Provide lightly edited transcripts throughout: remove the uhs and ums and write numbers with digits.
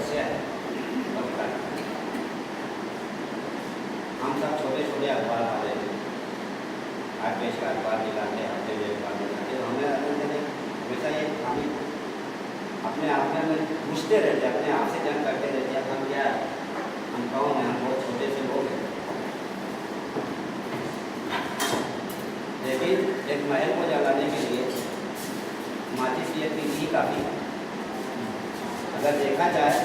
सदस्य है हम सब छोटे छोटे अखबार वाले आज पेश का अखबार निकालते हफ्ते में अखबार निकालते तो हमें हमेशा ये हम अपने आप में पूछते रहते, अपने आप से जंग करते रहते, हम क्या हम कौन हैं, हम बहुत छोटे से लोग हैं। लेकिन एक महल को जलाने के लिए माचिस की एक ही काफ़ी है। अगर देखा जाए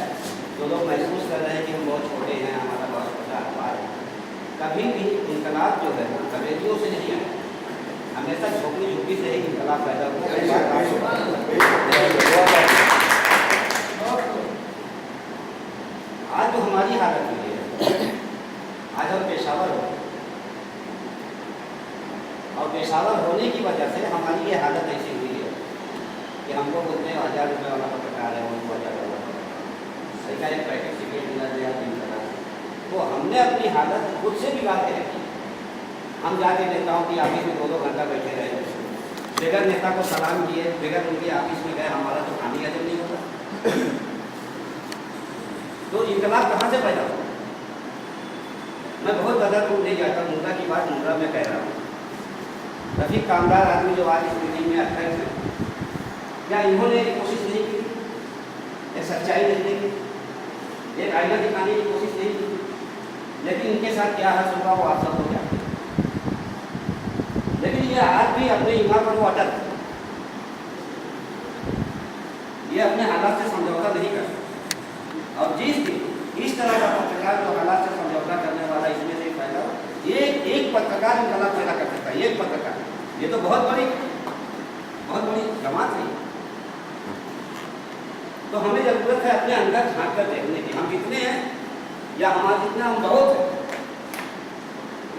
तो लोग महसूस कर रहे हैं कि हम बहुत छोटे हैं, हमारा बहुत छोटा अखबार है। कभी भी इनकलाब जो है ना कमेटियों से नहीं आया, हमेशा झोंपड़ी झुग्गी से ही इनकलाब पैदा हुआ। आज जो हमारी हालत हुई है, आज हम पेशावर हो और पेशावर होने की वजह से हमारी ये हालत ऐसी हुई है कि हमको बोलते हैं 1000 रुपये वाला पत्रकार है, उनको 1000 वाला सही का एक पैकेट सिगरेट मिला दिया 3 तरह। तो हमने अपनी हालत खुद से बिगाड़ के रखी। हम जाके नेताओं की ऑफिस में 2-2 घंटा बैठे रहे, बगैर नेता को सलाम किए, बगैर उनकी ऑफिस में गए, हमारा तो खाने हजम नहीं होता। तो इनकलाब कहाँ से पैदा हुआ? मैं बहुत ज़्यादा दूर नहीं जाता, मुद्दा की बात मुद्दा में कह रहा हूँ। रफीक कामदार आदमी जो आज इस मीटिंग में अध्यक्ष है, क्या इन्होंने कोशिश नहीं की एक सच्चाई देखने की, एक आईना दिखाने की कोशिश नहीं की? लेकिन इनके साथ क्या है सुबह वो आप सब हो जाते। लेकिन ये आज भी अपने ईमान पर वो अटल, ये अपने हालात से समझौता नहीं करता। और इस तरह का पत्रकार जो हालात से समझौता करने वाला, इसमें से फायदा एक पत्रकार इनकलाब पैदा कर सकता है, एक पत्रकार। ये तो बहुत बड़ी जमात है। तो हमें जरूरत है अपने अंदर झांक कर देखने की, हम कितने हैं या हमारे जितना हम बहुत हैं।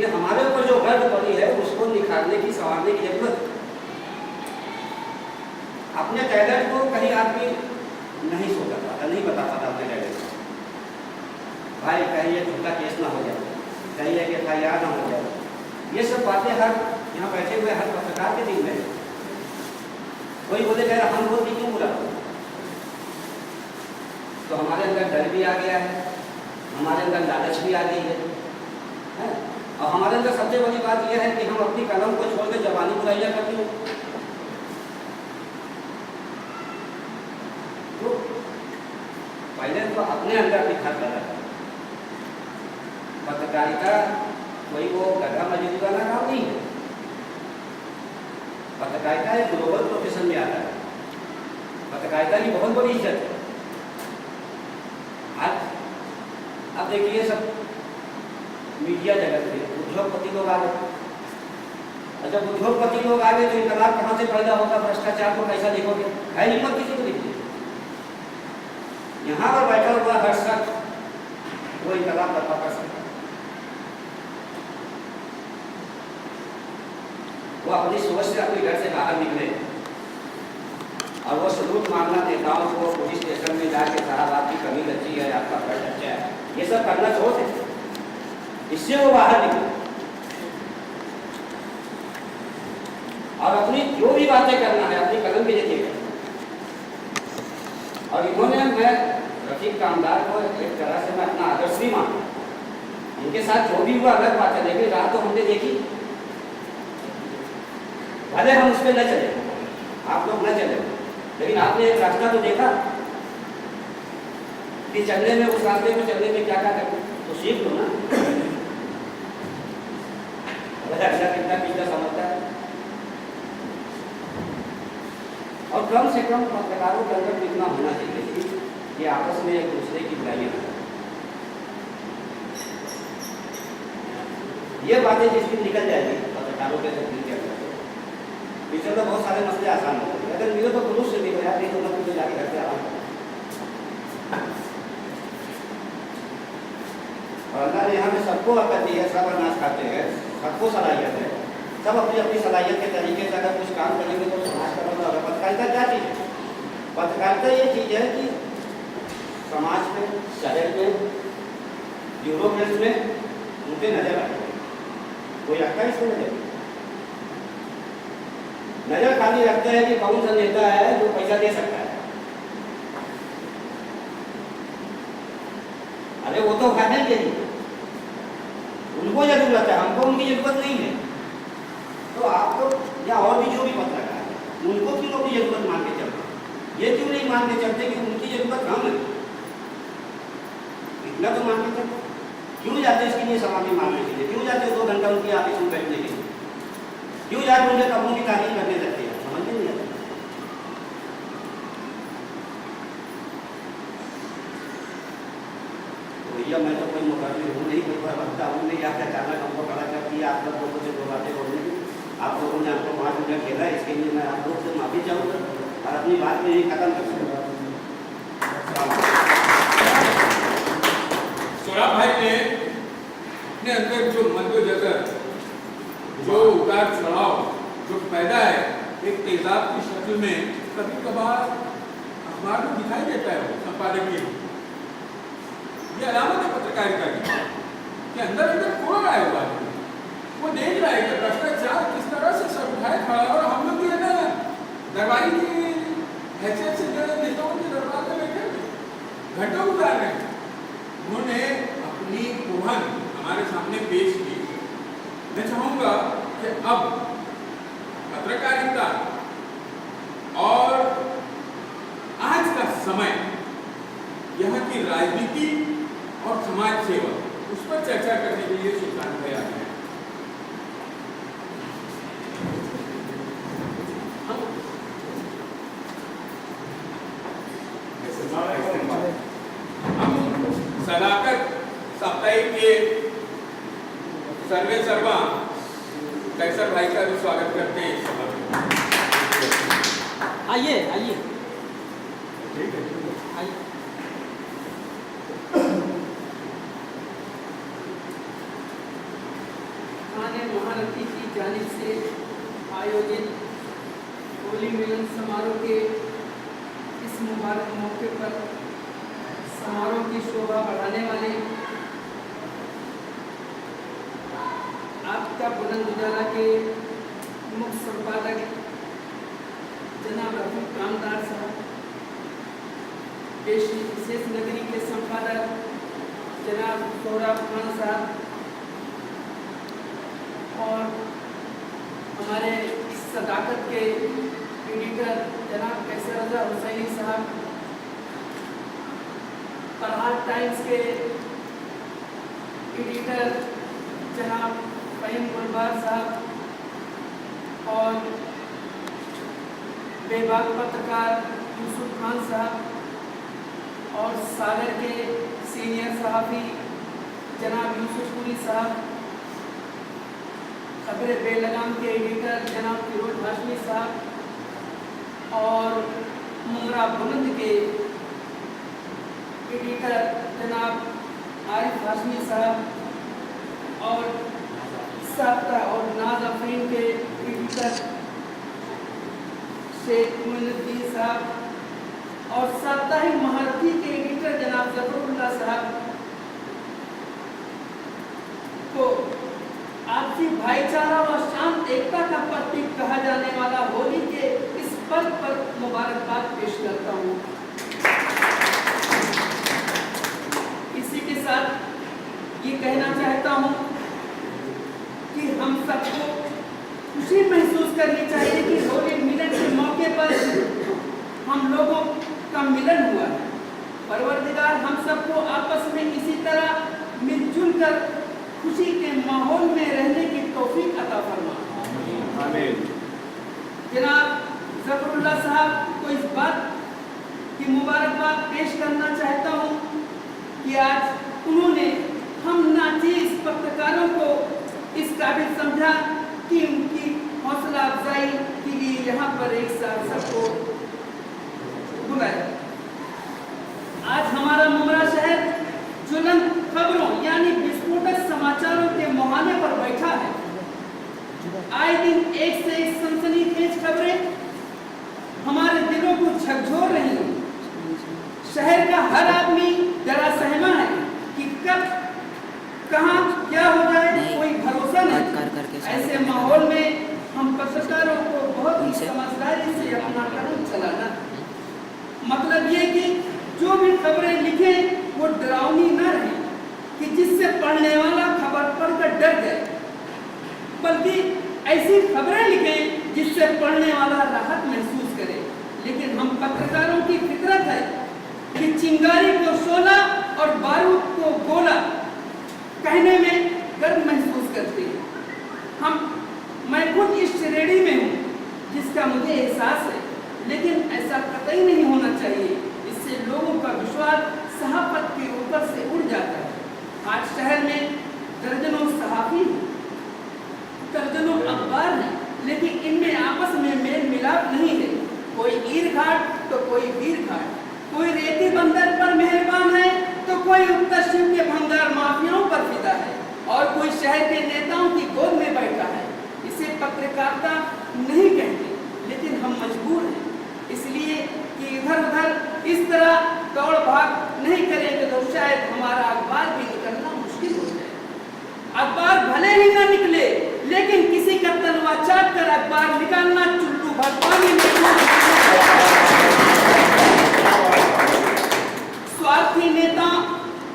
ये हमारे ऊपर जो गर्द पड़ी है उसको निखारने की, संवारने की जरूरत है। अपने टैलेंट को कहीं आदमी नहीं सोच पाता, नहीं बता पाता अपने टैलेंट को। भाई कहीं ये झूठा केस ना हो जाए, कहीं एक FIR ना हो जाए, ये सब बातें हर यहाँ बैठे हुए हर पत्रकार के दिल में। कोई बोले कह रहा हम बोल क्यों बुरा, तो हमारे अंदर डर भी आ गया है, हमारे अंदर लालच भी आ गई है। और हमारे अंदर सबसे बड़ी बात यह है कि हम अपनी कलम को छोड़कर जबानी बुराइयां करते हैं। तो पहले तो अपने अंदर निखार कर रहा है। पत्रकारिता कोई वो गधा मजदूरी वाला काम नहीं है। पत्रकारिता एक ग्लोबल प्रोफेशन में आता है। पत्रकारिता की बहुत बड़ी इज्जत है। आज अब देखिए सब मीडिया जगत में उद्योगपति लोग आ गए, और जब उद्योगपति लोग आ गए तो इनकलाब कहाँ से पैदा होगा? भ्रष्टाचार को कैसा देखोगे? है नहीं मत किसी को देखिए। यहाँ पर बैठा हुआ हर शख्स वो इनकलाब बर्पा कर सकता है। वो अपनी सोच से अपने घर से बाहर निकले और वो सबूत मांगना नेताओं को पुलिस स्टेशन में जाके साहब आपकी कमी लच्ची है, आपका फर्ज अच्छा है, ये सब करना छोड़ दें। इससे वो बाहर निकले और अपनी जो भी बातें करना है अपनी कलम के जरिए करें। और इन्होंने मैं रफीक कामदार को एक तरह से मैं अपना आदर्श भी मानता हूं। इनके साथ जो भी हुआ अलग बात है, लेकिन रात तो हमने देखी, भले हम उस पर न चले, आप लोग न चले, लेकिन आपने एक रास्ता तो देखा कि चलने में, उस रास्ते में चलने में क्या क्या करना, तो सीख लो ना। अच्छा कितना पिछला समझता है। और कम से कम पत्रकारों के अंदर कितना होना चाहिए कि आपस में एक दूसरे की बुराइयां करें। ये बातें जिस दिन निकल जाएगी पत्रकारों के दिल के अंदर, पीछे तो बहुत सारे मसले आसान हो जाएंगे। अगर मिलो तो पुरुष से मिलो यार, नहीं तो मत मुझे जाके घर से आराम करो। और अल्लाह ने यहाँ पे सबको अकल दी है, सब अनाज खाते हैं, सबको सलाहियत है, सब अपनी अपनी सलाहियत के तरीके से अगर कुछ काम करेंगे तो समाज का बदलाव होगा। पत्रकारिता क्या चीज़ है? पत्रकारिता ये चीज़ है कि समाज में, शहर में, यूरोपियंस में उनके नजर आए, कोई रखता है इसको नजर खाली रखते हैं कि कौन सा नेता है जो पैसा दे सकता है। अरे वो तो है नहीं यही, उनको जरूरत है, हमको उनकी जरूरत नहीं है। तो आप तो या और भी जो भी पत्रकार है, उनको क्यों अपनी जरूरत मान के चलते, ये क्यों नहीं मान के चलते कि उनकी जरूरत हम है, इतना तो मान के चलते। क्यों जाते इसके लिए समाधि मारने के लिए, क्यों जाते 2 घंटा उनकी ऑफिस में बैठने के लिए, क्यों जाते उनके कपड़ों की तारीफ करने लगते हैं, समझ में नहीं आता। तो भैया मैं तो कोई मुकर्री हूँ नहीं, कोई प्रवक्ता हूँ नहीं, आके अचानक हमको खड़ा कर दिया, आप लोगों से 2 बातें बोलने की, आप लोगों ने हमको 5 मिनट खेला, इसके लिए मैं आप लोग से माफी चाहूँगा और अपनी बात में यही खत्म कर सकूँगा। सौरभ भाई ने अपने अंदर जो मद्दोजहर, जो उतार चढ़ाव जो पैदा है एक तेजाब की शक्ल में, कभी कभार अखबार में दिखाई देता है वो संपादकीय। ये अलामत है पत्रकारिता की कि अंदर अंदर खो रहा है वो आदमी, वो देख रहा है कि भ्रष्टाचार किस तरह से सब उठाए खड़ा, और हम लोग जो है ना दरबारी की हैसियत से जो नेताओं के दरबार में बैठे हुए घंटों गुजार रहे हैं। उन्होंने अपनी कुहन हमारे सामने पेश की। मैं चाहूँगा कि अब पत्रकारिता और आज का समय, यहाँ की राजनीति और समाज सेवा, उस पर चर्चा करने के लिए सुल्तान भाई आए हैं। हम सदाकत साप्ताहिक के सर्वे सर्वा कैसर भाई का भी स्वागत करते हैं। आइए आइए आइए। थाने महारथी की जानिब से आयोजित होली मिलन समारोह के इस मुबारक मौके पर समारोह की शोभा बढ़ाने वाले आपका बुलंद उजाला के मुख्य संपादक जनाब रफीक कामदार साहब, विशेष नगरी के संपादक जनाब सौरभ खान साहब, और हमारे सदाकत के एडिटर जनाब कैसर रजा हुसैनी साहब, प्रहार टाइम्स के एडिटर जनाब फहीम गुलबार साहब, और बेबाक पत्रकार यूसुफ खान साहब, और सागर के सीनियर सहाफ़ी जनाब यूसुफ पुरी साहब, खबरें बेलगाम के एडिटर जनाब फिरोज हाशमी साहब, और मुंगरा बुलंद के एडिटर जनाब आरिफ हाशमी साहब, और साप्ताह और नाज अफरीन के एडिटर शेख मोइनुद्दीन साहब, और साप्ताहिक महारथी के एडिटर जनाब जफरुल्लाह साहब को आपसी भाईचारा और शांत एकता का प्रतीक कहा जाने वाला होली के इस पर्व पर मुबारकबाद पेश करता हूँ। इसी के साथ ये कहना चाहता हूँ कि हम सबको खुशी महसूस करनी चाहिए कि होली मिलन के मौके पर हम लोगों का मिलन हुआ है। परवरदिगार हम सबको आपस में इसी तरह मिलजुल कर खुशी के माहौल में रहने की तौफीक अता फरमा। आमीन। जनाब जफरुल्लाह साहब को इस बात की मुबारकबाद पेश करना चाहता हूँ कि आज उन्होंने हम नाचीज पत्रकारों को इस काबिल समझा कि उनकी हौसला अफजाई के लिए यहाँ पर एक साथ सबको बुलाया। आज हमारा मुमरा शहर ज्वलंत खबरों यानी विस्फोटक समाचारों के मुहाने पर बैठा है। आए दिन एक से एक सनसनीखेज खबरें हमारे दिलों को झकझोर रही हैं। शहर का हर आदमी जरा सहमा है कि कब कहां क्या हो जाए कोई भरोसा नहीं। ऐसे माहौल में हम पत्रकारों को बहुत ही समझदारी से अपना कदम चलाना, मतलब ये कि जो भी खबरें लिखें वो डरावनी न रहे, बल्कि ऐसी खबरें लिखें जिससे पढ़ने वाला राहत महसूस करे। लेकिन हम पत्रकारों की फितरत है कि चिंगारी को शोला और बारूद को गोला कहने में गर्व महसूस करते हैं। मैं खुद इस श्रेणी में हूँ जिसका मुझे एहसास है, लेकिन ऐसा कतई नहीं होना चाहिए। इससे लोगों का विश्वास सहाफत के ऊपर से उड़ जाता है। आज शहर में दर्जनों सहाफी हैं, दर्जनों अखबार हैं, लेकिन इनमें आपस में मेल मिलाप नहीं है। कोई ईर घाट तो कोई वीर घाट, कोई रेती बंदर पर मेहरबान है तो कोई उत्तर शिव के भंगार माफियाओं पर फिदा है, और कोई शहर के नेताओं की गोद में बैठा है। इसे पत्रकारिता नहीं कहते, लेकिन हम मजबूर हैं इसलिए कि इधर उधर इस तरह दौड़ भाग नहीं करेंगे तो शायद हमारा अखबार भी निकलना मुश्किल हो जाए। अखबार भले ही न निकले, लेकिन किसी का तलवा चाट कर अखबार निकालना चुल्लू भर पानी में स्वार्थी नेता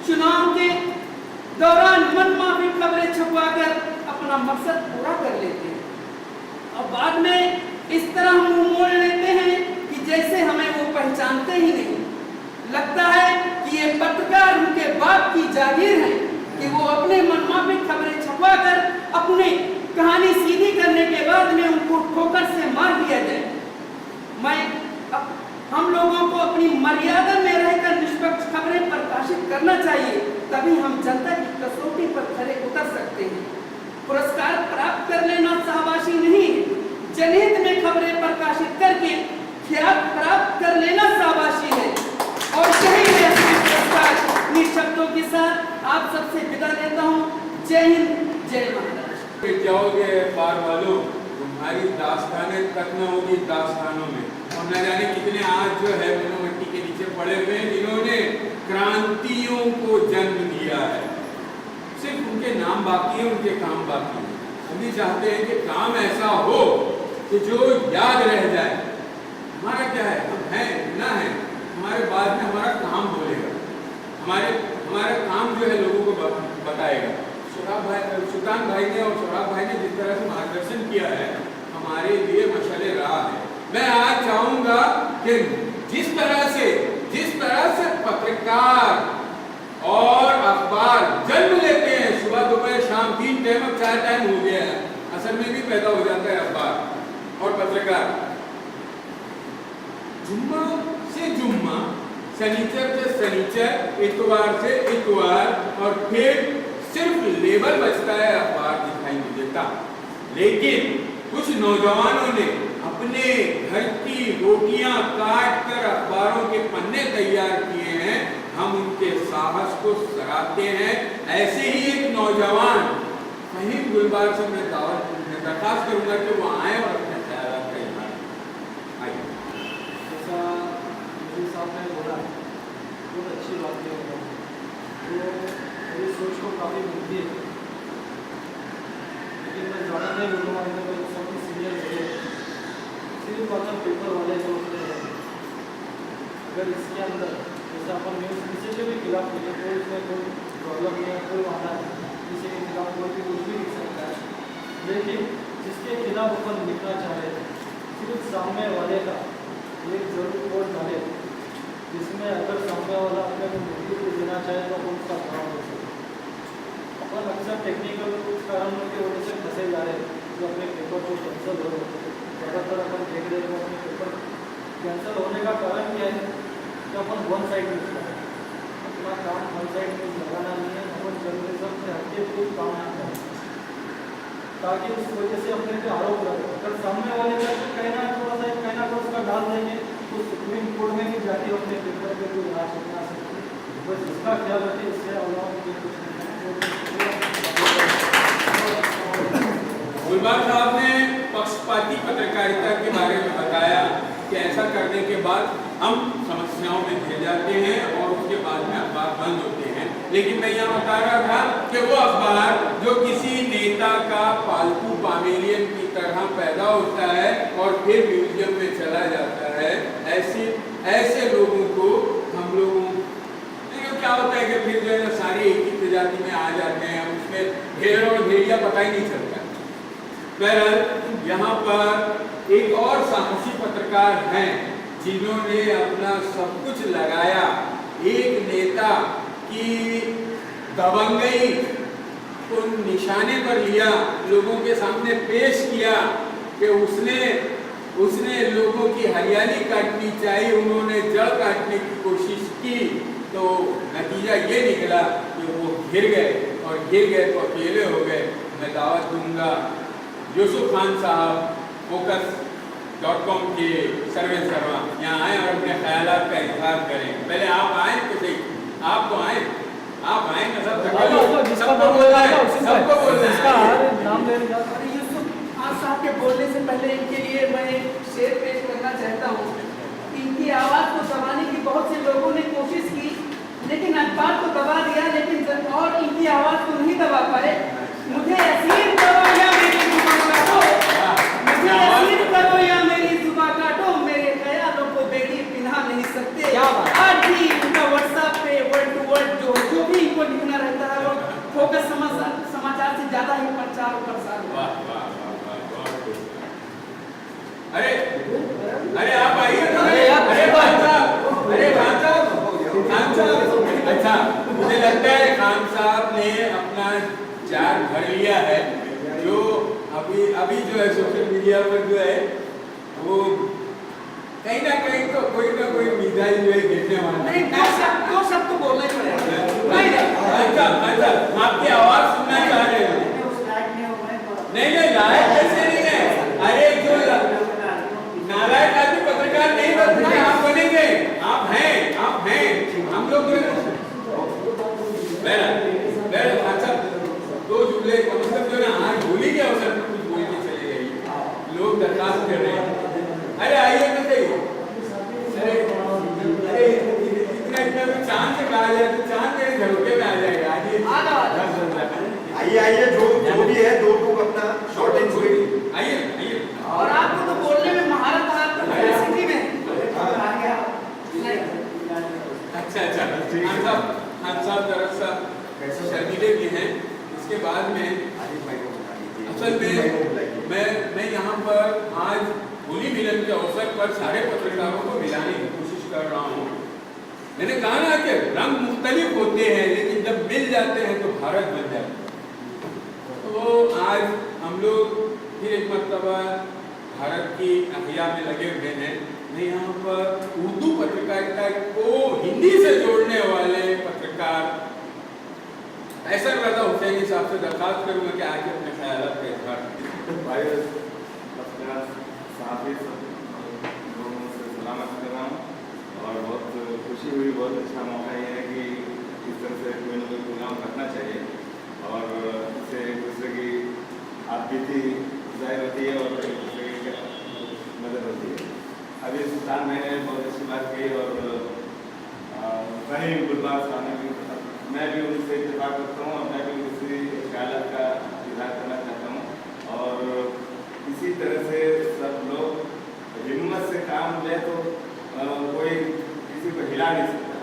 चुनाव के दौरान मनमाफी खबरें छपवाकर अपना मकसद पूरा कर लेते हैं और बाद में इस तरह मुंह मोड़ लेते हैं कि जैसे हमें वो पहचानते ही नहीं। लगता है कि ये पत्रकार उनके बाप की जागीर है कि वो अपने मनमाफी खबरें छपवाकर अपनी कहानी सीधी करने के बाद में उनको ठोकर से मार दिया जाए। हम लोगों को अपनी मर्यादा में रहकर निष्पक्ष खबरें प्रकाशित करना चाहिए, तभी हम जनता की कसौटी पर खरे उतर सकते हैं। पुरस्कार प्राप्त कर लेना शाबाशी नहीं है, जनहित में खबरें प्रकाशित करके ख्यात प्राप्त कर लेना शाबाशी है। और यही पुरस्कार निशब्दों के साथ आप सबसे विदा लेता हूँ। जय हिंद, जय महाराष्ट्र। जाओगे बार वालों, तुम्हारी दास्तानें खत्म होगी दास्तानों में, और न जाने कितने आज जो है मिट्टी के नीचे पड़े हुए हैं जिन्होंने क्रांतियों को जन्म दिया है। सिर्फ उनके नाम बाकी है, उनके काम बाकी है। हम भी चाहते हैं कि काम ऐसा हो कि जो याद रह जाए। हमारा क्या है, हम हैं ना है, हमारे बाद में हमारा काम बोलेगा, हमारा काम जो है लोगों को बताएगा। सुल्तान भाई ने और सोराब भाई ने जिस तरह से मार्गदर्शन किया है हमारे लिए मशाले राह है। मैं आज चाहूंगा कि जिस तरह से पत्रकार और अखबार जन्म लेते हैं, सुबह दोपहर शाम 3 टाइम, अब 4 टाइम हो गया है, असल में भी पैदा हो जाता है अखबार और पत्रकार। जुम्मा से जुम्मा, शनिचर से शनिचर, इतवार से इतवार, और फिर सिर्फ लेबल बचता है अखबार दिखाई नहीं देता। लेकिन कुछ नौजवानों ने अपने घर की रोटियां काट कर अखबारों के पन्ने तैयार किए हैं। हम उनके साहस को सराहते हैं। ऐसे ही एक नौजवान फहीम गुलबार से मैं दरखास्त करूंगा कि वो आए और अपने ख्यालात का इजहार आइए। जैसा मुझे साहब ने बोला, बहुत अच्छी बात है, तो मेरी सोच को काफ़ी मिलती है, लेकिन मैं ज़्यादा नहीं बोलूँगा। मैं सबसे सीनियर है, सिर्फ मतलब पेपर वाले सोचते हैं अगर इसके अंदर जैसे अपन न्यूज़ किसी के भी खिलाफ लिखे तो इसमें कोई प्रॉब्लम नहीं है, कोई वादा नहीं, किसी के खिलाफ कोई भी कुछ भी लिख सकता है। लेकिन जिसके खिलाफ अपन लिखना चाहे सिर्फ सामने वाले का एक जरूर कोड डाले, जिसमें अगर सामने वाला अपने को मृत्यु को देना चाहे तो अपन उसका जवाब दे सकते। अपन अक्सर टेक्निकल कुछ कारणों की वजह से फंसे जा रहे हैं जो अपने पेपर को कैंसिल हो रहे हैं। ज़्यादातर अपन देख रहे हैं अपने पेपर कैंसिल होने का कारण क्या है कि अपन वन साइड न्यूज़ करें। अपना काम वन साइड न्यूज़ लगाना नहीं है, अपन जर्नलिज्म से हटके कोई काम ना करें, ताकि उस वजह से अपने पे आरोप लगे। अगर सामने वाले का कहना थोड़ा सा कहना तो उसका डाल देंगे तो सुप्रीम कोर्ट में भी जाके अपने पेपर पे कोई राज बना सकते। बस इसका ख्याल रखें, इससे अलावा मुझे कुछ नहीं। गुलबार साहब ने पक्षपाती पत्रकारिता के बारे में बताया कि ऐसा करने के बाद हम समस्याओं में घिर जाते हैं और उसके बाद में अखबार बंद होते हैं। लेकिन मैं यहाँ बता रहा था कि वो अखबार जो किसी नेता का पालतू पामेलियन की तरह पैदा होता है और फिर म्यूजियम में चला जाता है, ऐसे लोगों को हम लोगों क्या होता है कि फिर जो है सारी एक ही प्रजाति में आ जाते हैं, उसमें घेर और घेरिया पता ही नहीं चलता। बहरहाल यहाँ पर एक और साहसी पत्रकार हैं जिन्होंने अपना सब कुछ लगाया एक नेता की दबंगई को निशाने पर लिया, लोगों के सामने पेश किया कि उसने लोगों की हरियाली काटनी चाहिए, उन्होंने जड़ काटने की कोशिश की, तो नतीजा ये निकला कि वो घिर गए और गिर गए तो अकेले हो गए। मैं दावत दूंगा यूसुफ खान साहब फोकस.com के सर्वे शर्मा यहाँ आए और अपने ख्यालात का इजहार करें। पहले आप आए तो सही, आप तो आए, आप आए ना, सबको बोलना है, सबको बोलना है। नाम ले रहा अरे यूसुफ खान साहब के बोलने से पहले इनके लिए मैं एक शेर पेश करना चाहता हूँ। इनकी आवाज़ को दबाने की बहुत से लोगों ने कोशिश की, लेकिन अखबार को दबा दिया, लेकिन और इनकी आवाज़ को नहीं दबा पाए। मुझे असीर करो या मेरी जुबान काटो, मुझे असीर करो या मेरी जुबान काटो, मेरे ख्यालों को बेड़ी पिन्हा नहीं सकते। आज भी इनका व्हाट्सएप पे वर्ड टू वर्ड जो भी इनको लिखना रहता है वो फोकस समाचार से ज्यादा ही प्रचार और प्रसार हुआ। अरे आप आइए तो, अरे खान साहब, अच्छा मुझे लगता है खान साहब ने अपना चार भर लिया है। जो अभी जो है सोशल मीडिया पर जो है वो कहीं ना कहीं तो कोई ना कोई मिजाज जो है गिरने वाला नहीं, दो शब्द तो बोलना ही पड़ेगा। अच्छा आपकी आवाज सुनना चाह रहे हो? नहीं लायक कैसे नहीं है? अरे जो नालायक आदमी पत्रकार नहीं बनते, आप बनेंगे, आप हैं हम लोग अच्छा दो जुमले कम से कम जो ना आज होली के अवसर पर कुछ बोल के चले गए, लोग दरखास्त कर रहे हैं। अरे आइए तो सही, अरे इतना भी चांद से कहा जाए तो चांद मेरे झरोके में आ जाएगा। आइए जो भी है दो टूक अपना शॉर्ट एंड स्वीट आइए। और आपको तो बोलने में महारत है, आपको कैपेसिटी में अच्छा खान साहब दरअसल शर्मीले भी हैं। इसके बाद में असल में मैं यहाँ पर आज होली मिलन के अवसर पर सारे पत्रकारों को मिलाने की कोशिश कर रहा हूँ। मैंने कहा ना कि रंग मुख्तलिफ होते हैं, लेकिन जब मिल जाते हैं तो भारत बन जाता है। तो आज हम लोग फिर एक मर्तबा भारत की अहिया में लगे हुए हैं। मैं यहाँ पर उर्दू पत्रकारिता को हिंदी से जोड़ने वाले पत्रकार ऐसा रजा हुसैनी साहब से दरखास्त करूँगा कि आके अपने ख्यालात का इजहार। लोगों से सलामत कर रहा हूँ और बहुत खुशी हुई, बहुत अच्छा मौका ये है कि इस तरह से कोई ना कोई प्रोग्राम करना चाहिए और इससे एक दूसरे की आपबीती जाहिर होती है और एक दूसरे की मदद होती है। अभी सुल्तान भाई ने बहुत अच्छी बात कही और वहीं गुलबाग साहब ने भी, मैं भी उनसे इत्तेफाक करता हूँ और मैं भी उनसे ख्यालात का इजहार करना चाहता हूँ। और इसी तरह से सब लोग हिम्मत से काम ले तो कोई किसी को हिला नहीं सकता।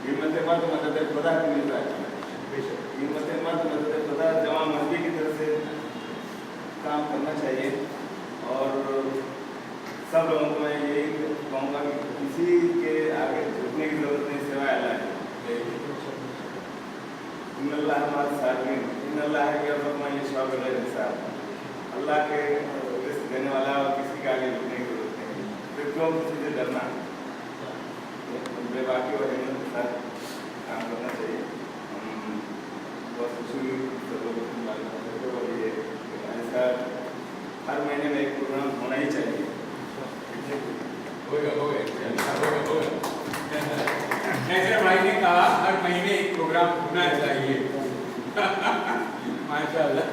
हिम्मत मर्द मदद खुदा की मिलता है, हिम्मत मर्द मदद खुदा, जवां मर्दी की तरह से काम करना चाहिए। और सब लोगों को मैं यही कहूँगा कि किसी के आगे झुकने की जरूरत नहीं, सिवाय अल्लाह की। अल्लाह के रिस्क देने वाला और किसी के आगे झुकने की जरूरत नहीं, फिर क्यों किसी से डरना? बेबाकी और हिम्मत के साथ काम करना चाहिए। बहुत खुशी ऐसा हर महीने में एक प्रोग्राम होना ही चाहिए। ऐसे भाई ने कहा हर महीने एक प्रोग्राम होना चाहिए। माशाल्लाह,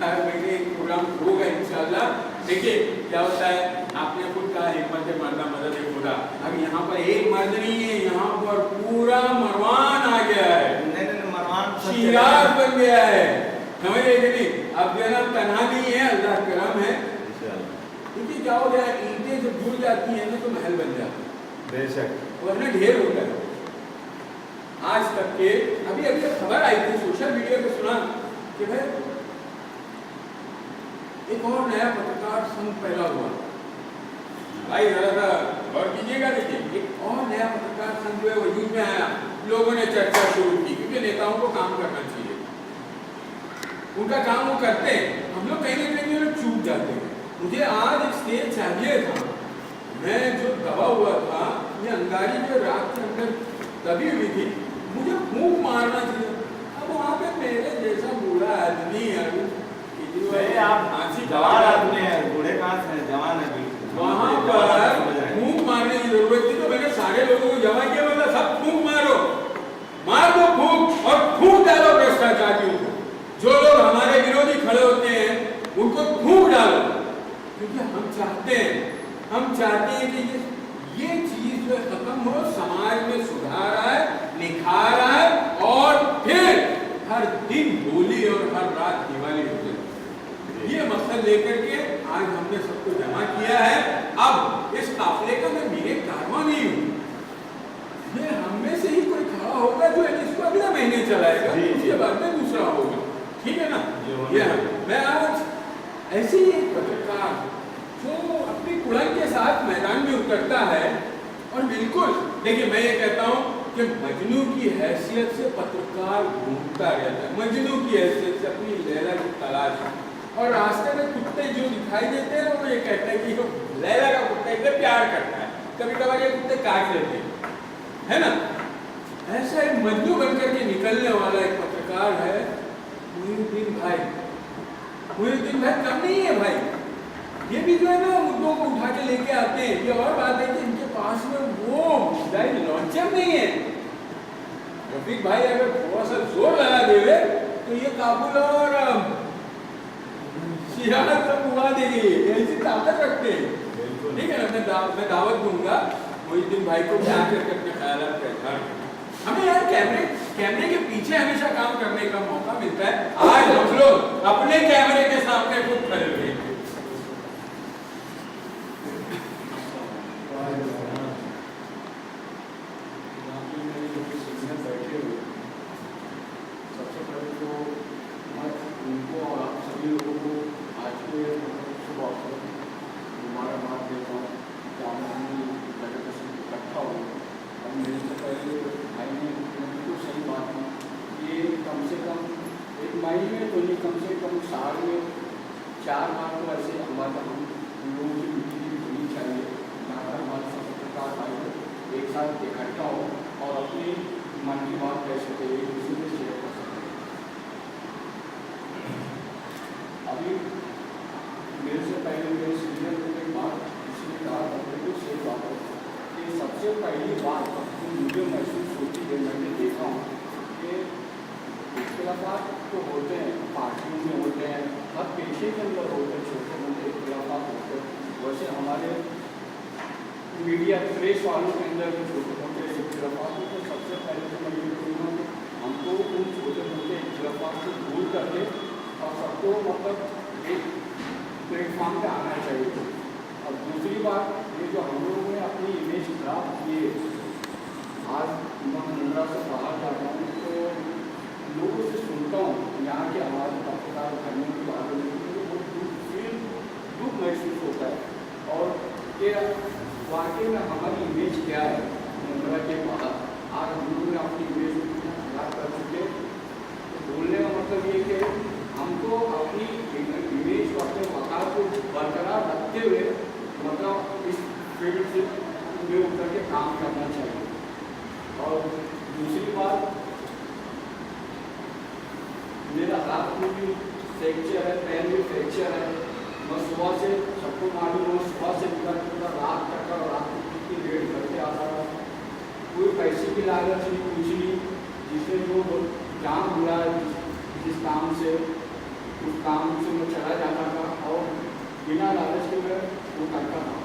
हर महीने एक प्रोग्राम होगा इंशाल्लाह। देखिए क्या होता है, आपने खुद कहा हिम्मत मरना मदद खुदा। अब यहाँ पर एक मर्द नहीं है, यहाँ पर पूरा मरवान आ गया है, मरवान शिराज बन गया है, समझ रहे कि नहीं? अब जो है ना तन्हा नहीं है, अल्लाह करम है। क्योंकि क्या हो गया, ईंटें जब जुड़ जाती हैं ना तो महल बन जाता है, बेशक वरना ढेर होता है। आज तक के अभी खबर आई थी सोशल मीडिया पे, सुना कि भाई एक और नया पत्रकार संघ पैदा हुआ। भाई जरा सा गौर कीजिएगा, देखिए एक और नया पत्रकार संघ जो है वजूद में आया। लोगों ने चर्चा शुरू की क्योंकि नेताओं को काम करना चाहिए, उनका काम वो करते हैं, हम लोग कहीं ना कहीं लोग चूक जाते हैं। मुझे आज एक स्टेज चाहिए था, मैं जो दबा हुआ था, ये अंगारी जो रात के अंदर दबी हुई थी, मुझे फूंक मारना चाहिए। अब वहाँ पे मेरे जैसा बूढ़ा आदमी आप फांसी जवान आदमी है, बूढ़े कहाँ से जवान है, वहाँ पर फूंक मारने की जरूरत थी, तो मैंने सारे लोगों को जमा किया, मतलब सब फूंक मारो, मार दो फूंक और फूंक डालो भ्रष्टाचारियों को। जो लोग हमारे विरोधी खड़े होते हैं उनको फूंक डालो, क्योंकि हम चाहते हैं कि ये चीज जो खत्म हो, समाज में सुधार आए, निखार आए और फिर हर दिन होली और हर रात दिवाली हो जाए। ये मकसद लेकर के आज हमने सबको जमा किया है। अब इस काफिले का मैं मेरे कारवां नहीं हूँ, ये हम में से ही कोई खड़ा होगा जो इसको अगले महीने चलाएगा, उसके बाद में दूसरा होगा, ठीक है ना। ये मैं आज ऐसे ही एक पत्रकार जो अपनी कुड़न के साथ मैदान में उतरता है, और बिल्कुल देखिए मैं ये कहता हूँ कि मजनू की हैसियत से पत्रकार घूमता रहता है, मजनू की हैसियत से अपनी लैला की तलाश, और रास्ते में कुत्ते जो दिखाई देते हैं वो ये कहते हैं कि लैला का कुत्ता इतने प्यार करता है, कभी कभार ये कुत्ते काट लेते हैं, है ना। ऐसा एक मजनू बनकर के निकलने वाला एक पत्रकार है मुहिउद्दीन भाई। मुहिउद्दीन भाई कम नहीं है भाई, ये भी जो है ना मुद्दों को उठा के लेके आते हैं। ये और बात है कि इनके पास में वो लॉन्चर नहीं है। रफीक भाई अगर थोड़ा सा जोर लगा देवे तो ये काबुल और सियारत सब उड़ा देगी, ऐसी ताकत रखते हैं, ठीक है ना। मैं दावत दूंगा मुहिउद्दीन भाई को क्या करके अपने ख्यालात का इजहार। हमें यार कैमरे के पीछे हमेशा काम करने का मौका मिलता है, आज हम लोग अपने कैमरे के सामने खुद खड़े हुए हैं। सबसे पहले तो मैं उनको और आप सभी लोगों को आज के शुभ अवसर हमारा बात देता हूँ कि हम जगह पर इकट्ठा हो। और मेरे से पहले भाई ने बिल्कुल सही बात की, ये कम से कम एक महीने में तो नहीं, कम से कम साल में 4 बार तो ऐसे हमारा हम लोगों की मीटिंग होनी चाहिए, जहाँ पर हमारे सब पत्रकार भाई एक साथ इकट्ठा हो और अपनी मन की बात कह सके, एक दूसरे से शेयर कर सके। अभी मेरे से पहले मेरे सीनियर को एक बात इसलिए कहा था, बिल्कुल सही बात है कि सबसे पहली बात जो मुझे महसूस होती है, मैंने देखा हूँ कि इख्तिलाफात तो होते हैं, पार्टियों में होते हैं, हर पेशे के अंदर होते हैं, छोटे मोटे इख्तिलाफात होते हैं। वैसे हमारे मीडिया प्रेस वालों के अंदर भी छोटे मोटे इख्तिलाफात होते हैं। सबसे पहले तो मैं ये कहूँगा कि हमको उन छोटे मोटे इख्तिलाफात को दूर करके और सबको मतलब एक प्लेटफॉर्म पे आना चाहिए। और दूसरी बात, ये जो हम लोगों ने अपनी इमेज खराब किए, आज मैं मुंद्रा से बाहर जाता हूँ तो लोगों से सुनता हूँ यहाँ के हमारे पत्रकार भाइयों के बारे में, मुझे बहुत दुख महसूस होता है। और ये वाकई में हमारी इमेज क्या है मुंद्रा के बाहर, आज हम लोगों ने अपनी इमेज खराब कर चुके। तो बोलने का मतलब ये कि हमको अपनी इमेज को, अपने वक़ार को बरकरार रखते हुए मतलब इस फील्ड से में उतर के काम करना चाहिए। और दूसरी बात, मेरा हाथ में भी फ्रैक्चर है, पैर में फ्रैक्चर है। मैं सुबह से, सबको मालूम हो, सुबह से निकल कर रात तक और रात की रेट करके आता था। कोई पैसे की लागत नहीं, कुछ नहीं, जिससे जो जान हुआ है जिस काम से, उस काम से मैं चला जाता था और बिना लालच के मैं वो करता था।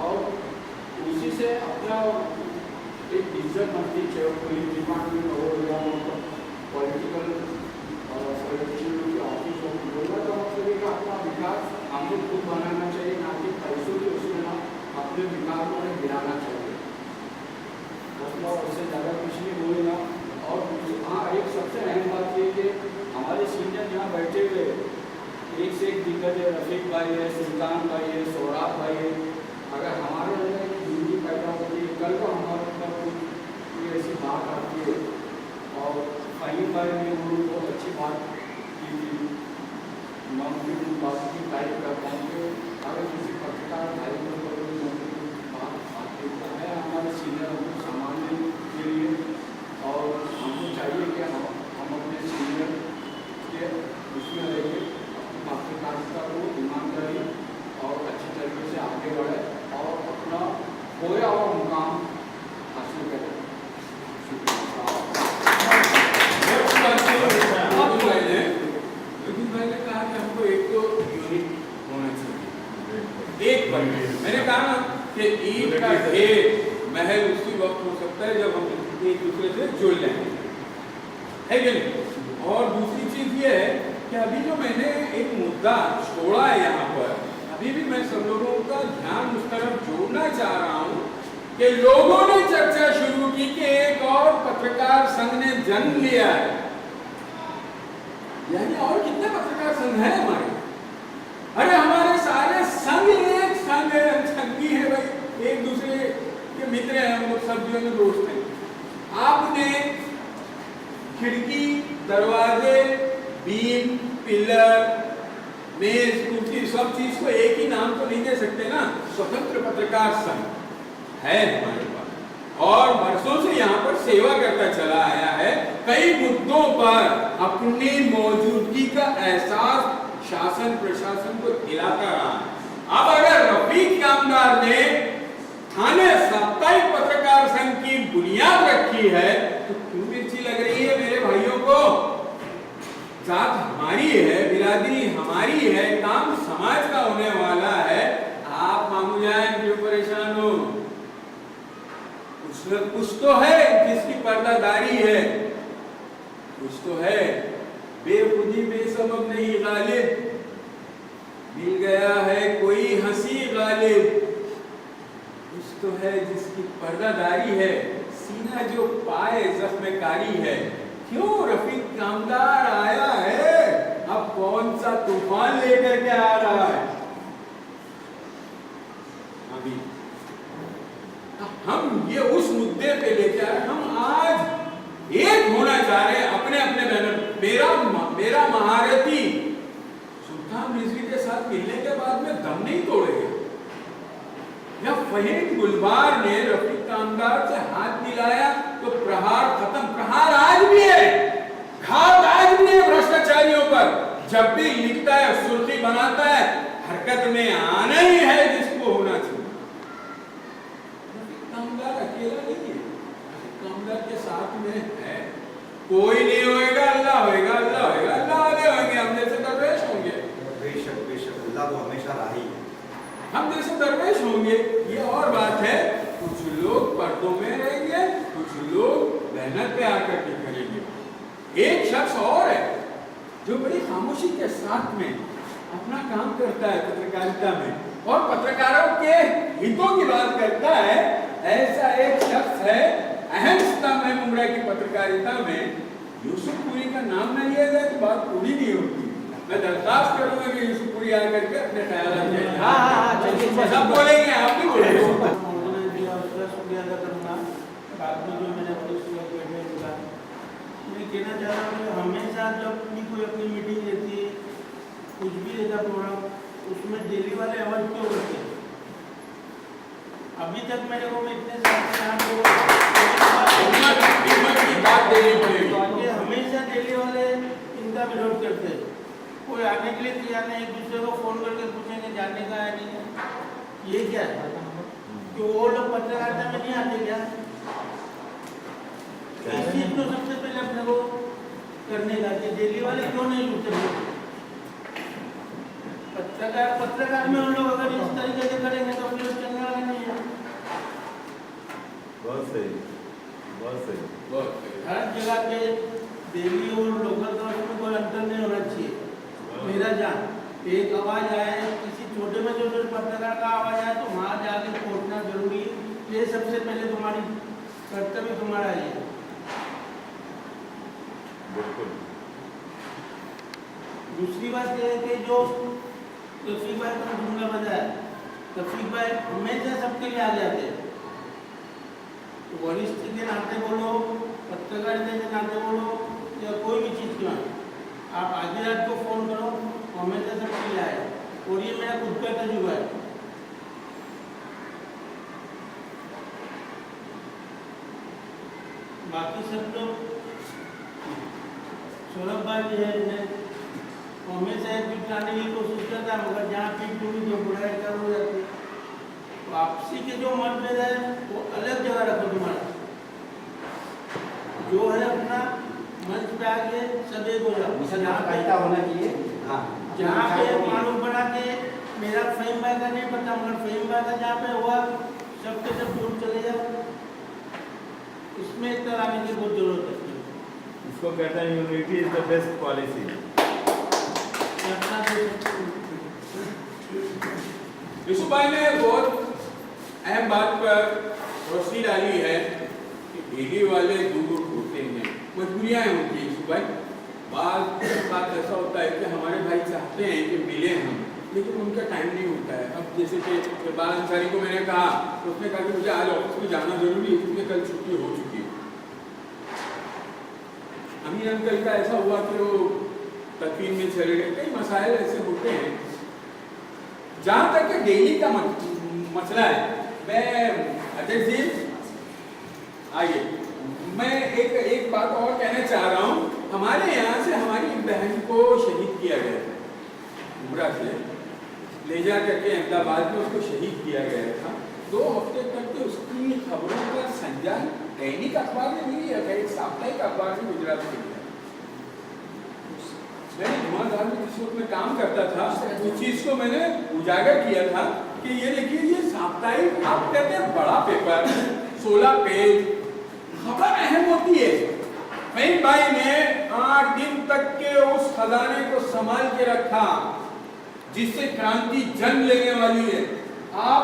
और उसी से अपना एक इज्जत बनती है, कोई डिपार्टमेंट हो या पॉलिटिकल पॉलिटिशियन के ऑफिस हो, बोलना तो मतलब एक अपना विकास हमको खुद बनाना चाहिए, ना कि पैसों के उसमें ना अपने विकास को गिराना चाहिए। मतलब उससे ज़्यादा कुछ नहीं बोलेगा। और हाँ, एक सबसे अहम बात ये कि हमारे सीनियर यहाँ बैठे हुए एक से एक दिग्गज रफीक भाई है, सुल्तान भाई है, सौराब भाई है, अगर हमारे अंदर एक यूनिटी पैदा होती है, कल को हमारे ऊपर कोई ऐसी बात आती है और फहीम भाई ने वो बहुत अच्छी बात की थी, मैं उनकी उन बात की तारीफ करता हूँ कि अगर किसी पत्रकार भाई को कोई बात आती तो है हमारे सीनियर को संभालने के लिए, और हमको चाहिए कि हम अपने सीनियर के उसमें रहिए, पत्रकारिता को ईमानदारी और अच्छी तरीके से आगे बढ़े और अपना खोया हुआ मुकाम हासिल करें। भाई ने कहा कि हमको एक तो यूनिट होना चाहिए, एक पर मैंने कहा ना कि ईद का ढेर महल उसी वक्त हो सकता है जब हम एक दूसरे से जुड़ जाएंगे, है कि नहीं। और दूसरी चीज ये है कि अभी जो मैंने एक मुद्दा छोड़ा है यहाँ पर, अभी भी मैं सब लोगों का ध्यान उस तरफ जोड़ना चाह रहा हूँ कि लोगों ने चर्चा शुरू की कि एक और पत्रकार संघ ने जन्म लिया है, यानी और कितने पत्रकार संघ हैं हमारे? अरे हमारे सारे संघ एक संघ है, संघी है भाई, एक दूसरे के मित्र हैं, हम लोग सब जो दोस्त हैं। आपने खिड़की, दरवाजे, बीम, पिलर, मेज, कुर्सी, सब चीज को एक ही नाम तो नहीं दे सकते ना। स्वतंत्र पत्रकार संघ है हमारे पास और वर्षों से यहाँ पर सेवा करता चला आया है, कई मुद्दों पर अपनी मौजूदगी का एहसास शासन प्रशासन को दिलाता रहा है। अब अगर रफीक कामदार ने थाने साप्ताहिक पत्रकार संघ की बुनियाद रखी है तो क्यों मिर्ची लग रही है मेरे भाइयों को? जात हमारी है, बिरादरी हमारी है, काम समाज का होने वाला है। आप मामू जान क्यों परेशान हो? कुछ तो है जिसकी पर्दादारी है, कुछ तो है बेखुदी बेसबब नहीं गालिब, मिल गया है कोई हंसी गालिब, कुछ तो है जिसकी पर्दादारी है, सीना जो पाए जख्मकारी है। क्यों रफीक कामदार आया है, अब कौन सा तूफान लेकर के आ रहा है? अभी हम ये उस मुद्दे पे लेके आए, हम आज एक होना चाह रहे हैं अपने अपने बैनर। मेरा महारथी सुल्तान रिजवी के साथ मिलने के बाद में दम नहीं तोड़ेगा। या फहीम गुलबार ने रफीक कामदार से हाथ मिलाया तो प्रहार खत्म। प्रहार आज भी है, घात आज भी है भ्रष्टाचारियों पर। जब भी लिखता है, सुर्खी बनाता है, हरकत में आना ही है जिसको होना चाहिए। कामदार अकेला नहीं है, कामदार के साथ में है। कोई नहीं होएगा, अल्लाह होएगा, अल्लाह होएगा, अल्लाह वाले होंगे, हम जैसे दरवेश होंगे। बेशक बेशक, अल्लाह तो हमेशा राही है, हम जैसे दरवेश होंगे। ये और बात है, कुछ लोग पर्दों में रहेंगे, कुछ लोग मेहनत पे आकर के करेंगे। एक शख्स और है जो बड़ी खामोशी के साथ में अपना काम करता है पत्रकारिता में और पत्रकारों के हितों की बात करता है। ऐसा एक शख्स है, अहम स्तंभ है मुंबई की पत्रकारिता में। यूसुफपुरी का नाम न लिया जाए तो बात पूरी नहीं होती। मैं दरखास्त करूंगा कि यूसुफपुरी आकर के अपने ख्याल सब बोलेंगे, आप भी बोलेंगे। कहना चाह रहा हूँ हमेशा जब भी कोई अपनी मीटिंग रहती है, कुछ भी रहता प्रोग्राम, उसमें दिल्ली वाले आवाज क्यों करते हैं? अभी तक मेरे को इतने हमेशा दिल्ली वाले इनका विरोध करते हैं। कोई आने के लिए तैयार नहीं, एक दूसरे को फोन करके पूछेंगे जाने का है नहीं है। ये क्या है कि वो लोग पत्रकारिता में नहीं आते क्या? इस चीज को सबसे पहले अपने को करने का कि दिल्ली वाले क्यों नहीं जुड़ते? पत्रकार में उन लोग अगर इस तरीके से करेंगे तो फिर चलने वाले नहीं है। बहुत सही, बहुत सही, बहुत सही। हर जगह के दिल्ली और लोकल का उसमें कोई अंतर नहीं होना चाहिए। मेरा जान एक आवाज आया है, किसी छोटे में जो पत्रकार का आवाज आया तो वहाँ जाके पहुँचना जरूरी है। ये सबसे पहले तुम्हारी कर्तव्य तुम्हारा है। बिल्कुल। दूसरी बात यह है कि जो तौफीक भाई को जुमला बताया, तौफीक भाई हमेशा सबके लिए आ जाते हैं। तो वरिष्ठ के नाते बोलो, पत्रकारिता के नाते बोलो, या कोई भी चीज़ क्यों है, आप आधी रात को फ़ोन करो, हमेशा सबके लिए आए। और ये मेरा खुद का तजुर्बा है। बाकी सब लोग सौरभ भाई भी है, हमेशा एक पीठ लाने की कोशिश करता है, मगर जहाँ पीठ टूटी तो बुराई कर हो जाती है। तो आपसी के जो मतभेद है वो अलग जगह रखो तुम्हारा, जो है अपना मंच पे आके सब एक हो जाओ। कायदा होना चाहिए। हाँ, जहाँ पे मालूम पड़ा कि मेरा फहीम भाई का नहीं पता, मगर फहीम भाई का जहाँ पे हुआ सबके सब दूर चले जाओ। इसमें इतना आने की बहुत जरूरत है। इसको कहते हैं unity is the best policy. Yeshu भाई ने बहुत अहम बात पर रोशनी डाली है कि डेली वाले दूर होते हैं, मजबूरियाँ हैं उनकी। यीशु भाई बात ऐसा होता है कि हमारे भाई चाहते हैं कि मिले हम, लेकिन उनका टाइम नहीं होता है। अब जैसे कि इकबाल अंसारी को मैंने कहा तो उसने कहा कि मुझे आज ऑफिस में जाना जरूरी है क्योंकि कल छुट्टी हो चुकी है। अमीर अंकल का ऐसा हुआ कि वो तकवीन में चले गए। कई मसाइल ऐसे होते हैं। जहाँ तक कि डेली का मसला है, मैं अजय जी आइए, मैं एक बात और कहना चाह रहा हूँ। हमारे यहाँ से हमारी एक बहन को शहीद किया गया था, उमरा से ले जा करके अहमदाबाद में उसको शहीद किया गया था। 2 हफ्ते तक तो उसकी खबरों का संज्ञान दैनिक अखबार में नहीं लिया था, एक साप्ताहिक अखबार में गुजरात में लिया। मैंने धुआंधार में जिस वक्त में काम करता था उस चीज को मैंने उजागर किया था कि ये देखिए, ये साप्ताहिक, आप कहते हैं बड़ा पेपर, 16 पेज, खबर अहम होती है। फहीम भाई ने 8 दिन तक के उस खजाने को संभाल के रखा जिससे क्रांति जन्म लेने वाली है। आप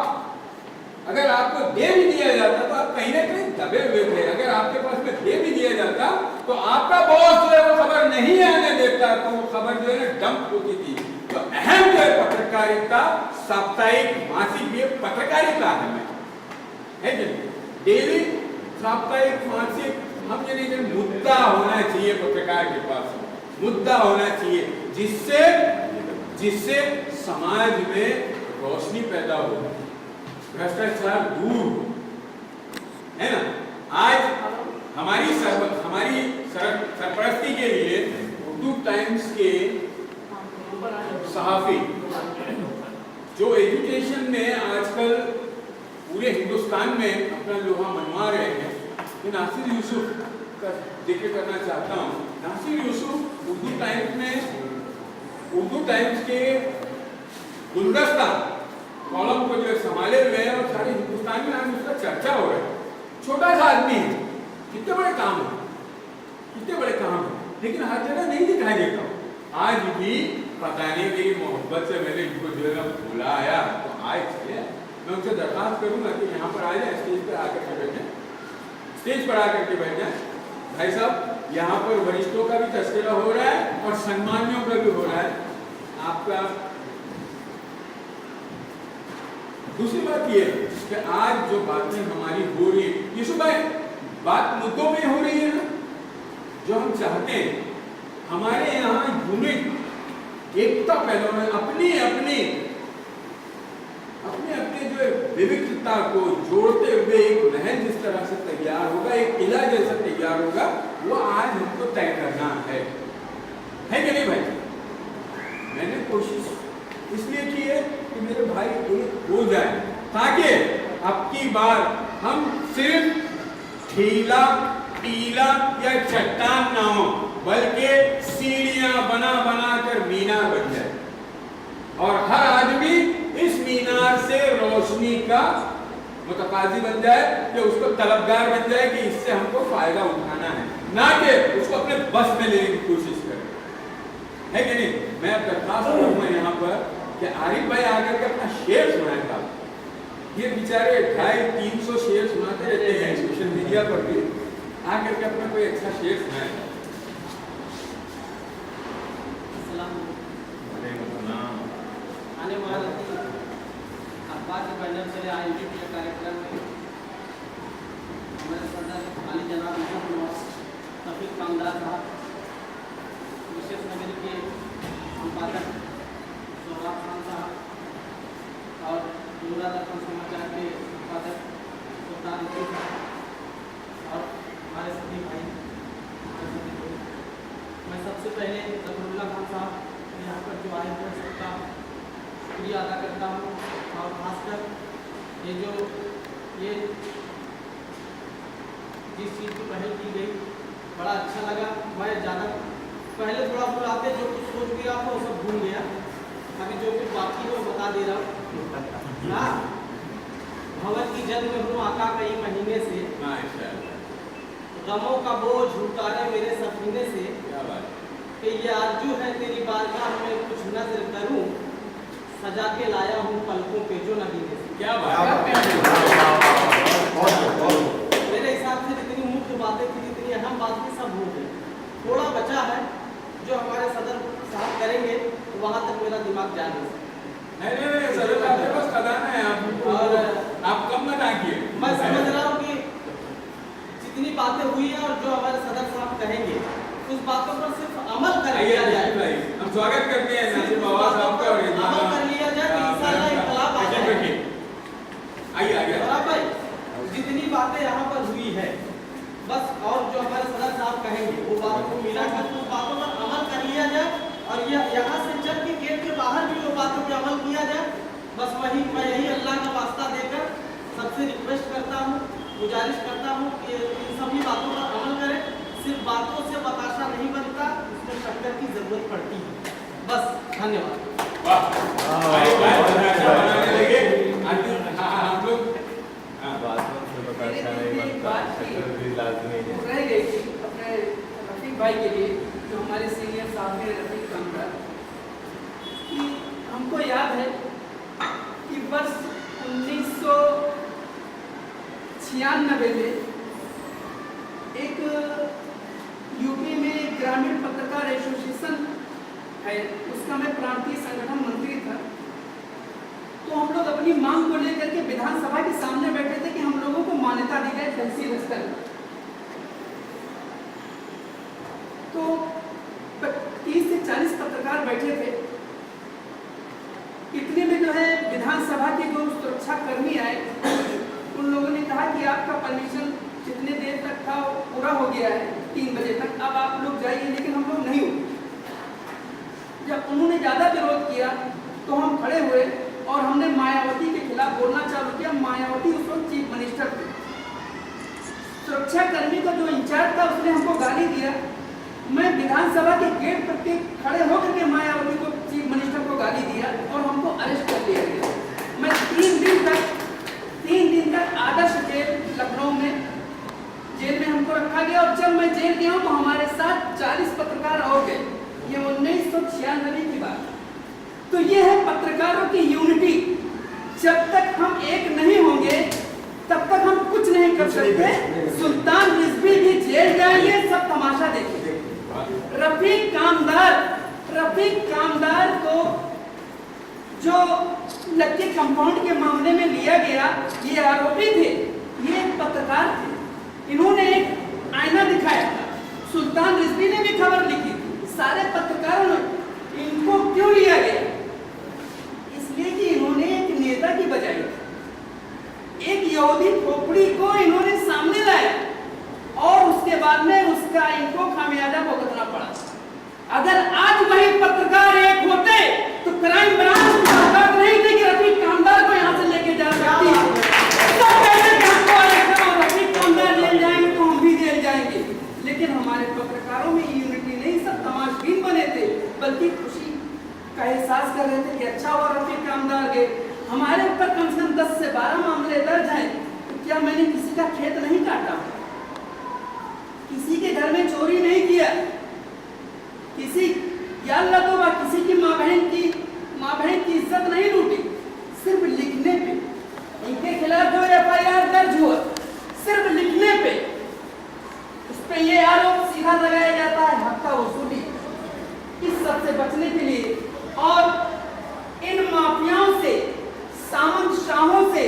अगर आपको दे भी दिया जाता तो आप कहीं ना कहीं दबे हुए थे। अगर आपके पास में दे भी दिया जाता तो आपका बॉस जो है वो खबर नहीं आने देता, तो वो खबर जो है ना डंप होती थी। तो अहम जो है पत्रकारिता, साप्ताहिक, मासिक, ये पत्रकारिता है कि डेली, साप्ताहिक, मासिक, हम ये नहीं, मुद्दा होना चाहिए पत्रकार के पास, मुद्दा होना चाहिए जिससे समाज में रोशनी पैदा हो, भ्रष्टाचार दूर हो, है ना। आज हमारी सरपरस्ती के लिए उर्दू टाइम्स के सहाफी जो एजुकेशन में आजकल पूरे हिंदुस्तान में अपना लोहा मनवा रहे हैं, तो नासिर यूसुफ का जिक्र करना चाहता हूँ। नासिर यूसुफ उर्दू टाइम्स के गुलदस्ता कॉलम को जो संभाले हुए हैं और सारे हिंदुस्तान में आज उसका चर्चा हो रहा है। छोटा सा आदमी है, कितने बड़े काम है, लेकिन हर जगह नहीं दिखाई देता। आज भी पता नहीं मेरी मोहब्बत से मैंने इनको जो है बुलाया तो आए चले। मैं उनसे दरखास्त करूंगा कि यहाँ पर आ जाए, स्टेज पर आकर के बैठ जाए। भाई साहब, यहाँ पर वरिष्ठों का भी तस्करा हो रहा है और सम्मानियों का भी हो रहा है। आपका दूसरी बात ये कि आज जो बातें हमारी हो रही है, यीशु भाई, बात मुद्दों में हो रही है ना, जो हम चाहते हैं। हमारे यहाँ यूनिट, एकता पैदा होना, अपनी जो विविधता को जोड़ते हुए एक महल जिस तरह से तैयार होगा, एक किला जैसा तैयार होगा, वो आज हमको तय करना है कि नहीं भाई। मैंने कोशिश इसलिए की है कि मेरे भाई एक हो जाए, ताकि अब की बार हम सिर्फ ढीला टीला या चट्टान ना हो, बल्कि सीढ़ियां बना कर मीनार बन जाए और हर आदमी इस मीनार से रोशनी का मुतकाजी बन जाए, कि उसको तलबगार बन जाए कि इससे हमको फायदा उठाना है, ना कि उसको अपने बस में लेने की कोशिश करे, है कि नहीं। मैं दरखास्त करूंगा यहाँ पर कि आरिफ भाई आकर के अपना शेर सुनाएगा। ये बेचारे 250-300 शेर सुनाते रहते हैं सोशल मीडिया पर भी, आकर के अपना कोई अच्छा शेर सुनाएगा। थाने महारथी अखबार के बैनर से आयोजित किए कार्यक्रम में हमारे सदर अली जनाब तफीक कामदार साहब, विशेष नगर के संपादक सोहराब खान साहब और नूरा दर्पण समाचार के संपादक सुल्तान साहब और हमारे सभी भाई। मैं सबसे पहले जफरुल्लाह खान साहब यहाँ पर जो आए हैं सबका शुक्रिया अदा करता हूँ और खासकर ये जिस चीज़ की पहल की गई बड़ा अच्छा लगा। मैं ज़्यादा पहले थोड़ा बुलाते जो कुछ सोच गया था वो सब भूल गया, अभी जो कुछ बाकी है वो बता दे रहा हूँ। हाँ, भवन की जद में हूँ आका कई महीने से, गमों का बोझ उतारे मेरे सफीने से, कि ये आरजू है तेरी बारगाह में कुछ नजर करूं, सजा के लाया हूं पलकों पे जो नगीने से। क्या बात है। मेरे हिसाब से जितनी मुख्य बातें थी, जितनी अहम बात थी, सब हो गई। थोड़ा बचा है जो हमारे सदर साहब करेंगे, तो वहां तक मेरा दिमाग जा नहीं सकता। नहीं सदर साहब के पास खजाना है, और आप कम मत आइए। मैं समझ रहा हूँ कि जितनी बातें हुई है और जो हमारे सदर साहब कहेंगे उस बातों पर सिर्फ अमल कर लिया जाए। हम स्वागत करते हैं नासिर बाबा साहब का और अमल कर लिया जाए तो इंशाल्लाह इनकलाब आ जाएगा। आइए भाई, जितनी बातें यहाँ पर हुई है बस, और जो हमारे सदर साहब कहेंगे वो बातों को मिला कर उस बातों पर अमल कर लिया जाए और यहाँ से चल के गेट के बाहर भी वो बातों पर अमल किया जाए। बस मैं यही अल्लाह का वास्ता देकर सबसे रिक्वेस्ट करता हूँ, गुजारिश करता हूँ कि इन सभी बातों पर अमल करें। सिर्फ बातों से बताशा नहीं बनता, उसमें शक्कर की जरूरत पड़ती है। बस, धन्यवाद। रह गई थी अपने रफीक भाई के लिए, जो हमारे सीनियर साहब हैं रफीक कामदार, कि हमको याद है कि वर्ष 1996 में एक यूपी में ग्रामीण पत्रकार एसोसिएशन है, उसका मैं प्रांतीय संगठन मंत्री था। तो हम लोग अपनी मांग को लेकर के विधानसभा के सामने बैठे थे कि हम लोगों को मान्यता दी जाए तहसील स्तर। तो 30 से 40 पत्रकार बैठे थे। इतने में जो है विधानसभा के जो सुरक्षा कर्मी आए, उन लोगों ने कहा कि आपका परमिशन जितने देर तक था वो पूरा हो गया है, 3 बजे तक, अब आप लोग जाइए। लेकिन हम लोग नहीं हुए। जब उन्होंने ज़्यादा विरोध किया तो हम खड़े हुए और हमने मायावती के खिलाफ बोलना चालू किया। मायावती उस वक्त चीफ मिनिस्टर थे। सुरक्षा कर्मी का जो इंचार्ज था उसने हमको गाली दिया। मैं विधानसभा के गेट पर के खड़े होकर के मायावती को, चीफ मिनिस्टर को गाली दिया और हमको अरेस्ट कर लिया गया। मैं 3 दिन तक आदर्श जेल लखनऊ में जेल में हमको रखा गया। और जब मैं जेल गया हूँ तो हमारे साथ 40 पत्रकार और गए। ये 1996 की बात। तो ये है पत्रकारों की यूनिटी। जब तक हम एक नहीं होंगे तब तक हम कुछ नहीं कर सकते। सुल्तान रिजवी भी जेल जाएंगे, सब तमाशा देखेंगे। रफीक कामदार को जो लक्की कंपाउंड के मामले में लिया गया, ये आरोपी थे, ये एक पत्रकार थे। इन्होंने एक आईना दिखाया था, सुल्तान रिजवी ने भी खबर लिखी थी, सारे पत्रकारों ने। इनको क्यों लिया गया? इसलिए कि इन्होंने एक नेता की बजाय एक यहूदी खोपड़ी को इन्होंने सामने लाया और उसके बाद में उसका इनको खामियाजा भुगतना पड़ा। अगर आज वही पत्रकार एक होते तो क्राइम ब्रांच ताकत नहीं थी कि रफीक कामदार को यहाँ से लेके जा सकती है। रफीक कामदार जेल जाएंगे तो हम भी जेल जाएंगे। लेकिन हमारे पत्रकारों में यूनिटी नहीं, सब तमाशबीन बने थे, बल्कि खुशी का एहसास कर रहे थे कि अच्छा हुआ रफीक कामदार गए। हमारे ऊपर कम से कम 10 से 12 मामले दर्ज हैं। तो क्या मैंने किसी का खेत नहीं काटा, किसी के घर में चोरी नहीं किया, किसी या अल्लाह तौबा किसी की माँ बहन की इज्जत नहीं लूटी? सिर्फ लिखने पे इनके खिलाफ जो FIR दर्ज हुआ, सिर्फ लिखने पे उस पे ये आरोप सीधा लगाया जाता है हफ्ता वसूली। इस सब से बचने के लिए और इन माफियाओं से, सामंत शाहों से,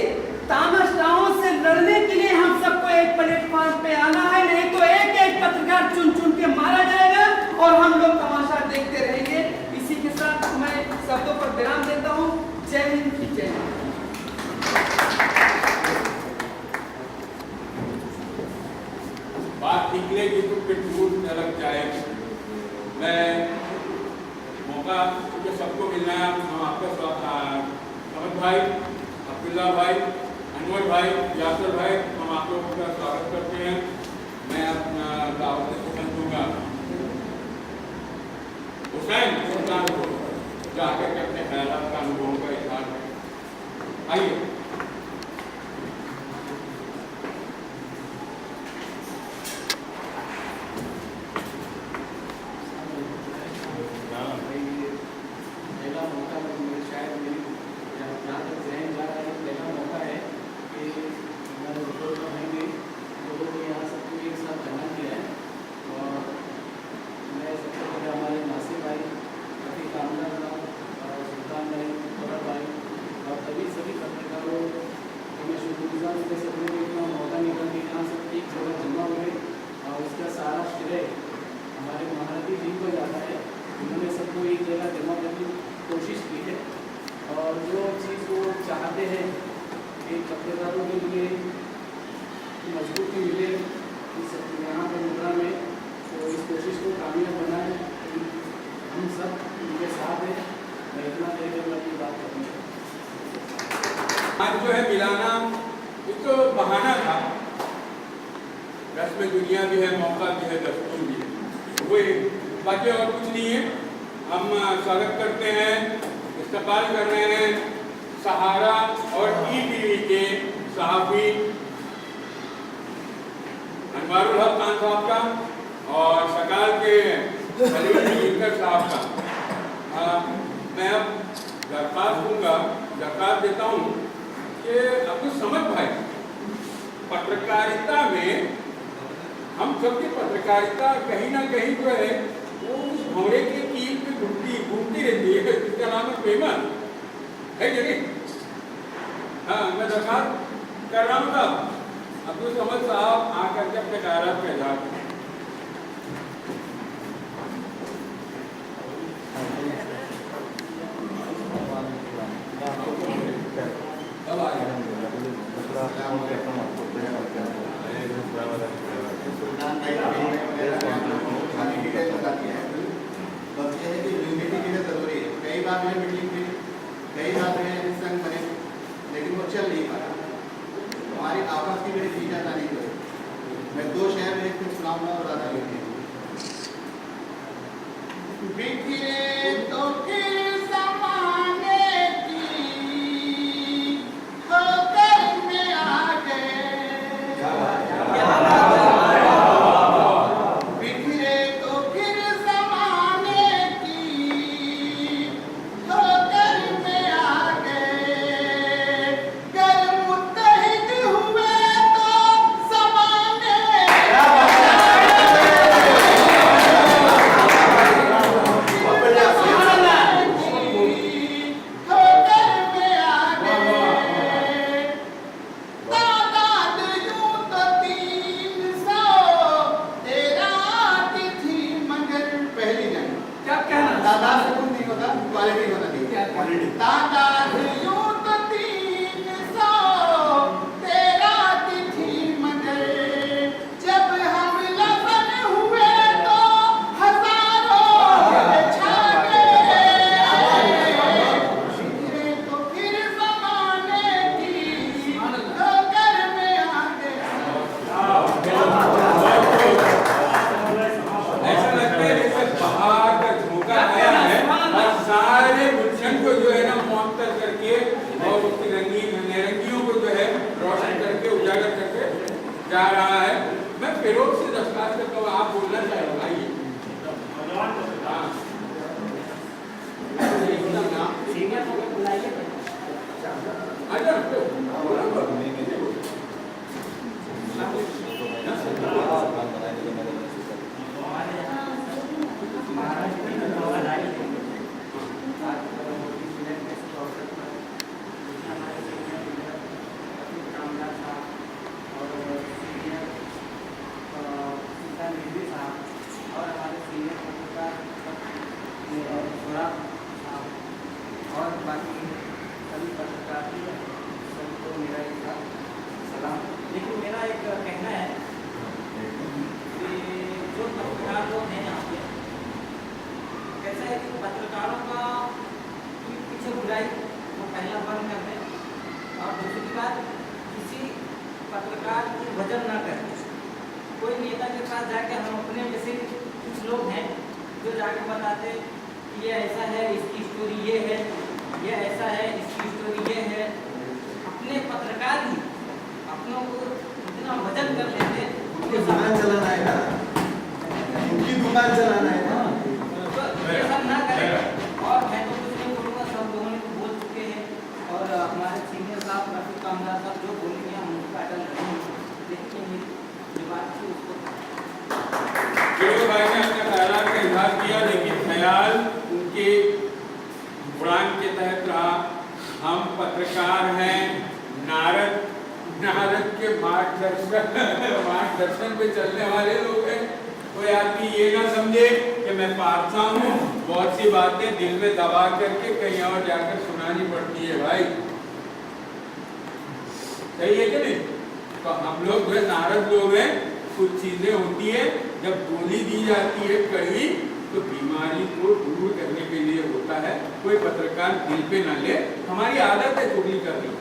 तानाशाहों से लड़ने के लिए हम सबको एक प्लेटफॉर्म पे आना है, नहीं तो एक एक पत्रकार चुन चुन के मारा जाएगा और हम लोग तमाशा देखते रहेंगे। इसी के साथ मैं शब्दों पर विराम देता हूँ। जय हिंद, जय हिंद। बात निकलेगी तो फिर टूट न लग जाए। मैं मौका क्योंकि सबको मिलना है, हम आपका अहमद भाई, अब्दुल्ला भाई, अनवर भाई, यासर भाई, हम आप लोगों का स्वागत करते हैं। मैं अपना दावत से पसंद दूंगा हुसैन सुल्तान को जाकर के अपने ख्यालात का अनुभवों का इजहार करें। आइए। पहला मौका शायद मेरी जहाँ तक जहन जा रहा है, पहला मौका है कि हमारे रिपोर्ट रहेंगे लोगों ने यहाँ सबको एक साथ जमा किया है। और मैं सबसे पहले हमारे नासिर भाई, अभी कामना और सुल्तान भाई, बड़ा भाई और सभी पत्रकारों को मैं शुक्रगुजार हूँ कि सबने इतना मौका निकाल के यहाँ सब एक जगह जमा हुए। और उसका सारा श्रेय हमारे महारथी टीम को जाता है। उन्होंने सबको एक जगह जमा करने की कोशिश की है और जो चीज़ वो चाहते हैं कि पत्रकारों के लिए मजबूती मिले इस यहाँ पर मुद्रा में, तो इस कोशिश को कामयाब बनाए। हम सब उनके साथ हैं। मैं इतना देर अपनी बात करूँगा। आज जो है मिलाना एक तो बहाना था, रस्म दुनिया भी है, मौका भी है, दस्तूर भी है, वो बाकी और कुछ नहीं है। हम स्वागत करते हैं, इस्तकबाल कर रहे हैं सहारा और ईटीवी के सहाफ़ी अनवारुल हक खान साहब का और सकाल के खलील साहब का। मैं अब दरख्वास्त देता हूँ कि अब समझ भाई, पत्रकारिता में हम सबकी पत्रकारिता कहीं ना कहीं जो है वो उस घोड़े के कील पे घूमती रहती है, जिसका नाम है पेमन, है कि नहीं? हाँ, मैं दरख्वास्त कर रहा हूँ साहब, अब्दुल समद साहब आकर के अपने ख्यालात का इजहार करें। अब आ गया बस ये है कि यूनिटी की जरूरी है। कई बार मैं मीटिंग थी, कई बार मैं संघ बने, लेकिन वो चल नहीं पाया। हमारी आपस की मेरी चीज़ आता नहीं हुई। मैं 2 शहर में एक सुनाऊंगा और ज़्यादा बिखरे तो फिर ज़माने की होकर में आ गए। जा रहा है। मैं फिरोज से दरख्वास्त करता हूँ, आप बोलना चाहिए। आइए। थोड़ा और बाकी सभी पत्रकार सबको मेरा एक सलाम। लेकिन मेरा एक कहना है कि जो पत्रकार लोग हैं यहाँ पे, कैसा है कि पत्रकारों का पीछे बुराई वो पहला बंद कर दें, और दूसरी बात किसी पत्रकार की वजन ना करें। कोई नेता के पास जाके हम अपने जैसे कुछ लोग हैं जो जाके बताते कि ये ऐसा है, इसकी स्टोरी ये है, ये ऐसा है, इसकी स्टोरी ये है। अपने पत्रकार ही अपनों को इतना वजन कर देते हैं, उनकी दुकान चलाना है ना, उनकी दुकान चलाना है ना, तो ये सब ना करें। और मैं तो कुछ नहीं बोलूँगा, सब लोगों ने तो बोल चुके हैं, और हमारे सीनियर साहब काफी कामदार साहब जो बोलेंगे हम उनका अटल रहेंगे। लेकिन ये बात थी उसको जो भाई ने अपने ख्यालात का इजहार किया, लेकिन ख्याल उनके उड़ान के तहत रहा। हम पत्रकार हैं, नारद के मार्गदर्शन पे चलने वाले लोग हैं। कोई आदमी ये ना समझे कि मैं पारसा हूँ, बहुत सी बातें दिल में दबा करके कहीं और जाकर सुनानी पड़ती है भाई, सही है कि नहीं? तो हम लोग जो नारद लोग हैं, कुछ चीजें होती है, जब गोली दी जाती है कड़वी, तो बीमारी को दूर करने के लिए होता है। कोई पत्रकार दिल पे ना ले, हमारी आदत है चुगली करनी।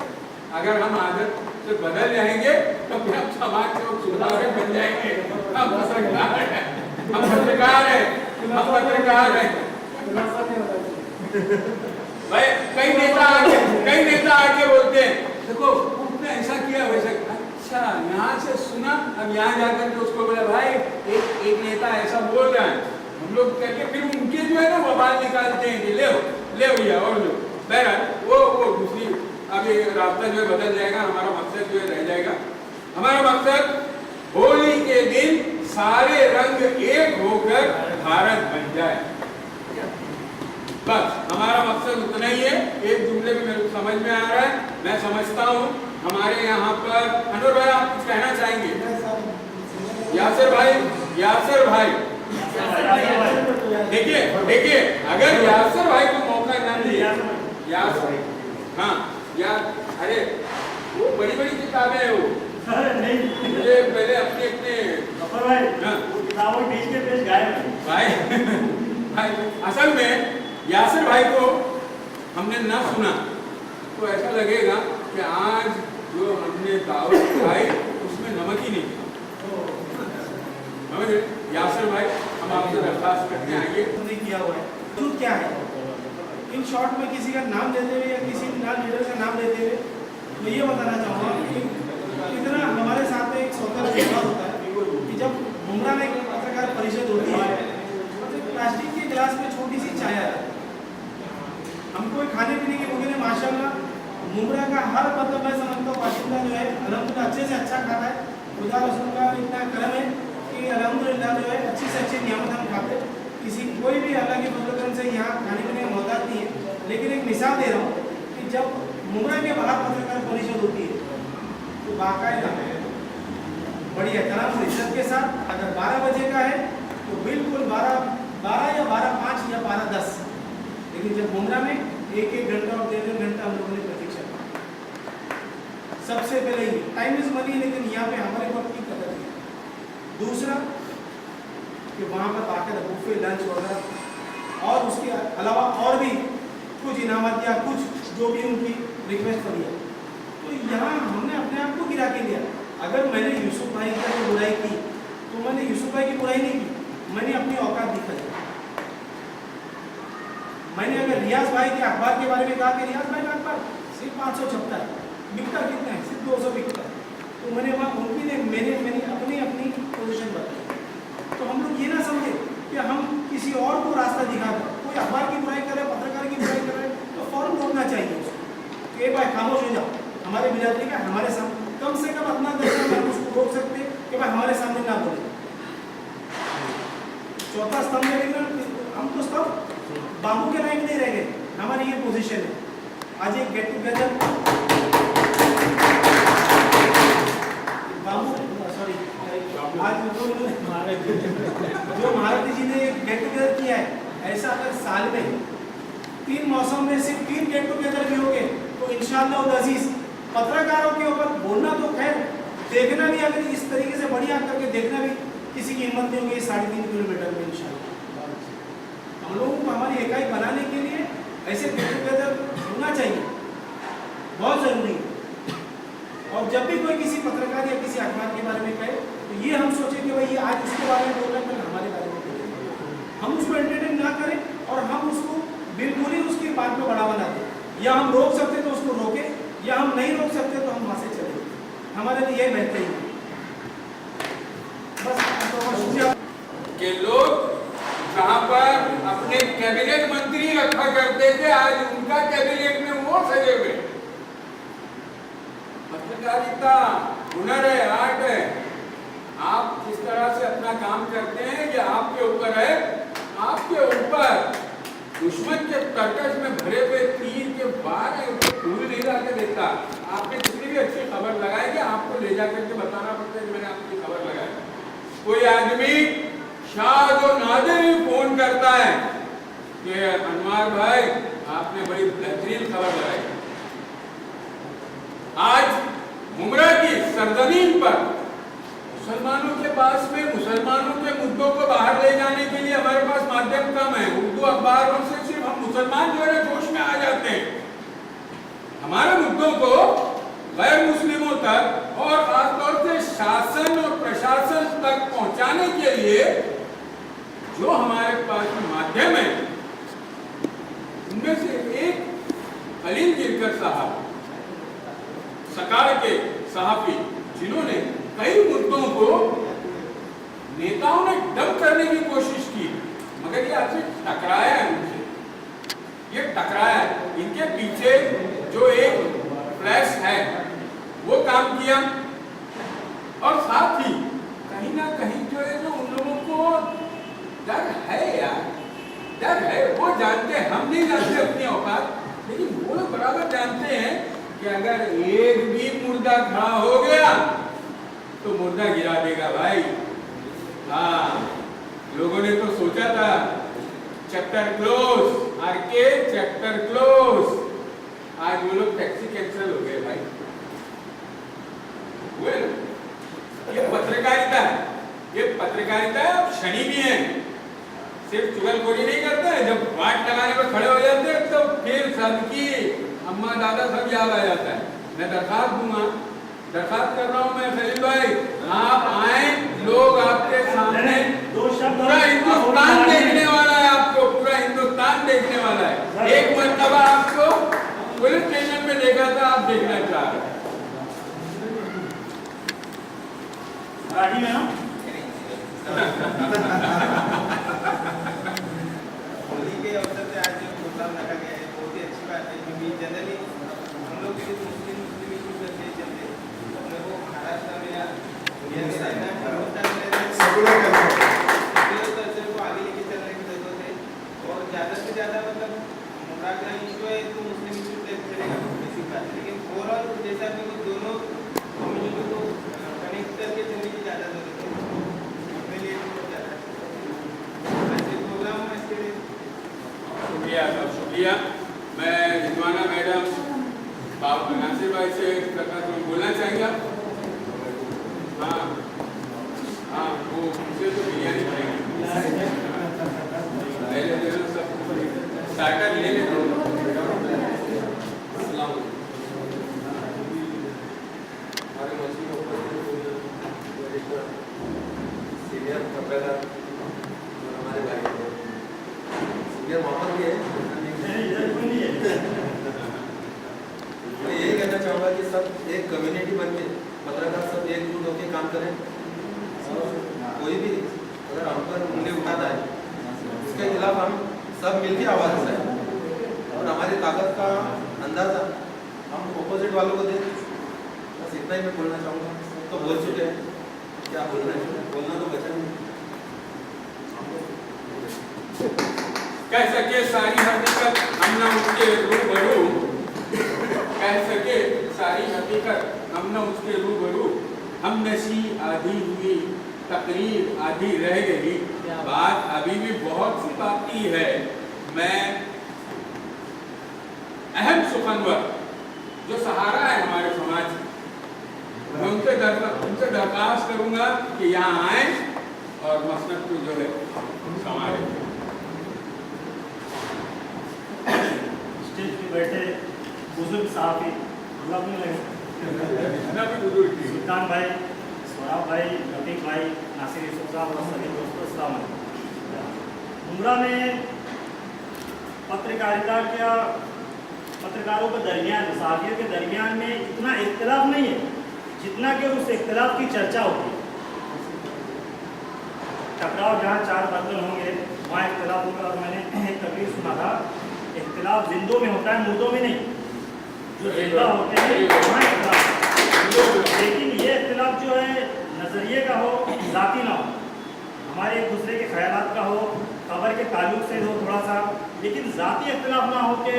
अगर हम आदत से बदल जाएंगे तो फिर हम समाज के सुधारक बन जाएंगे। हम पत्रकार हैं, हम पत्रकार हैं, हम पत्रकार हैं भाई। कई नेता आके बोलते हैं देखो उसने ऐसा किया वैसा किया। अच्छा, यहाँ से सुना, अब यहाँ जाकर के उसको बोला भाई एक नेता ऐसा बोल रहा है, हम लोग करके फिर उनके जो है ना बवाल निकालते हैं कि ले भैया और लो। बहरहाल वो दूसरी, अब ये रास्ता जो है बदल जाएगा, हमारा मकसद जो है रह जाएगा। हमारा मकसद होली के दिन सारे रंग एक होकर भारत बन जाए, बस हमारा मकसद उतना ही है। एक जुमले में मेरे को समझ में आ रहा है, मैं समझता हूँ हमारे यहाँ पर अनवर भाई आप कुछ कहना चाहेंगे? यासिर भाई देखिए अगर यासिर भाई को मौका ना दिया, हाँ यार, अरे वो बड़ी किताबें है वो, मुझे पहले अपने भाई असल में यासिर भाई को हमने ना सुना तो ऐसा लगेगा कि आज जो हमने दावत खाई उसमें नमक ही नहीं। यासिर भाई, हम आपसे दरखास्त करते हैं, आइए। नहीं किया हुआ है तो क्या है, इन शॉर्ट में किसी का नाम लेते हुए या किसी लीडर का नाम लेते हुए मैं ये बताना चाहूँगा कि इतना हमारे साथ में एक सौदा होता है कि जब मुमरा में एक पत्रकार परिषद होती है तो प्लास्टिक के गिलास में छोटी सी चाय आती है। हमको खाने पीने की भूखे ने माशाल्लाह मुमरा का हर मतलब मैं समझता हूँ बाशिंदा जो है अल्हम्दुलिल्लाह अच्छे से अच्छा खाता है। खुदा रसूल का इतना करम है कि अल्हम्दुलिल्लाह जो है अच्छी से अच्छी नियामत हम खाते, किसी कोई भी अल्लाह के फजल करम से यहाँ खाने पीने की मोहताज नहीं है। लेकिन एक मिसाल दे रहा हूँ कि जब मुमरा के बाहर पत्रकार परिषद होती है तो बाकायदा बड़ी एहतराम और इज्जत के साथ अगर 12 बजे का है तो बिल्कुल 12 या 12:05 या 12:10, लेकिन जब मुमरा में एक घंटा और 1.5 घंटा हम लोगों ने प्रतीक्षा की। सबसे पहले ही टाइम इज मनी, लेकिन यहाँ पे हमारे वक्त की कदर है। दूसरा कि वहाँ पर आकर बुफे लंच वगैरह और उसके अलावा और भी कुछ इनामत या कुछ जो भी उनकी रिक्वेस्ट पर दिया, तो यहाँ हमने अपने आप को गिरा के लिया। अगर मैंने यूसुफ भाई की बुराई की तो मैंने यूसुफ भाई की बुराई नहीं की, मैंने अपनी औकात दिखाई। मैंने अगर रियाज भाई के अखबार के बारे में कहा कि रियाज भाई का अखबार सिर्फ 576 बिकता कितना है, सिर्फ 200 बिकता है, तो मैंने वहाँ उनकी ने मैंने अपनी पोजीशन बताई। तो हम लोग ये ना समझे कि हम किसी और को रास्ता दिखा दें, कोई अखबार की बुराई करे, पत्रकार की बुराई करे तो फौरन रोकना चाहिए उसको कि भाई खामोश हो जाओ, हमारे बिरादरी का हमारे सामने कम से कम अपना दर्जा हम उसको रोक सकते कि भाई हमारे सामने ना बोले। चौथा स्तंभ में हम तो स्तंभ बाबू के लायक नहीं रह गए, हमारी ये पोजीशन है। आज एक गेट टुगेदर बाबू सॉरी आज जो महारथी जी ने गेट टुगेदर किया है ऐसा अगर साल में 3 मौसम में सिर्फ 3 गेट टुगेदर भी हो गए तो इंशाअल्लाह उल अजीज पत्रकारों के ऊपर बोलना तो खैर, देखना भी अगर इस तरीके से बढ़िया करके देखना भी किसी की हिम्मत नहीं होगी 3.5 किलोमीटर में इंशाअल्लाह। हम लोगों को हमारी इकाई बनाने के लिए ऐसे गेट टुगेदर होना चाहिए, बहुत ज़रूरी है। और जब भी कोई किसी पत्रकार या किसी अखबार के बारे में कहे तो ये हम सोचें कि भाई ये आज उसके बारे में बोल रहे हैं, कल हमारे बारे में बोल रहे हैं। हम उसको एंटरटेन ना करें और हम उसको बिल्कुल ही उसकी बात में बढ़ावा ना दें। या हम रोक सकते तो उसको रोकें, या हम नहीं रोक सकते तो हम वहाँ से चले जाएं। हमारे लिए यही बेहतरीन है। बस तो शुक्रिया कि लोग जहाँ पर अपने कैबिनेट मंत्री रखा करते थे, आज उनका कैबिनेट में वो सजे हुए। पत्रकारिता हुनर है, आर्ट है। आप जिस तरह से अपना काम करते हैं ये आपके ऊपर है। आपके ऊपर दुश्मन के तर्कश में भरे हुए तीर के बार है, उसको फूल नहीं लाके देता। आपने जितनी भी अच्छी खबर लगाई कि आपको ले जाकर के बताना पड़ता है कि मैंने आपकी खबर लगाई। कोई आदमी शाद और नादिर ही फोन करता है कि अनवर भाई आपने बड़ी बेहतरीन खबर लगाई। आज मुमरा की सरजमीन पर मुसलमानों के पास में मुसलमानों के मुद्दों को बाहर ले जाने के लिए हमारे पास माध्यम कम है। उर्दू अखबारों से सिर्फ हम मुसलमान जो है जोश में आ जाते हैं। हमारे मुद्दों को गैर मुस्लिमों तक और खासतौर से शासन और प्रशासन तक पहुंचाने के लिए जो हमारे पास में माध्यम है, उनमें से एक खलील गिरकर साहब, सकाल के सहाफी, जिन्होंने कई मुद्दों को नेताओं ने डंप करने की कोशिश की, मगर ये आपसे टकराया है, उनसे ये टकराया है। इनके पीछे जो एक फ्लैश है वो काम किया, और साथ ही कहीं ना कहीं जो है जो उन लोगों को डर है यार, डर है। वो जानते हैं, हम नहीं जानते अपनी औकात, लेकिन वो लोग बराबर जानते हैं कि अगर एक भी मुर्दा खड़ा हो गया तो मुर्दा गिरा देगा भाई। हाँ, लोगों ने तो सोचा था chapter close, RK chapter close. आज वो लोग टैक्सी कैंसिल हो गए भाई, हुए ना। ये पत्रकारिता है, ये पत्रकारिता है। अब शनि भी है, सिर्फ चुगलखोरी नहीं करते हैं। जब वाट लगाने पर खड़े हो जाते हैं तो फिर सबकी अम्मा दादा सब याद आ जाता है। मैं दरखास्त दूंगा, दरखास्त कर रहा हूँ मैं खलील भाई, आप आए, लोग आपके सामने, पूरा हिंदुस्तान देखने वाला है आपको, पूरा हिंदुस्तान देखने वाला है। एक मरतबा आपको पुलिस स्टेशन में देखा था, आप देखना चाह रहे हैं। होली के अवसर पे आज जो प्रोग्राम रखा गया है बहुत ही अच्छी बात है, क्योंकि जनरली हम लोग जो मुस्लिम इशू करते चलते अपने को महाराष्ट्र में या सेकुलर कल्चर को आगे लेके चलने की जरूरत है। और ज़्यादा से ज़्यादा मतलब मुमरा का इशू है तो मुस्लिम इशू चलेगा, बेसिक बात है। लेकिन ओवरऑल जैसे अपने को दोनों कम्युनिटी को कनेक्ट करके चलने की ज़्यादा जरूरत है, अपने लिए बहुत ज़्यादा ऐसे प्रोग्राम में इसके लिए शुक्रिया साहब, शुक्रिया। मैं रिजवाना मैडम बाबू नासिर भाई से बोलना चाहेंगे। हाँ हाँ, वो मुझे तो बिरयानी खाएंगे, स्टार्टर ले लेते सीनियर पत्रकार हमारे भाई सीनियर मोहम्मद भी है। मैं यही कहना चाहूँगा कि सब एक कम्युनिटी बन के पत्रकार सब एकजुट होकर काम करें, और कोई भी अगर हम पर उंगली उठाता है उसके खिलाफ हम सब मिलकर आवाज़ उठाएं, और हमारी ताकत का अंदाज़ा हम ऑपोजिट वालों को दें। बस इतना ही मैं बोलना चाहूँगा। तो बोल चुके हैं, क्या बोलना है, बोलना तो बचा नहीं। कह सके सारी हकीकत हम न उसके रूबरू, कह सके सारी हकीकत हम न उसके रूबरू, हम नशी आधी हुई तकरीर आधी रह गई, बात अभी भी बहुत सी बाकी है। मैं अहम सुखनवर जो सहारा है हमारे समाज की, मैं उनसे दरख्वास्त करूंगा कि यहाँ आए और मसनद को जो है संभालें। स्टेज पे बैठे बुजुर्ग साहब सुल्तान भाई, सोराब भाई, रफीक भाई, नासिर यूसुफ साहब और सभी दोस्तों, अस्सलाम वालेकुम। उम्रा में पत्रकारिता क्या, पत्रकारों के दरमियान, साथियों के दरमियान में इतना इख्तिलाफ नहीं है जितना कि उस इख्तिलाफ की चर्चा होती है। टकराव जहाँ चार बर्तन होंगे वहाँ इख्तिलाफ होगा। और मैंने एक तकरीर सुना था, इख्तिलाफ जिंदों में होता है, मुर्दों में नहीं। जो जिंदा होते हैं वहाँ इख्तिलाफ, लेकिन ये इख्तिलाफ जो है नज़रिए का हो, ज़ाती ना हो, हमारे एक दूसरे के ख्यालात का हो, खबर के ताल्लुक से हो थोड़ा सा, लेकिन ज़ाती इख्तिलाफ ना हो कि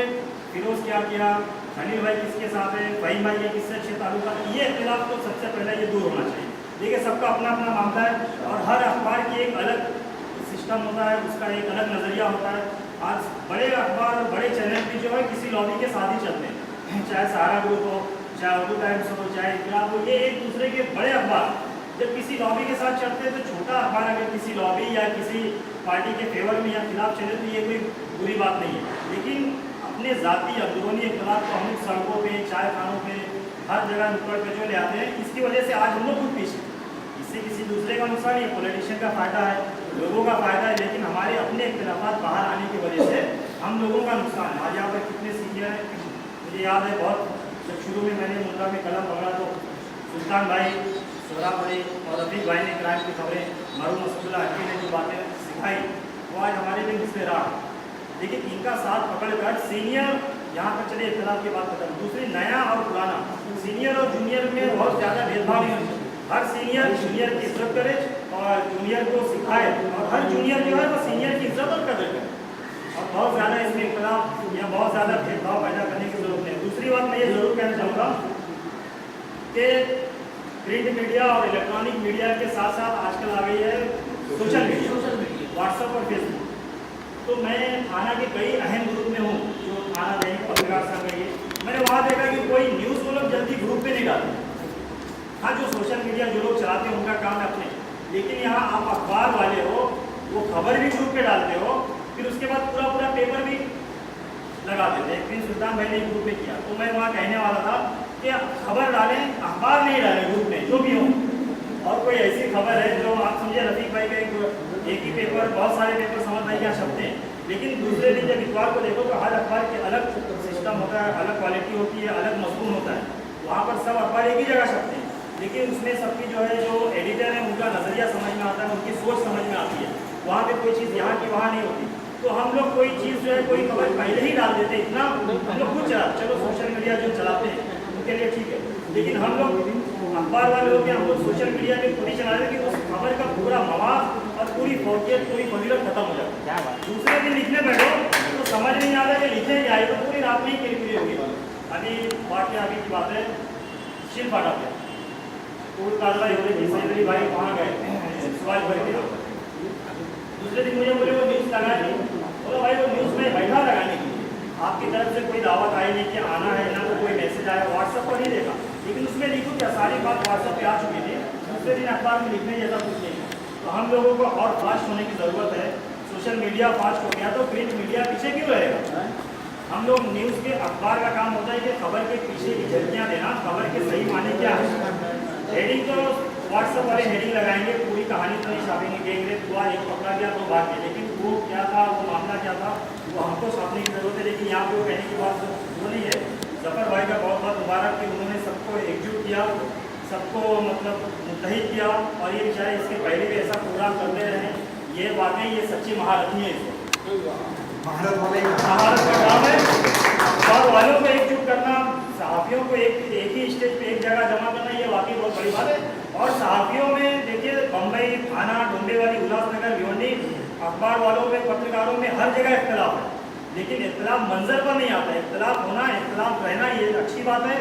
फिरोज़ क्या किया, खलील भाई किसके साथ है, फ़हीम भाई के किससे अच्छे ताल्लुक है। ये इख्तिलाफ तो सबसे पहले ये दूर होना चाहिए। देखिए सबका अपना अपना मामला है और हर अखबार की एक अलग सिस्टम होता है, उसका एक अलग नज़रिया होता है। आज बड़े अखबार और बड़े चैनल भी जो है किसी लॉबी के साथ ही चलते हैं, चाहे सहारा ग्रुप हो, चाहे उर्दू टाइम्स हो, चाहे इक़रार हो, ये एक दूसरे के बड़े अखबार जब किसी लॉबी के साथ चलते हैं तो छोटा अखबार अगर किसी लॉबी या किसी पार्टी के फेवर में या खिलाफ चले तो ये कोई बुरी बात नहीं है। लेकिन अपने ज़ाती अंदरूनी इख्तिलाफ को हम लोग सड़कों पे, चाय खानों पे, हर जगह नुक्कड़ पे जो ले आते हैं, इसकी वजह से आज हम लोग खुद पीछे। इससे किसी दूसरे का नुकसान है, पॉलिटिशियन का फ़ायदा है, लोगों का फ़ायदा है, लेकिन हमारे अपने इख्तिलाफात बाहर आने की वजह से हम लोगों का नुकसान है। आज यहाँ पर कितने सीनियर हैं, मुझे याद है बहुत, जब शुरू में मैंने मुद्दा में कलम पकड़ा तो सुल्तान भाई, सोराब भाई और रफीक भाई ने क्राइम की खबरें, मरूम मसूदुल्लाह हकी ने जो बातें सिखाई वो आज हमारे लिए मुझसे रहा। लेकिन इनका साथ पकड़कर सीनियर यहाँ पर चले इख्तिलाफ की बात खत्म। दूसरी नया और पुराना, सीनियर और जूनियर में बहुत ज़्यादा भेदभाव नहीं होना चाहिए। हर सीनियर जूनियर की इज्जत करे और जूनियर को सिखाए, और हर जूनियर जो है वो सीनियर की इज्जत और कदर करे। और बहुत ज़्यादा इसमें इख्तिलाफ या बहुत ज़्यादा भेदभाव पैदा करने की जरूरत नहीं। दूसरी बात मैं ये ज़रूर कहना चाहूँगा कि प्रिंट मीडिया और इलेक्ट्रॉनिक मीडिया के साथ साथ आजकल आ गई है सोशल मीडिया, व्हाट्सएप और फेसबुक। तो मैं थाना के कई अहम ग्रुप में हूँ, जो थाना दैनिक पत्रकार संघ है, मैंने वहाँ देखा कि कोई न्यूज़ वो लोग जल्दी ग्रुप पे नहीं डालते। हाँ, जो सोशल मीडिया जो लोग चलाते हैं उनका काम है अपने, लेकिन यहाँ आप अखबार वाले हो, वो खबर भी ग्रुप पे डालते हो, फिर उसके बाद पूरा पूरा पेपर भी लगा देते हैं। एक दिन सुल्तान भाई ने ग्रुप में किया तो मैं वहाँ कहने वाला था कि खबर डालें, अखबार नहीं डालें ग्रुप में, जो भी हो। और कोई ऐसी खबर है जो आप समझे, रफीक भाई का एक ही पेपर, बहुत सारे पेपर समझ भाई क्या छपते हैं, लेकिन दूसरे दिन जब इतवार को देखो तो हर अखबार के अलग सिस्टम होता है, अलग क्वालिटी होती है, अलग मजमून होता है। वहाँ पर सब अखबार एक ही जगह छपते हैं, लेकिन उसमें सबकी जो है जो एडिटर है उनका नज़रिया समझ में आता है, उनकी सोच समझ में आती है। वहाँ पे कोई चीज़ यहाँ की वहाँ नहीं होती। तो हम लोग कोई चीज़ जो है, कोई खबर पहले ही डाल देते, इतना हम लोग खुद चलो सोशल मीडिया जो चलाते हैं उनके लिए ठीक है, लेकिन हम लोग अखबार वाले लोग हम लोग सोशल मीडिया पे खुद ही चला रहे कि उस खबर का पूरा मवाद और पूरी फौकियत, पूरी फजीलत खत्म हो जाती है। दूसरे दिन लिखने बैठो तो समझ नहीं आता कि लिखे क्या है, तो पूरी रात में ही किरकिरी होगी। अभी वाक़या अभी की बात है, शिल फाटा पे पूरी कार्रवाई हो रही थी, सैयद अली भाई वहाँ गए सवाल भर के। दूसरे दिन मुझे बोले वो न्यूज़ लगाए, बोला भाई वो न्यूज़ में बैठा लगाने की, आपकी तरफ से कोई दावत आई नहीं कि आना है, ना तो कोई मैसेज आया, व्हाट्सएप पर नहीं देखा, लेकिन उसमें लिखूँ क्या, सारी बात व्हाट्सएप पे आ चुकी थी। दूसरे दिन अखबार में लिखने जैसा कुछ नहीं। तो हम लोगों को और फास्ट होने की ज़रूरत है। सोशल मीडिया फास्ट हो गया तो प्रिंट मीडिया पीछे क्यों रहेगा? हम लोग न्यूज़ के अखबार का काम होता है कि खबर के पीछे की झलकियाँ देना, खबर के सही माने क्या है। हेडिंग तो व्हाट्सएप वाले हेडिंग लगाएंगे, पूरी कहानी तो नहीं छापेंगे, गैंगरेप हुआ, एक पकड़ा गया तो भाग गया, लेकिन वो क्या था, वो मामला क्या था, वो हमको छापने की जरूरत है। लेकिन यहाँ पे वो कहने की बात वो नहीं है। जफर भाई का बहुत बहुत मुबारक कि उन्होंने सबको एकजुट किया, सबको मतलब मुत्तहिद किया, और ये बेचारे इसके पहले भी ऐसा प्रोग्राम करते रहे। ये वाकई ये सच्ची महारथी है, महारत का काम है। अखबार वालों को एकजुट करना, सहाफ़ियों को एक ही स्टेज पे एक जगह जमा करना, ये वाकई बहुत बड़ी बात है। और सहाफ़ियों में देखिए, बम्बई, थाना, डोंबेवाली, उल्लासनगर, भिवंडी, अखबार वालों में, पत्रकारों में हर जगह इख्तिलाफ है, लेकिन इख्तिलाफ मंजर पर नहीं आता। इख्तिलाफ होना, इख्तिलाफ रहना ये अच्छी बात है।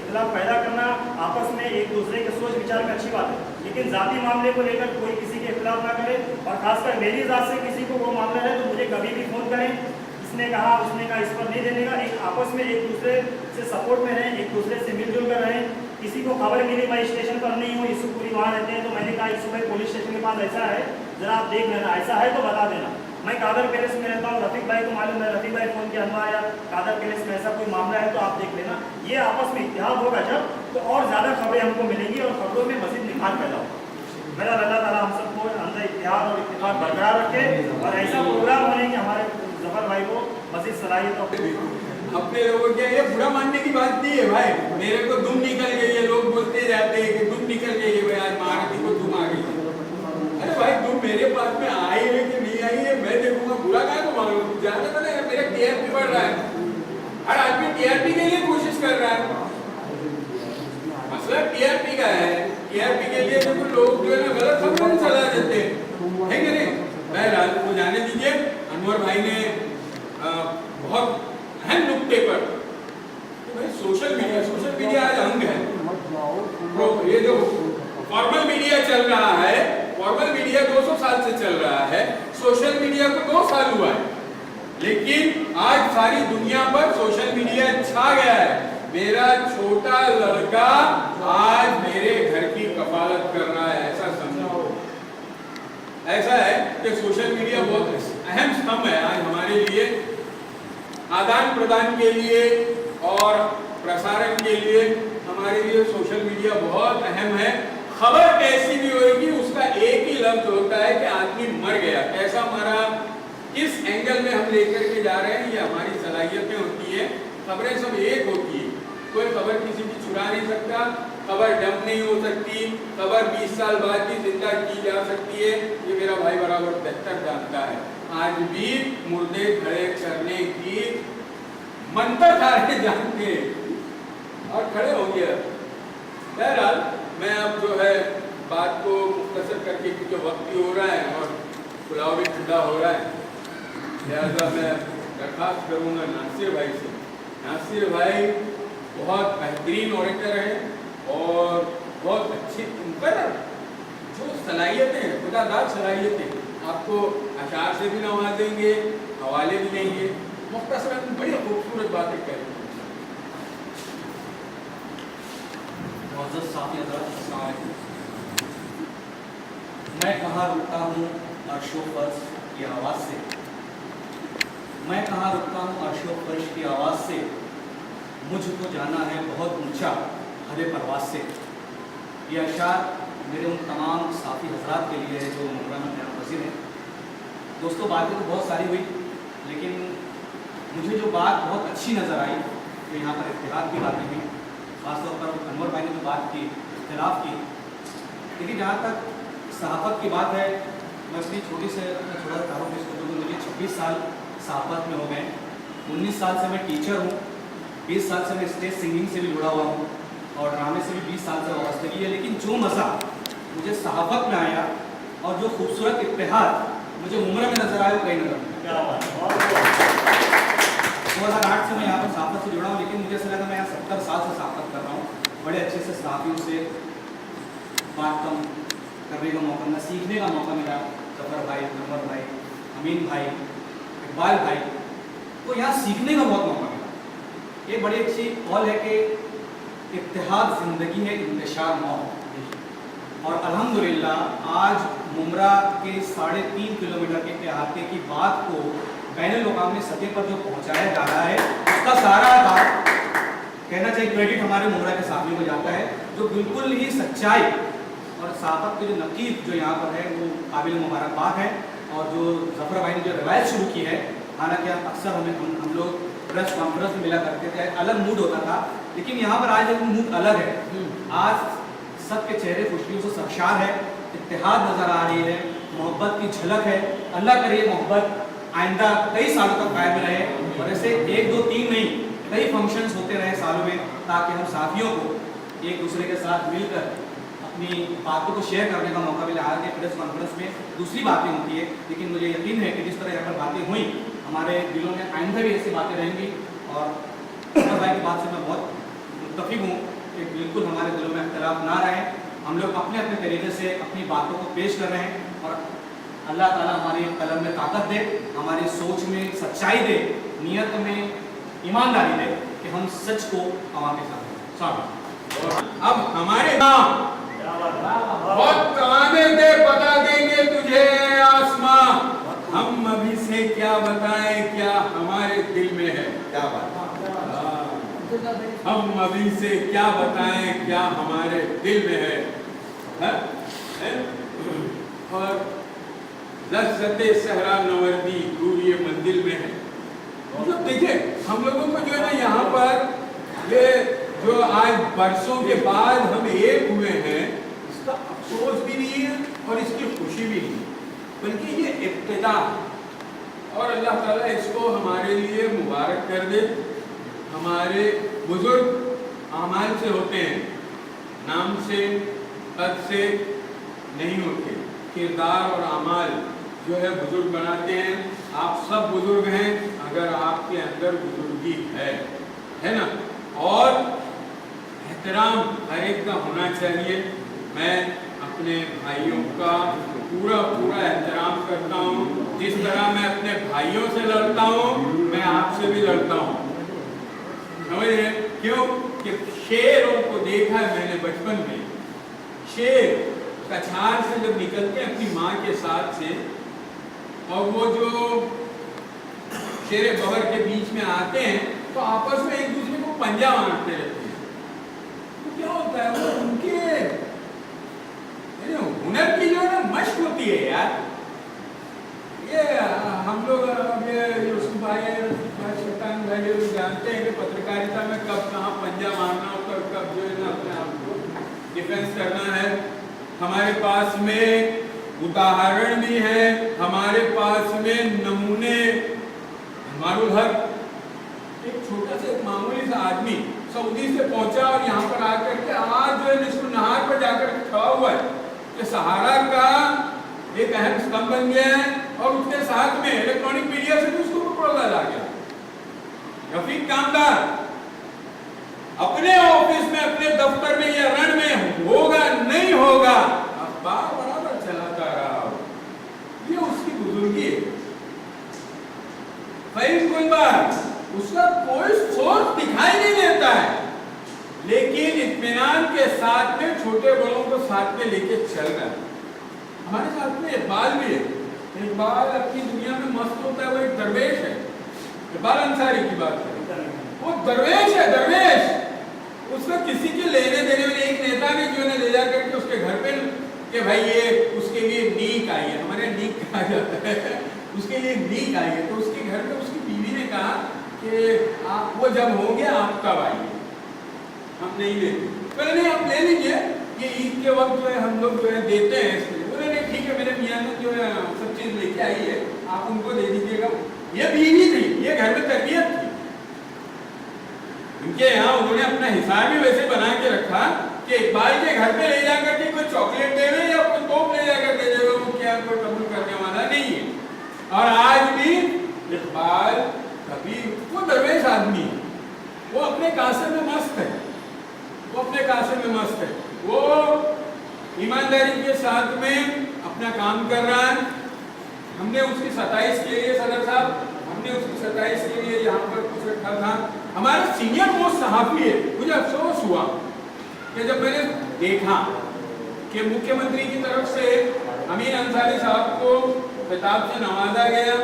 इख्तिलाफ पैदा करना आपस में एक दूसरे के सोच विचार में अच्छी बात है, लेकिन जाति मामले को लेकर कोई किसी के खिलाफ ना करे, और खासकर मेरी जात से किसी को वो मामला है तो मुझे कभी भी फ़ोन करें, इसने कहा उसने कहा, इस पर नहीं देने का। एक आपस में एक दूसरे से सपोर्ट में रहें, एक दूसरे से मिलजुल कर रहें। किसी को खबर मिली मैं स्टेशन पर नहीं हूँ, यूसुफपुरी वहाँ रहते हैं, तो मैंने कहा यूसुफ पुलिस स्टेशन के पास ऐसा है, जरा आप देख लेना, ऐसा है तो बता देना। मैं कादर पैलेस में रहता हूँ, रफीक भाई को मालूम है, रफीक भाई फ़ोन किया अनवर या कादर पैलेस में ऐसा कोई मामला है तो आप देख लेना। ये आपस में इत्तेहाद होगा जब, तो और ज़्यादा खबरें हमको मिलेंगी और खबरों में मज़ीद निखार पैदा होगा। मेरा अल्लाह ताला हम सबको अंदर इत्तेहाद और इत्तेफाक बरकरार रखे और ऐसा प्रोग्राम बने कि हमारे जफर भाई को मज़ीद सलाहियत और अपने लोगों के ये बुरा मानने की बात नहीं है भाई, मेरे को दुम निकल गई है, लोग बोलते जाते हैं कि दुम निकल गई है भाई, आज महारती को दुम आ गई। अरे भाई दुम मेरे पास में आई है कि नहीं आई है मैं देखूंगा, बुरा क्या को मालूम, ज्यादा तो नहीं, मेरा टीआरपी बढ़ रहा है, हर आदमी टीआरपी के लिए कोशिश कर रहा है। मसला टीआरपी का है, टीआरपी के लिए तो लोग जो है ना गलत खबरें चला देते हैं, है कि नहीं। बहरहाल को जाने दीजिए। अनवर भाई ने बहुत अहम नुक्ते पर भाई सोशल मीडिया आज अंग है। ये जो फॉर्मल मीडिया चल रहा है, फॉर्मल मीडिया 200 साल से चल रहा है, सोशल मीडिया को 2 साल हुआ है, लेकिन आज सारी दुनिया पर सोशल मीडिया छा गया है। मेरा छोटा लड़का आज मेरे घर की कफालत कर रहा है, ऐसा समझो। ऐसा है कि सोशल मीडिया बहुत अहम स्तंभ है आज हमारे लिए, आदान प्रदान के लिए और प्रसारण के लिए हमारे लिए सोशल मीडिया बहुत अहम है। खबर कैसी भी होगी उसका एक ही लफ्ज होता है कि आदमी मर गया, कैसा मरा, किस एंगल में हम लेकर के जा रहे हैं, ये हमारी सलाहियतें होती है। खबरें सब एक होती है, कोई खबर किसी की चुरा नहीं सकता, खबर डम नहीं हो सकती, खबर 20 साल बाद भी जिंदा की जा सकती है, ये मेरा भाई बराबर बेहतर जानता है। आज भी मुर्दे खड़े करने की मंतर सारे जानते हैं और खड़े हो गया। बहरहाल मैं अब जो है बात को मुख्तसर करके, क्योंकि वक्त भी हो रहा है और पुलाव भी ठंडा हो रहा है, लिहाजा मैं दरख्वास्त करूँगा नासिर भाई से। नासिर भाई बहुत बेहतरीन ऑडिटर है और बहुत अच्छी, उनका ना जो सलाहियतें हैं, खुदादार सलाहियतें, आपको अशार से भी नवाजेंगे, हवाले भी देंगे, मुख्तसरन बड़ी खूबसूरत बातें करेंगे। मैं कहाँ रुकता हूँ अर्शो फर्श की आवाज़ से, मैं कहाँ रुकता हूँ अर्शो फर्श की आवाज़ से, मुझको जाना है बहुत ऊंचा हरे परवाज से। ये अशार मेरे उन तमाम साथी हजरात के लिए है जो मुकर्रम वज़ीर हैं। दोस्तों बातें तो बहुत सारी हुई, लेकिन मुझे जो बात बहुत अच्छी नज़र आई तो यहाँ पर इत्तेहाद की बातें हुई, ख़ासतौर पर अनवर भाई ने जो बात की इख्तिलाफ की। लेकिन जहाँ तक सहाफ़त की बात है, मैं अपनी छोटी से अपना छोटा सा तारुफ पेश कर दूँ। मुझे 26 साल सहाफ़त में हो गए, 19 साल से मैं टीचर हूँ, 20 साल से मैं स्टेज सिंगिंग से भी जुड़ा हुआ हूँ और ड्रामे से भी 20 साल से वाबस्तगी है। लेकिन जो मज़ा मुझे सहाफ़त में आया और जो खूबसूरत इत्तेहाद मुझे उम्र में नज़र आया वो कहीं नज़र नहीं। क्या बात। 2008 से मैं यहाँ पर सहाफ़त से जुड़ा हूँ, लेकिन मुझे ऐसा लगा मैं यहाँ 70 साल से सहाफ़त कर रहा हूँ। बड़े अच्छे से सहाफ़ियों से बात करने का मौका मिला, सीखने का मौका मिला। जफर भाई, अनवर भाई, अमीन भाई, इकबाल भाई, तो यहाँ सीखने का बहुत मौका मिला। ये बड़ी अच्छी कॉल है कि इत्तेहाद ज़िंदगी है, इंतशार मौत। और अल्हम्दुलिल्लाह आज मुमरा के 3.5 किलोमीटर के इहाते की बात को बैनुल-अक़वामी सतह पर जो पहुँचाया जा रहा है, उसका सारा बात कहना चाहिए क्रेडिट हमारे मुमरा के साथियों को जाता है, जो बिल्कुल ही सच्चाई और सहाफ़त की जो नकीब जो यहाँ पर है वो काबिल मुबारकबाद है। और जो जफर भाई ने जो रवायत शुरू की है, हालांकि अक्सर हम लोग प्रेस कॉन्फ्रेंस में मिला करते थे, अलग मूड होता था, लेकिन यहाँ पर आज एक मूड अलग है। आज सबके चेहरे खुशियों से सरशार है, इत्तेहाद नज़र आ रही है, मोहब्बत की झलक है। अल्लाह करे मोहब्बत आइंदा कई सालों तक कायम रहे और ऐसे 1, 2, 3 नहीं, कई फंक्शंस होते रहे सालों में, ताकि हम साथियों को एक दूसरे के साथ मिलकर अपनी बातों को शेयर करने का मौका मिला। हालांकि प्रेस कॉन्फ्रेंस में दूसरी बातें होती है, लेकिन मुझे यकीन है कि जिस तरह यहाँ पर बातें हुई, हमारे दिलों में आइंदा भी ऐसी बातें रहेंगी। और भाई की बात से मैं बहुत मुत्तफिक हूँ कि बिल्कुल हमारे दिलों में इख्तलाफ ना रहे। हम लोग अपने अपने तरीके से अपनी बातों को पेश कर रहे हैं और अल्लाह ताला हमारे कलम में ताकत दे, हमारी सोच में सच्चाई दे, नियत में ईमानदारी दे कि हम सच को आवाम के साथ और अब हमारे नाम बहुत ताने दे बता देंगे तुझे आसमां, हम अभी से क्या बताएं क्या हमारे दिल में है। क्या बात हम अभी से क्या बताएं क्या हमारे दिल में है? और लज़्ज़ते सहरा नवर्दी दूर ये मंजिल में है। मतलब देखिए हम लोगों को जो है ना यहाँ पर ये जो आज बरसों के बाद हम एक हुए हैं, इसका अफसोस भी नहीं है और इसकी खुशी भी नहीं है, बल्कि ये इब्तिदा और अल्लाह ताला इसको हमारे लिए मुबारक कर दे। हमारे बुजुर्ग आमाल से होते हैं, नाम से कद से नहीं होते। किरदार और आमाल जो है बुजुर्ग बनाते हैं। आप सब बुजुर्ग हैं अगर आपके अंदर बुजुर्गी है ना, और एहतराम हर एक का होना चाहिए। मैं अपने भाइयों का पूरा एहतराम करता हूँ। जिस तरह मैं अपने भाइयों से लड़ता हूँ, मैं आपसे भी लड़ता हूँ। समझ रहे? क्यों कि शेरों को देखा है मैंने बचपन में। शेर कछार से जब निकलते हैं अपनी माँ के साथ से, और वो जो शेरे बबर के बीच में आते हैं तो आपस में एक दूसरे को पंजा मारते रहते हैं। तो क्या होता है, वो उनके हुनर की जो है ना मश्क होती है यार। ये हम लोग अब ये यूसुफ भाई सुल्तान भाई जानते हैं कि पत्रकारिता में कब कहाँ पंजा मारना और कब जो है ना अपने आप को डिफेंस करना है। हमारे पास में उदाहरण भी है, हमारे पास में नमूने। मारूल हक एक छोटा सा मामूली सा आदमी सऊदी से पहुंचा और यहाँ पर आकर के आज जो है इसको नहार पर जाकर खड़ा हुआ है कि सहारा का एक अहम स्तंभ बन गया है और उसके साथ में इलेक्ट्रॉनिक मीडिया से भी उसको पकड़ा जा गया। रफीक कामदार अपने ऑफिस में अपने दफ्तर में या रण में होगा नहीं होगा, अखबार बराबर चलाता रहा, ये उसकी बुजुर्गी है। फैज गुलबार उसका कोई सोच दिखाई नहीं देता है, लेकिन इत्मीनान के साथ में छोटे बड़ों को साथ में लेके चल रहा है। हमारे साथ में इकबाल भी है। इकबाल अपनी दुनिया में मस्त होता है, वो एक दरवेश है। इकबाल अंसारी की बात करें, वो दरवेश है, दरवेश। उसका किसी के लेने देने में एक नेता ने जो है ले जाकर के उसके घर पे कि भाई ये उसके लिए नीक आई है, हमारे नीक कहा जाता है, उसके लिए नीक आई है। तो उसके घर में उसकी बीवी ने कहा कि आप वो जब होंगे आप कब आइए, हम नहीं लेते। बोले नहीं आप ले लीजिए, ये ईद के वक्त जो है हम लोग जो है देते हैं इसके लिए। बोले नहीं ठीक है, मेरे मियाँ ने जो है सब चीज़ लेके आई है, आप उनको दे दीजिएगा। ये बीवी थी, ये घर में तरबियत थी उनके यहाँ। उन्होंने अपना हिसाब ही वैसे बना के रखा कि इकबाल के घर पे ले जाकर के कोई चॉकलेट देवे या कोई तोप ले जाकर दे देगा, वो क्या कोई कबूल करने वाला नहीं है। और आज भी इकबाल कभी वो दरवेश आदमी है, वो अपने कासे में मस्त है, वो अपने कासे में मस्त है। वो ईमानदारी के साथ में अपना काम कर रहा है। हमने उसकी 27 के लिए सदर साहब, हमने उसकी 27 के लिए यहाँ पर कुछ रखा था। हमारा सीनियर मोस्ट सहाफी है। मुझे अफसोस हुआ कि जब मैंने देखा कि मुख्यमंत्री की तरफ से अमीन अंसारी साहब को खिताब से नवाजा गया,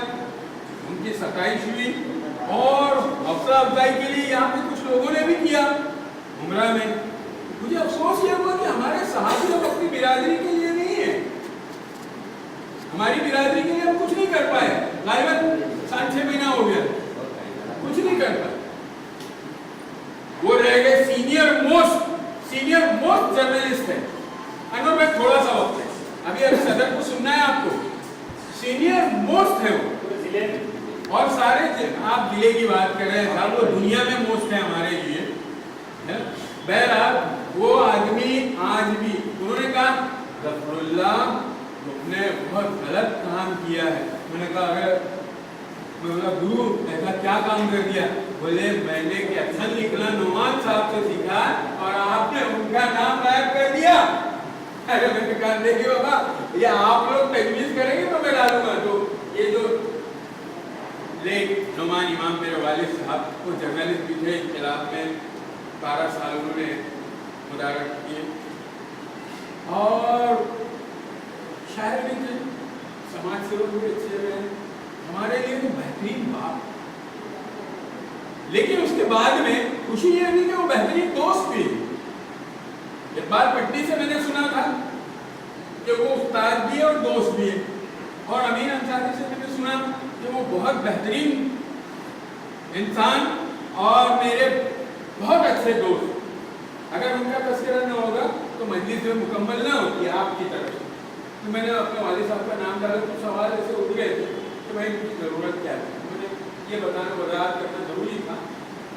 उनकी 27 हुई, और हौसला अफजाई के लिए यहाँ पे कुछ लोगों ने भी किया उमरा में। मुझे अफसोस ये हुआ कि हमारे सहाफी लोग अपनी बिरादरी के लिए नहीं है, हमारी बिरादरी के लिए हम कुछ नहीं कर पाए। गालिबन 5-6 महीना हो गया, कुछ नहीं कर पाए। वो रह गए सीनियर मोस्ट जर्नलिस्ट है। अनवर भाई थोड़ा सा वक्त है, अभी सदर को सुनना है आपको। सीनियर मोस्ट है वो, और सारे आप जिले की बात कर रहे हैं, वो दुनिया में मोस्ट है हमारे लिए। बहरहाल वो आदमी आज भी, उन्होंने कहा गफरुल्लाह ने बहुत गलत काम किया है। उन्होंने कहा अगर मैं बोला गुरु ऐसा क्या काम कर दिया? बोले मैंने कैप्शन लिखना नुमान साहब से सीखा और आपने उनका नाम गायब कर दिया। अरे मैंने कहा देखिए बाबा, ये आप लोग तजवीज़ करेंगे तो मैं डालूंगा। तो ये जो लेख नुमान इमाम मेरे वालिद साहब, वो जर्नलिस्ट भी थे, इनकलाब में 12 साल उन्होंने मुदारत किए और शायर भी थे, समाज सेवक भी अच्छे रहे, हमारे लिए तो बेहतरीन बात। लेकिन उसके बाद में खुशी ये हुई कि वो बेहतरीन दोस्त भी। एक बार पटनी से मैंने सुना था कि वो उस्ताद भी है और दोस्त भी है, और अमीन अंसारी से मैंने सुना कि वो बहुत बेहतरीन इंसान और मेरे बहुत अच्छे दोस्त। अगर उनका तस्करा न होगा तो मजलिस में मुकम्मल ना होती आपकी तरफ से। तो मैंने अपने वालिद साहब का नाम डाला, कुछ सवाल ऐसे उठ गए थे कि भाई उनकी ज़रूरत क्या है, मुझे ये बताना वजाहत करना ज़रूरी था,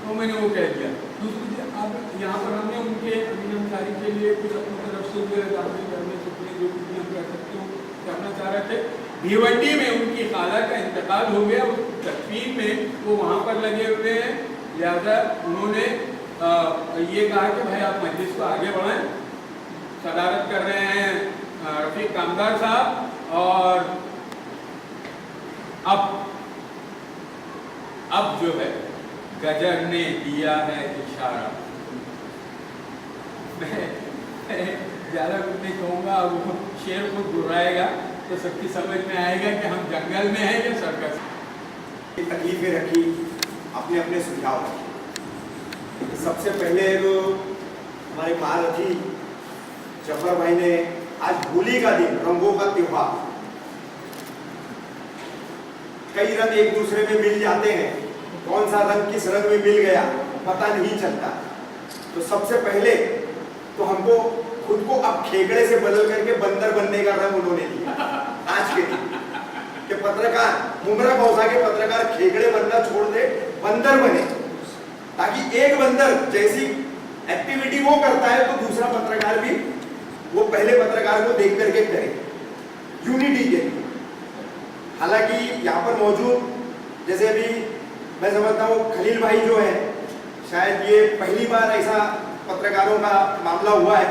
तो मैंने वो कह दिया। दूसरी चीज़, अब यहाँ पर हमने उनके अमीन अंसारी के लिए कुछ अपनी तरफ से दाखिल करने से जो कुछ हम कर सकते हो करना चाह रहे थे। भिवंडी में उनकी खाला का इंतकाल हो गया, उस तकरीब में वो वहाँ पर लगे हुए हैं, लिहाजा उन्होंने ये कहा कि भाई आप मजलिस को आगे बढ़ाएं। सदारत कर रहे हैं रफीक कामदार साहब, और अब जो है गजर ने दिया है इशारा। मैं ज़्यादा कुछ नहीं कहूँगा, वो शेर खुद गुर्राएगा तो सबकी समझ में आएगा कि हम जंगल में हैं या सर्कस। तकलीफें रखी, अपने अपने सुझाव रखे। सबसे पहले तो हमारे महारथी जफर भाई ने आज होली का दिन, रंगों का त्योहार, कई रंग एक दूसरे में मिल जाते हैं, कौन सा रंग किस रंग में मिल गया पता नहीं चलता। तो सबसे पहले तो हमको खुद को अब खेकड़े से बदल करके बंदर बनने का रंग उन्होंने दिया आज के दिन कि पत्रकार, मुमरा पहुंचा के पत्रकार खेकड़े बनना छोड़ दे, बंदर बने, ताकि एक बंदर जैसी एक्टिविटी वो करता है तो दूसरा पत्रकार भी वो पहले पत्रकार को देख करके करे, यूनिटी के लिए। हालांकि यहाँ पर मौजूद, जैसे अभी मैं समझता हूँ खलील भाई जो है, शायद ये पहली बार ऐसा पत्रकारों का मामला हुआ है,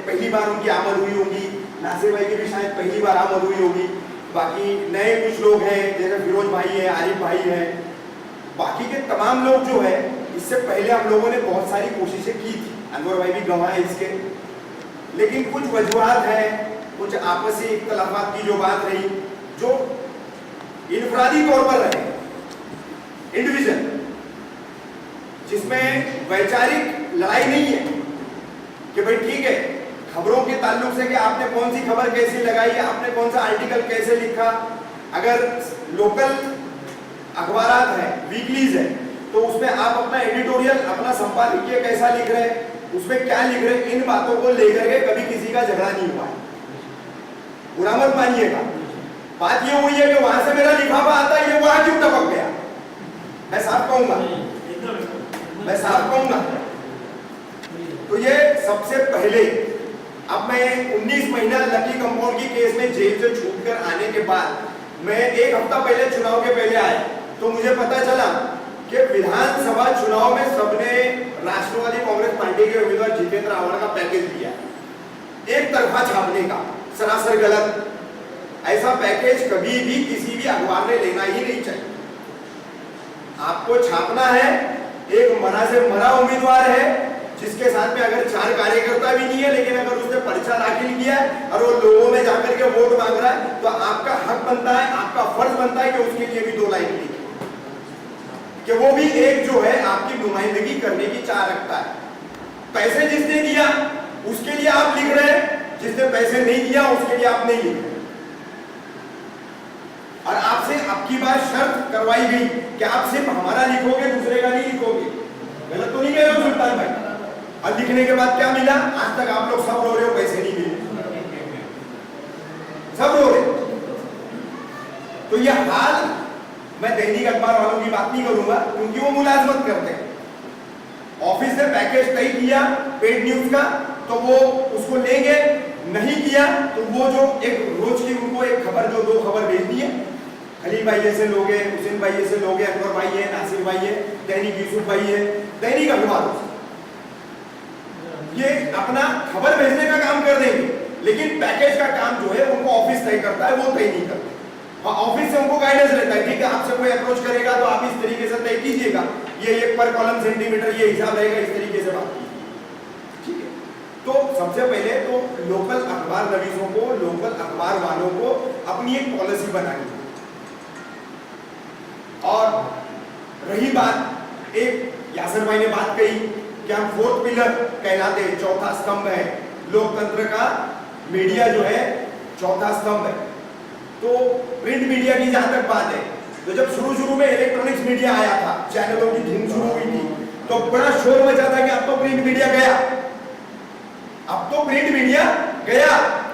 पहली बार उनकी आमद हुई होगी। नासिर भाई की भी शायद पहली बार आमद हुई होगी। बाकी नए कुछ लोग हैं, जैसे फिरोज भाई है, आरिफ भाई है, बाकी के तमाम लोग जो है, इससे पहले हम लोगों ने बहुत सारी कोशिशें की थी, अनवर भाई भी गवाह है इसके, लेकिन कुछ वजूहात है, कुछ आपसी इख्तलाफात की जो बात रही, जो इनफरादी तौर पर रहे, इंडिविजुअल, जिसमें वैचारिक लड़ाई नहीं है कि भाई ठीक है खबरों के ताल्लुक से कि आपने कौन सी खबर कैसी लगाई, आपने कौन सा आर्टिकल कैसे लिखा। अगर लोकल अखबारात हैं, वीकलीज है, तो उसमें आप अपना एडिटोरियल, अपना संपादकीय कैसा लिख रहे हैं, उसमें क्या लिख रहे हैं, इन बातों को लेकर के कभी किसी का झगड़ा नहीं हुआ है, बुरा मत मानिएगा। बात ये हुई है कि वहां से मेरा लिफाफा आता है, ये वहां क्यों टपक गया, मैं साफ कहूंगा, मैं साफ कहूंगा। तो ये सबसे पहले, अब मैं 19 महीना लकी कंपाउंड की केस में जेल से छूटकर आने के बाद, मैं एक हफ्ता पहले चुनाव के पहले आया, तो मुझे पता चला कि विधानसभा चुनाव में सबने राष्ट्रवादी कांग्रेस पार्टी के उम्मीदवार जितेंद्र आव्हाड का पैकेज दिया, एक तरफा छापने का, सरासर गलत। ऐसा पैकेज कभी भी किसी भी अखबार ने लेना ही नहीं चाहिए। आपको छापना है, एक मरा से मरा उम्मीदवार है, जिसके साथ में अगर 4 कार्यकर्ता भी नहीं है, लेकिन अगर उसने पर्चा दाखिल किया है और वो लोगों में जाकर के वोट मांग रहा है, तो आपका हक बनता है, आपका फर्ज बनता है कि उसके लिए भी 2 लाइन लिखे, कि वो भी एक जो है आपकी नुमाइंदगी करने की चाह रखता है। पैसे जिसने दिया उसके लिए आप लिख रहे हैं, जिसने पैसे नहीं दिया उसके लिए आप नहीं लिख रहे। और आपसे अब की बार शर्त करवाई गई कि आप सिर्फ हमारा लिखोगे, दूसरे का नहीं लिखोगे। गलत तो नहीं कह रहे हो सुल्तान भाई? और लिखने के बाद क्या मिला? आज तक आप लोग सब रो रहे हो, पैसे नहीं मिले, सब रो रहे। तो यह हाल, मैं दैनिक अखबार वालों की बात नहीं करूंगा क्योंकि वो मुलाजमत करते हैं। ऑफिस ने पैकेज तय किया पेड न्यूज का, तो वो उसको लेंगे, नहीं किया तो वो जो एक रोज की उनको एक खबर, जो 2 खबर भेजनी है, खलील भाई जैसे लोग हैं, हुसैन भाई जैसे लोग हैं, अकबर भाई है, नासिर भाई है, दैनिक यूसुफ भाई है, दैनिक अखबारों से ये अपना खबर भेजने का काम कर देंगे, लेकिन पैकेज का काम जो है उनको ऑफिस तय करता है, वो तय नहीं करता। और ऑफिस से उनको गाइडेंस रहता है, ठीक है आपसे कोई अप्रोच करेगा तो आप इस तरीके से तय कीजिएगा, ये 1 पर कॉलम सेंटीमीटर ये हिसाब रहेगा, इस तरीके से बात कीजिए, ठीक है। तो सबसे पहले तो लोकल अखबार नवीसों को, लोकल अखबार वालों को अपनी एक पॉलिसी बनानी है। और रही बात, एक यासर भाई ने बात कही कि हम 4th पिलर कहलाते हैं, चौथा स्तंभ है लोकतंत्र का, मीडिया जो है चौथा स्तंभ है। तो प्रिंट मीडिया की जहां तक बात है, तो जब शुरू में इलेक्ट्रॉनिक्स मीडिया आया था, चैनलों की धूम शुरू हुई थी, तो बड़ा शोर मचा था कि अब तो प्रिंट मीडिया गया, अब तो प्रिंट मीडिया गया,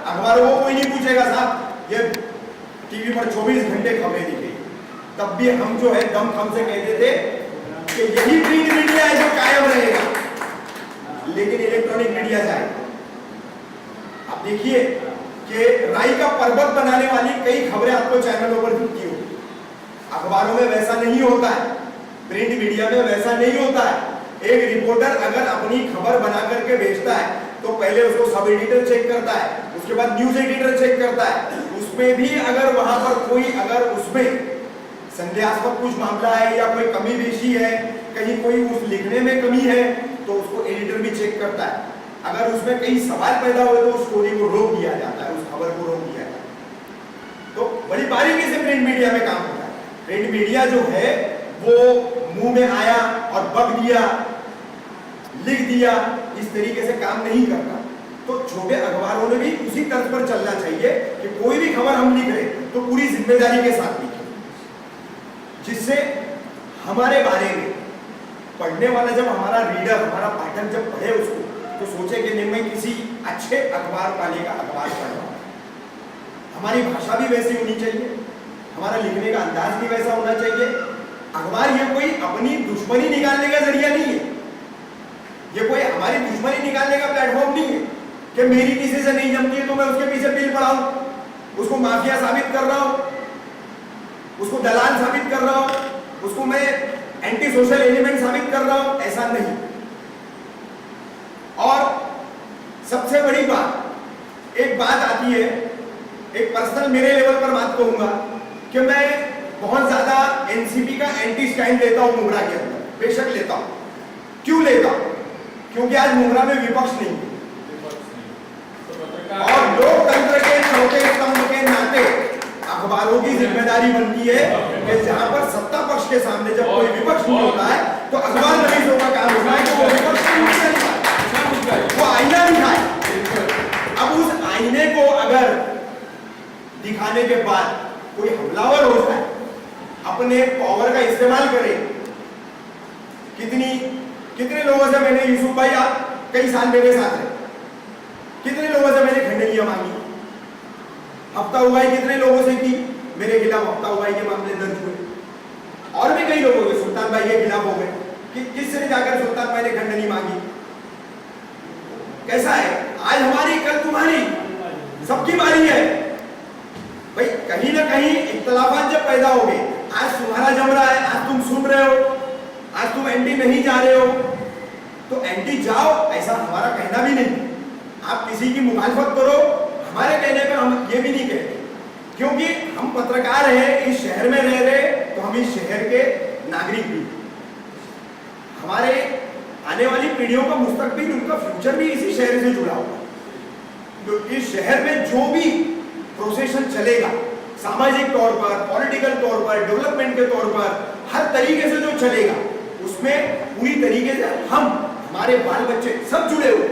अखबारों को कोई नहीं पूछेगा साहब, ये टीवी पर 24 घंटे खबरें दिखेगी। तब भी हम जो है दम खम से कहते थे कि यही प्रिंट मीडिया है जो कायम रहेगा, लेकिन इलेक्ट्रॉनिक मीडिया जाएगा। आप देखिए कि राई का पर्वत बनाने वाली कई खबरें आपको चैनलों पर दिखती हो, अखबारों में वैसा नहीं होता है, प्रिंट मीडिया में वैसा नहीं होता है। एक रिपोर्टर अगर अपनी खबर बना करके भेजता है तो पहले उसको सब एडिटर चेक करता है, उसके बाद न्यूज एडिटर चेक करता है, उसमें भी अगर वहां पर कोई अगर उसमें संदेहास्पद कुछ मामला है या कोई कमी बेशी है, कहीं कोई उस लिखने में कमी है, तो उसको एडिटर भी चेक करता है। अगर उसमें कई सवाल पैदा हुए तो उस स्टोरी को रोक दिया जाता है, उस खबर को रोक दिया जाता है। तो बड़ी बारीकी से प्रिंट मीडिया में काम होता है। प्रिंट मीडिया जो है वो मुंह में आया और बक दिया, लिख दिया, इस तरीके से काम नहीं करता। तो छोटे अखबारों ने भी उसी तर्ज पर चलना चाहिए कि कोई भी खबर हम लिख रहे तो पूरी जिम्मेदारी के साथ लिखें, जिससे हमारे बारे में पढ़ने वाला, जब हमारा रीडर, हमारा पाठक जब पढ़े उसको, तो सोचे कि नहीं मैं किसी अच्छे अखबार वाले का अखबार पढ़ रहा हूँ। हमारी भाषा भी वैसी होनी चाहिए, हमारा लिखने का अंदाज भी वैसा होना चाहिए। अखबार ये कोई अपनी दुश्मनी निकालने का जरिया नहीं है, ये कोई हमारी दुश्मनी निकालने का प्लेटफॉर्म नहीं है कि मेरी किसी से नहीं जमती है तो मैं उसके पीछे बिल पढ़ाऊं, उसको माफिया साबित कर रहा हूं, उसको दलाल साबित कर रहा हूं, उसको मैं एंटी सोशल एलिमेंट साबित कर रहा हूं, ऐसा नहीं। और सबसे बड़ी बात, एक बात आती है, एक पर्सनल मेरे लेवल पर बात कहूंगा कि मैं बहुत ज्यादा एनसीपी का एंटी स्टैंड लेता हूं मुमरा के अंदर, बेशक लेता हूं। क्यों लेता हूं? क्योंकि आज मुमरा में विपक्ष नहीं है, और लोकतंत्र के चौथे स्तंभ के नाते अखबारों की जिम्मेदारी बनती है कि जहां पर सत्ता पक्ष के सामने जब कोई विपक्ष नहीं होता है तो अखबार नवीसों का काम होता है कि वो विपक्ष को वो आईना दिखाए। अब उस आईने को अगर दिखाने के बाद कोई हमलावर हो जाए, अपने पावर का इस्तेमाल करे, कितने लोगों से मैंने, यूसुफ भाई आप कई साल मेरे साथ रहे, कितने लोगों से मैंने खंडनियां मांगी, हफ्ता उगाई कितने लोगों से की, मेरे खिलाफ हफ्ता उगाई के मामले दर्ज हुए, और भी कई लोगों के, सुल्तान भाई के खिलाफ हो गए कि किससे जाकर सुल्तान भाई ने खंडनी मांगी। कैसा है, आज हमारी कल तुम्हारी, सबकी बारी है भाई। कहीं ना कहीं इख्तलाफात जब पैदा हो गए, आज तुम्हारा जम रहा है, आज तुम सुन रहे हो, आज तुम एंटी नहीं जा रहे हो, तो एंटी जाओ, ऐसा हमारा कहना भी नहीं। आप किसी की मुखालफत करो, हमारे कहने पर हम ये भी नहीं कहते, क्योंकि हम पत्रकार हैं, इस शहर में रह रहे, तो हम इस शहर के नागरिक भी, हमारे आने वाली पीढ़ियों का मुस्तकबिल, उनका फ्यूचर भी इसी शहर से जुड़ा हुआ। तो इस शहर में जो भी प्रोसेशन चलेगा, सामाजिक तौर पर, पॉलिटिकल तौर पर, डेवलपमेंट के तौर पर, हर तरीके से जो चलेगा, उसमें पूरी तरीके से हम, हमारे बाल बच्चे सब जुड़े हुए,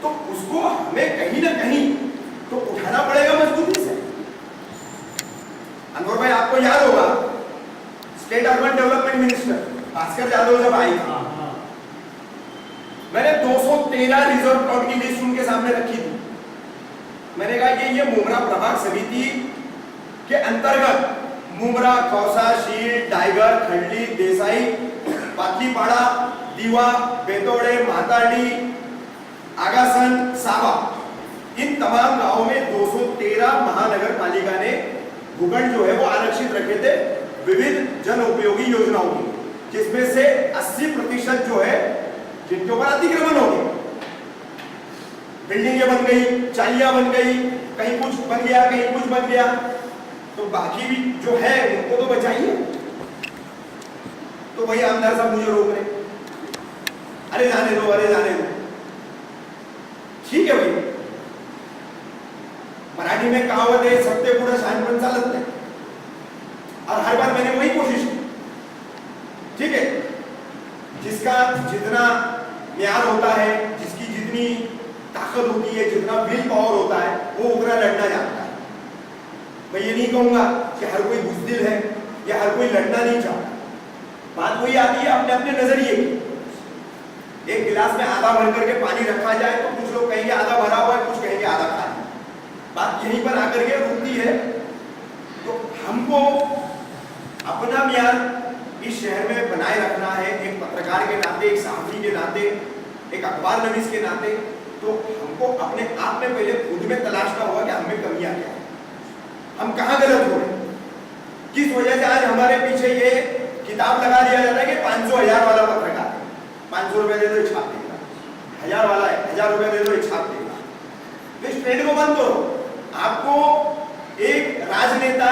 तो उसको हमें कहीं ना कहीं तो उठाना पड़ेगा मजबूती से। अनवर भाई आपको याद होगा, state urban development minister Bhaskar Yadav जब आई थी, मैंने 213 रिजर्व प्लॉट की लिस्ट उनके सामने रखी थी। मैंने कहा कि ये मुमरा प्रभाग समिति के अंतर्गत मुमरा, खौसा, शील, टाइगर, खंडली, देसाई, पातलीपाड़ा, दीवा, बेतौड़े, माताडी, आगासन, सावा, इन तमाम गांवों में 213 महानगर पालिका ने भूखंड जो है वो आरक्षित रखे थे विविध जन उपयोगी योजनाओं की, जिसमें से 80% जो है जिनके ऊपर अतिक्रमण हो गए, बिल्डिंगें बन गई, चालियां बन गई, कहीं कुछ बन गया कहीं कुछ बन गया, तो बाकी भी जो है उनको तो बचाइए। तो वही आमदार साहब मुझे रोक रहे, अरे जाने दो, अरे जाने दो। ठीक है भाई, मराठी में कहावत है, सत्य पुढे शहाणपण चालत नाही, और हर बार मैंने वही कोशिश की। ठीक है, जिसका जितना म्यार होता है, जिसकी जितनी ताकत होती है, जितना विल पावर होता है, वो उतना लड़ना जानता है। मैं ये नहीं कहूंगा कि हर कोई बुज़दिल है या हर कोई लड़ना नहीं चाहता। बात वही आती है अपने अपने नजरिए की। एक गिलास में आधा भर करके पानी रखा जाए तो कुछ लोग कहेंगे आधा भरा हुआ है, कुछ कहेंगे आधा खाली। बात यहीं पर आकर के रुकती है। तो हमको अपना म्यार इस शहर में बनाए रखना है, एक पत्रकार के नाते, एक सहाफ़ी के नाते, एक अखबार नवीस के नाते। तो हमको अपने आप में पहले खुद में तलाशना होगा कि हमें कमियां क्या है, हम कहाँ गलत हो रहे हैं, किस वजह से आज हमारे पीछे ये किताब लगा दिया जाता है कि 500-1000 वाला पत्रकार, 500 रुपए दे दो एक छाप देगा, 1000 वाला है 1000 रुपए दे दो एक छाप देगा। तो इस ट्रेंड को बंद करो। आपको एक राजनेता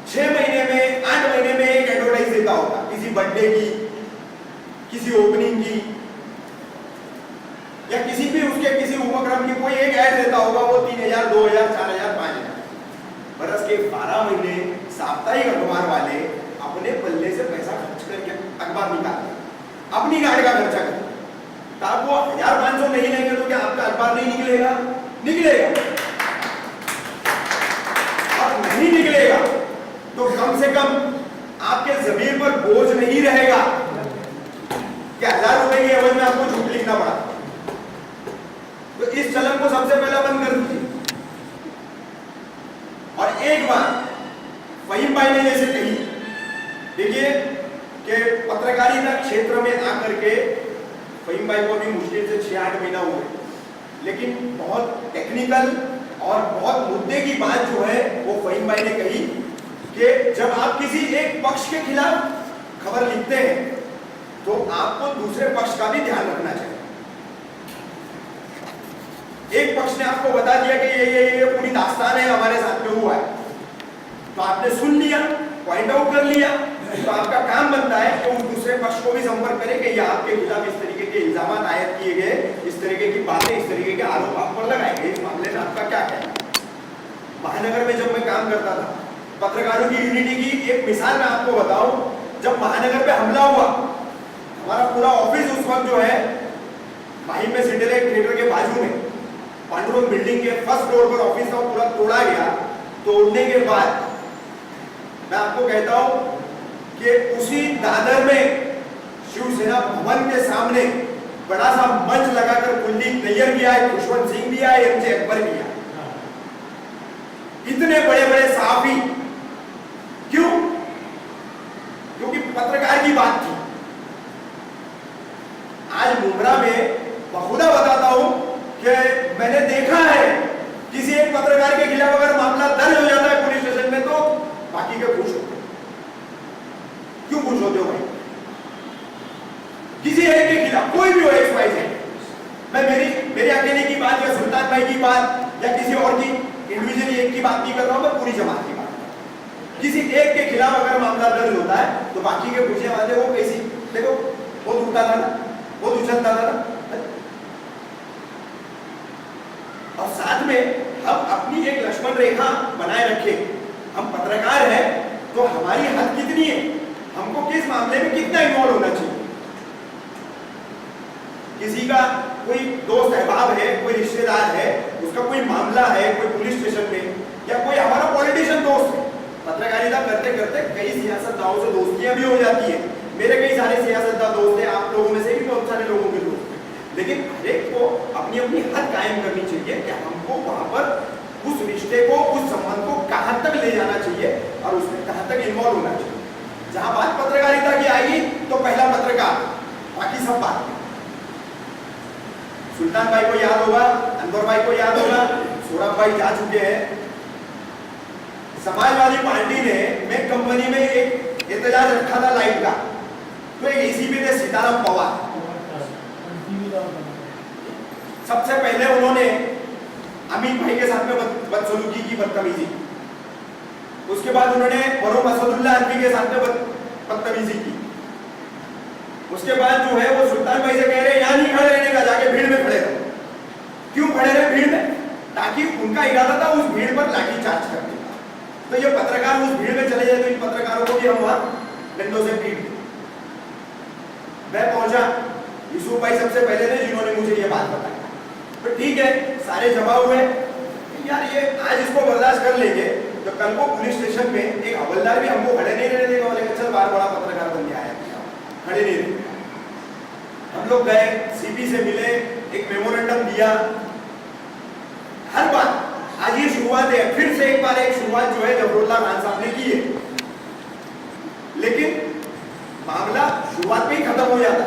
6 महीने में 8 महीने में एक एडवर्टाइज देता होगा, किसी बर्थडे की, किसी ओपनिंग की, या किसी भी उसके किसी उपक्रम की कोई एक ऐड देता होगा, वो 3000, 2000, 4000, 5000। बरस के 12 महीने साप्ताहिक अखबार वाले अपने पल्ले से पैसा खर्च करके अखबार निकालते, अपनी गाड़ी का खर्चा करते। तो आप वो 1500 नहीं लेंगे तो क्या आपका अखबार नहीं निकलेगा? निकलेगा। और नहीं निकलेगा तो कम से कम आपके जमीन पर बोझ नहीं रहेगा कि 1000 रुपए की एवज में आपको झूठ लिखना पड़ा। तो इस चलन को सबसे पहले बंद कर दीजिए। और एक बात फहीम भाई ने जैसे कही, देखिए कि पत्रकारिता क्षेत्र में आकर के फहीम भाई को भी मुश्किल से 6-8 महीना हुए, लेकिन बहुत टेक्निकल और बहुत मुद्दे की बात जो है वो फहीम भाई ने कही कि जब आप किसी एक पक्ष के खिलाफ खबर लिखते हैं तो आपको दूसरे पक्ष का भी ध्यान रखना चाहिए। एक पक्ष ने आपको बता दिया कि ये पूरी दास्तान है, हमारे साथ में हुआ है, तो आपने सुन लिया, पॉइंट आउट कर लिया, तो आपका काम बनता है कि उस दूसरे पक्ष को भी संपर्क करें कि ये आपके खिलाफ इस तरीके के इल्जाम आयद किए गए, इस तरीके की बातें, इस तरीके के आरोप आप पर लगाए गए, इस मामले में आपका क्या कहना है। महानगर में जब मैं काम करता था, पत्रकारों की यूनिटी की एक मिसाल मैं आपको बताऊं, जब महानगर पे हमला हुआ, हमारा पूरा ऑफिस उस वक्त जो है माहिम में सिटीलाइट थिएटर के बाजू में पांडुरंग बिल्डिंग के फर्स्ट फ्लोर पर ऑफिस था, पूरा तोड़ा गया। तोड़ने के बाद मैं आपको कहता हूं कि उसी दादर में शिवसेना भवन के सामने बड़ा सा मंच लगाकर कुलदीप नैयर भी आए, खुशवंत सिंह भी आए, एमजे अकबर भी आए, इतने बड़े बड़े सहाफी। क्यों? क्योंकि पत्रकार की बात थी। आज मुंब्रा में बखुदा बताता हूं कि मैंने देखा है किसी एक पत्रकार के खिलाफ अगर मामला दर्ज हो जाता है पुलिस स्टेशन में तो बाकी के खुश होते हैं। क्यों खुश होते हो भाई? किसी एक के खिलाफ कोई भी हो, XYZ, मैं मेरी अकेले की बात या सुल्तान भाई की बात या किसी और की इंडिविजुअली एक की बात नहीं कर रहा हूं, मैं पूरी जमात की बात। किसी एक के खिलाफ अगर मामला दर्ज होता है तो बाकी के खुशियां बातें वो कैसी, देखो वो टूटा था ना, वो उछलता था ना। और साथ में हम अपनी एक लक्ष्मण रेखा बनाए रखें। हम पत्रकार हैं तो हमारी हद कितनी है, हमको किस मामले में कितना इन्वॉल्व होना चाहिए। किसी का कोई दोस्त अहबाब है, कोई रिश्तेदार है, उसका कोई मामला है कोई पुलिस स्टेशन में, या कोई हमारा पॉलिटिशियन दोस्त है, पत्रकारिता करते करते कई सियासतदानों से दोस्तियां भी हो जाती है। मेरे कई सारे सियासतदान दोस्त हैं, आप लोगों में से भी बहुत सारे लोगों के दोस्त हैं, लेकिन हर एक को अपनी अपनी हद कायम करनी चाहिए कि हमको वहां पर उस रिश्ते को, उस संबंध को कहां तक ले जाना चाहिए और उसमें कहां तक इन्वॉल्व होना चाहिए। जहां बात पत्रकारिता की आएगी तो पहला पत्रकार, बाकी सब बात। सुल्तान भाई को याद होगा, अनवर भाई को याद होगा, सौरभ भाई जा चुके हैं, समाजवादी पार्टी ने मैं कंपनी में एक एहतजाज रखा था लाइट का, तो एक एसीपी थे सीताराम पवार, सबसे पहले उन्होंने अमीन भाई के साथ में बदसलूकी की, बदतमीजी। उसके बाद उन्होंने मरूम असदुल्ला अनवी के साथ में बदतमीजी की। उसके बाद जो है वो सुल्तान भाई से कह रहे हैं यहाँ नहीं खड़े रहने का, जाके भीड़ में खड़े रहो। क्यों खड़े रहे भीड़ में? ताकि उनका इरादा था उस भीड़ पर लाठीचार्ज करने का। तो ये पत्रकार उस भीड़ में चले जाए तो इन पत्रकारों को भी हम वहां डंडों से पीट दें। मैं पहुंचा, यूसुफ भाई सबसे पहले थे जिन्होंने मुझे ये बात बताई। तो ठीक है, सारे जमा हुए, यार ये आज इसको बर्दाश्त कर लेंगे तो कल को पुलिस स्टेशन में एक हवलदार भी हमको खड़े नहीं रहने देगा, बोलेगा चल बार बड़ा पत्रकार बन के आया, खड़े नहीं रहने। हम लोग गए, सीपी से मिले, एक मेमोरेंडम दिया। हर बात आज ये शुरुआत है, फिर से एक बार एक शुरुआत जो है जफरुल्लाह खान साहब ने की है, लेकिन मामला शुरुआत में ही खत्म हो जाता।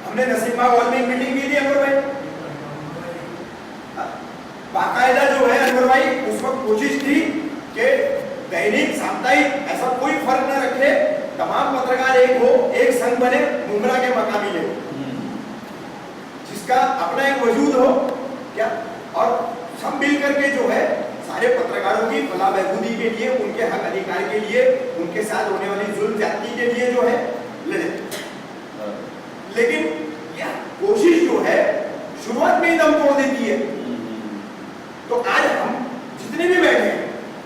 हमने नसीमा हॉल में मीटिंग की थी अनवर भाई, बाकायदा जो है अनवर भाई उस वक्त कोशिश थी कि दैनिक साप्ताहिक ऐसा कोई फर्क न रखे, तमाम पत्रकार एक हो, एक संघ बने, मुमरा के मकामी ले, जिसका अपना एक वजूद हो क्या, और सब मिल करके जो है सारे पत्रकारों की फलाह बहबूदी के लिए, उनके हक अधिकार के लिए, उनके साथ होने वाली जुल्म ज्यादती के लिए जो है लड़े। लेकिन यह कोशिश जो है शुरुआत में ही दम तोड़ देती है। तो आज हम जितने भी बैठे हैं,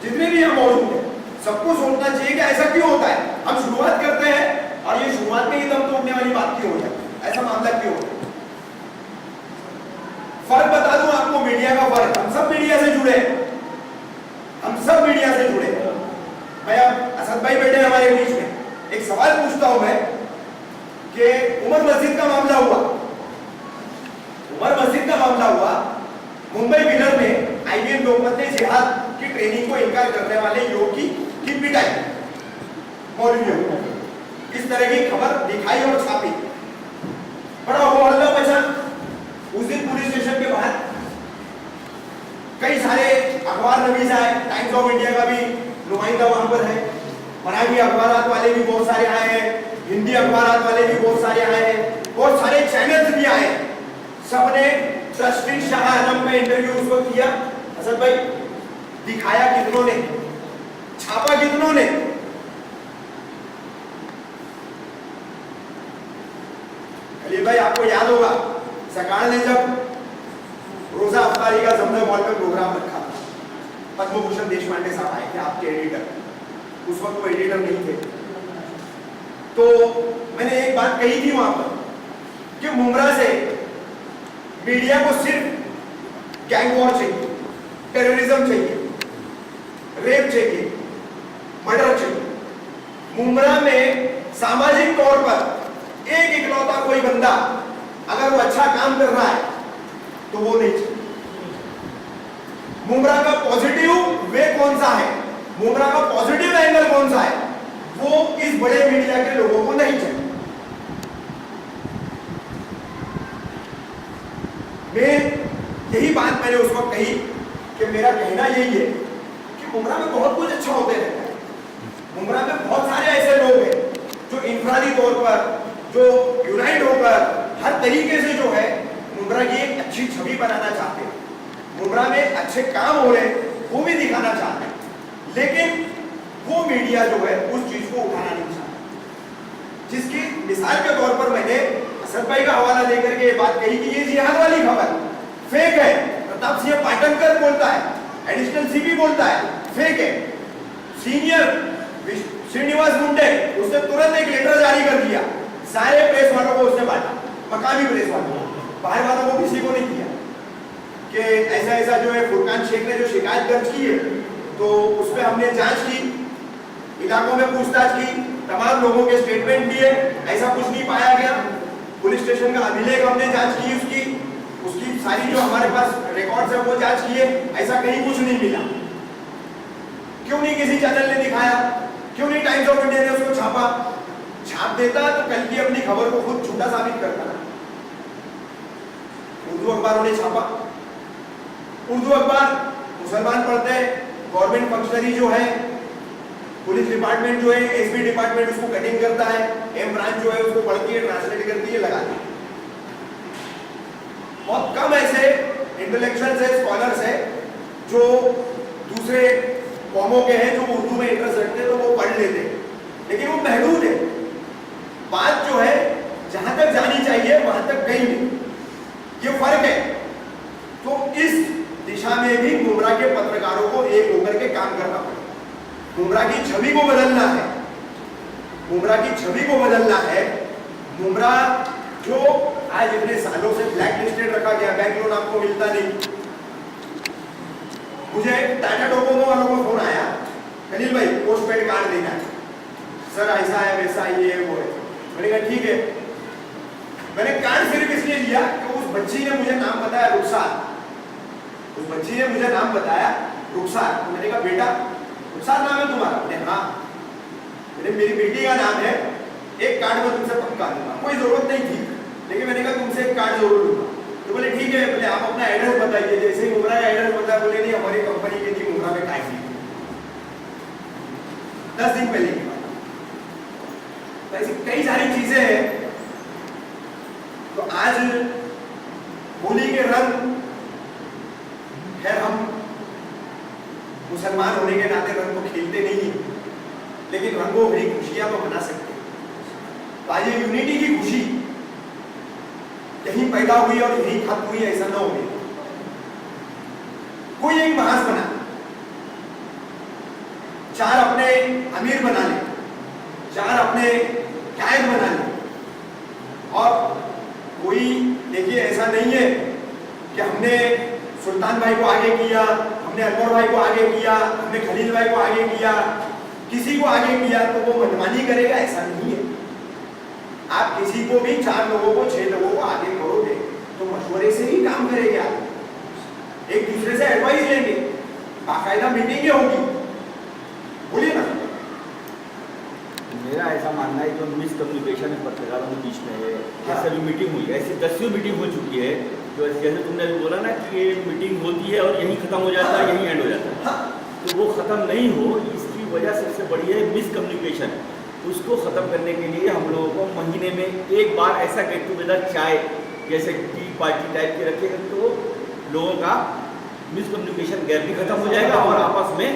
जितने भी हम मौजूद हैं, सबको सोचना चाहिए कि ऐसा क्यों होता है। हम शुरुआत करते हैं और ये शुरुआत में ही दम तोड़ने वाली बात क्यों हो जाती है, ऐसा मामला क्यों होता है। फर्क बता दूं आपको, मीडिया का फर्क, हम सब मीडिया से जुड़े हैं, हम सब मीडिया से जुड़े हैं। मैं अब असद भाई बैठे हमारे बीच में, एक सवाल पूछता हूं मैं कि उमर मस्जिद का मामला हुआ, उमर मस्जिद का मामला हुआ, मुंबई विनर में आईबीएम लोकमत ने जिहाद की ट्रेनिंग को इनकार करने वाले युवक की पिटाई, मौलवियों को इस तरह की खबर दिखाई और छापी, बड़ा हो हल्ला मचा। उस दिन पुलिस स्टेशन के बाहर कई सारे अखबार नवीस आए, टाइम्स ऑफ इंडिया का भी नुमाइंदा वहां पर है, मराठी अखबार वाले भी बहुत सारे आए हैं, हिंदी अखबार वाले भी बहुत सारे आए हैं, बहुत सारे चैनल्स भी आए। सबने ट्रस्टी शाह आलम का इंटरव्यू उसको किया। असद भाई दिखाया कितनों ने, छापा कितनों ने? खलील भाई आपको याद होगा सरकार ने जब रोजा अफ्तारी का जमजम हॉल में प्रोग्राम रखा, पद्म भूषण देशपांडे साहब आए थे, आपके एडिटर, उस वक्त वो एडिटर नहीं थे। तो मैंने एक बात कही थी वहां पर कि मुमरा से मीडिया को सिर्फ गैंग वॉर चाहिए, टेररिज्म चाहिए, रेप चाहिए, मर्डर चाहिए। मुमरा में सामाजिक तौर पर एक इकलौता कोई बंदा अगर वो अच्छा काम कर रहा है तो वो नहीं चाहिए। मुमरा का पॉजिटिव वे कौन सा है, मुमरा का पॉजिटिव एंगल कौन सा है, वो इस बड़े मीडिया के लोगों को नहीं चाहिए। मैं यही बात मैंने उस वक्त कही कि मेरा कहना यही है कि मुमरा में बहुत कुछ अच्छा होते रहता है। मुमरा में बहुत सारे ऐसे लोग हैं जो इंफरादी तौर पर, जो यूनाइट होकर हर तरीके से जो है मुमरा की एक अच्छी छवि बनाना चाहते हैं, मुमरा में अच्छे काम हो रहे वो भी दिखाना चाहते हैं, लेकिन वो मीडिया जो है उस चीज को उठाना नहीं चाहता। जिसकी मिसाल के तौर पर मैंने असद भाई का हवाला देकर के ये बात कही कि ये जिहाद वाली खबर फेक है। प्रताप सिंह पाटनकर बोलता है, एडिशनल सीपी बोलता है फेक है। सीनियर श्रीनिवास मुंडे उसने तुरंत एक लेटर जारी कर दिया, सारे प्रेस वालों को उसने बांटा, मकामी प्रेस वालों को, बाहर वालों को किसी को नहीं दिया कि ऐसा ऐसा जो है फुरकान शेख ने जो शिकायत दर्ज की है तो उस पर हमने जांच की, इलाकों में पूछताछ की, तमाम लोगों के स्टेटमेंट दिए, ऐसा कुछ नहीं पाया गया। पुलिस स्टेशन का अभिलेख हमने जांच की, उसकी सारी जो हमारे पास रिकॉर्ड्स है वो जांच किए, ऐसा कहीं कुछ नहीं मिला। क्यों नहीं किसी चैनल ने दिखाया, क्यों नहीं टाइम्स ऑफ इंडिया ने उसको छापा? छाप देता तो कल की अपनी खबर को खुद झूठा साबित करता ना। उर्दू अखबारों ने छापा, उर्दू अखबार मुसलमान पढ़ते हैं, गवर्नमेंट फंक्शनरी जो है, पुलिस डिपार्टमेंट जो है, एसपी डिपार्टमेंट उसको कटिंग करता है, एम ब्रांच जो है उसको पढ़ती है, ट्रांसलेट करती है, लगाती है। बहुत कम ऐसे इंटेलेक्चुअल्स है, स्कॉलर्स है जो दूसरे कौमों के हैं, जो उर्दू में इंटरेस्ट रखते हैं तो वो पढ़ लेते हैं, लेकिन वो महदूद है। बात जो है जहां तक जानी चाहिए वहां तक गई नहीं, ये फर्क है। तो इस दिशा में भी मुमरा के पत्रकारों को एक होकर के काम करना पड़ेगा। मुमरा की छवि को बदलना है, मुमरा की छवि को बदलना है। मुमरा जो आज इतने सालों से ब्लैक लिस्टेड रखा गया, बैंक लोन आपको मिलता नहीं। मुझे टाटा डोकोमो वालों को फोन आया, खलील भाई पोस्ट पेड कार्ड देना है सर, ऐसा है वैसा ये वो है। मैंने कहा ठीक है। मैंने कार्ड सिर्फ इसलिए लिया कि उस बच्ची ने मुझे नाम बताया रुखसार, उस बच्ची ने मुझे नाम बताया रुखसार। तो मैंने कहा बेटा रुखसार नाम है तुम्हारा? मैंने हाँ। मैंने मेरी बेटी का नाम है, एक कार्ड में तुमसे पक्का दूंगा। कोई जरूरत नहीं थी, लेकिन मैंने कहा तुमसे एक कार्ड जरूर लूंगा। तो बोले ठीक है, बोले आप अपना एड्रेस बताइए। जैसे ही मुमरा का एड्रेस बताया, बोले नहीं हमारी कंपनी की थी मुमरा में टाइम नहीं। 10 दिन पहले की बात। तो ऐसी कई सारी चीजें हैं। तो आज होली के रंग, खैर हम मुसलमान होने के नाते रंग तो खेलते नहीं है, लेकिन रंगों भरी खुशियां तो मना सकते हैं। तो आज ये यूनिटी की खुशी यहीं पैदा हुई और यहीं खत्म हुई, ऐसा ना हो। कोई एक महाज बना, 4 अपने अमीर बना ले, 4 अपने कायद बना ले, और कोई देखिए ऐसा नहीं है कि हमने सुल्तान भाई को आगे किया, हमने अकबर भाई को आगे किया, हमने खलील भाई को आगे किया, किसी को आगे किया तो वो मनमानी करेगा, ऐसा नहीं है। आप किसी को भी 4 लोगों को 6 लोगों को आगे करोगे तो मशवरे से ही काम करेंगे। आप एक दूसरे से एडवाइस लेंगे, बाकायदा मीटिंगें होगी। बोलिए ना। मेरा ऐसा मानना है जो मिसकम्युनिकेशन पत्रकारों के बीच में है, जैसे अभी मीटिंग हुई, ऐसी 10वीं मीटिंग हो चुकी है, जो जैसे तुमने अभी बोला ना कि ये मीटिंग होती है और यहीं खत्म हो जाता है, यहीं एंड हो जाता है, तो वो खत्म नहीं हो, इसकी वजह सबसे बड़ी है मिसकम्युनिकेशन। उसको ख़त्म करने के लिए हम लोगों को महीने में एक बार ऐसा गेट टुगेदर चाय जैसे टी पार्टी टाइप के रखेंगे तो लोगों का मिसकम्युनिकेशन गैप भी खत्म हो जाएगा और आपस में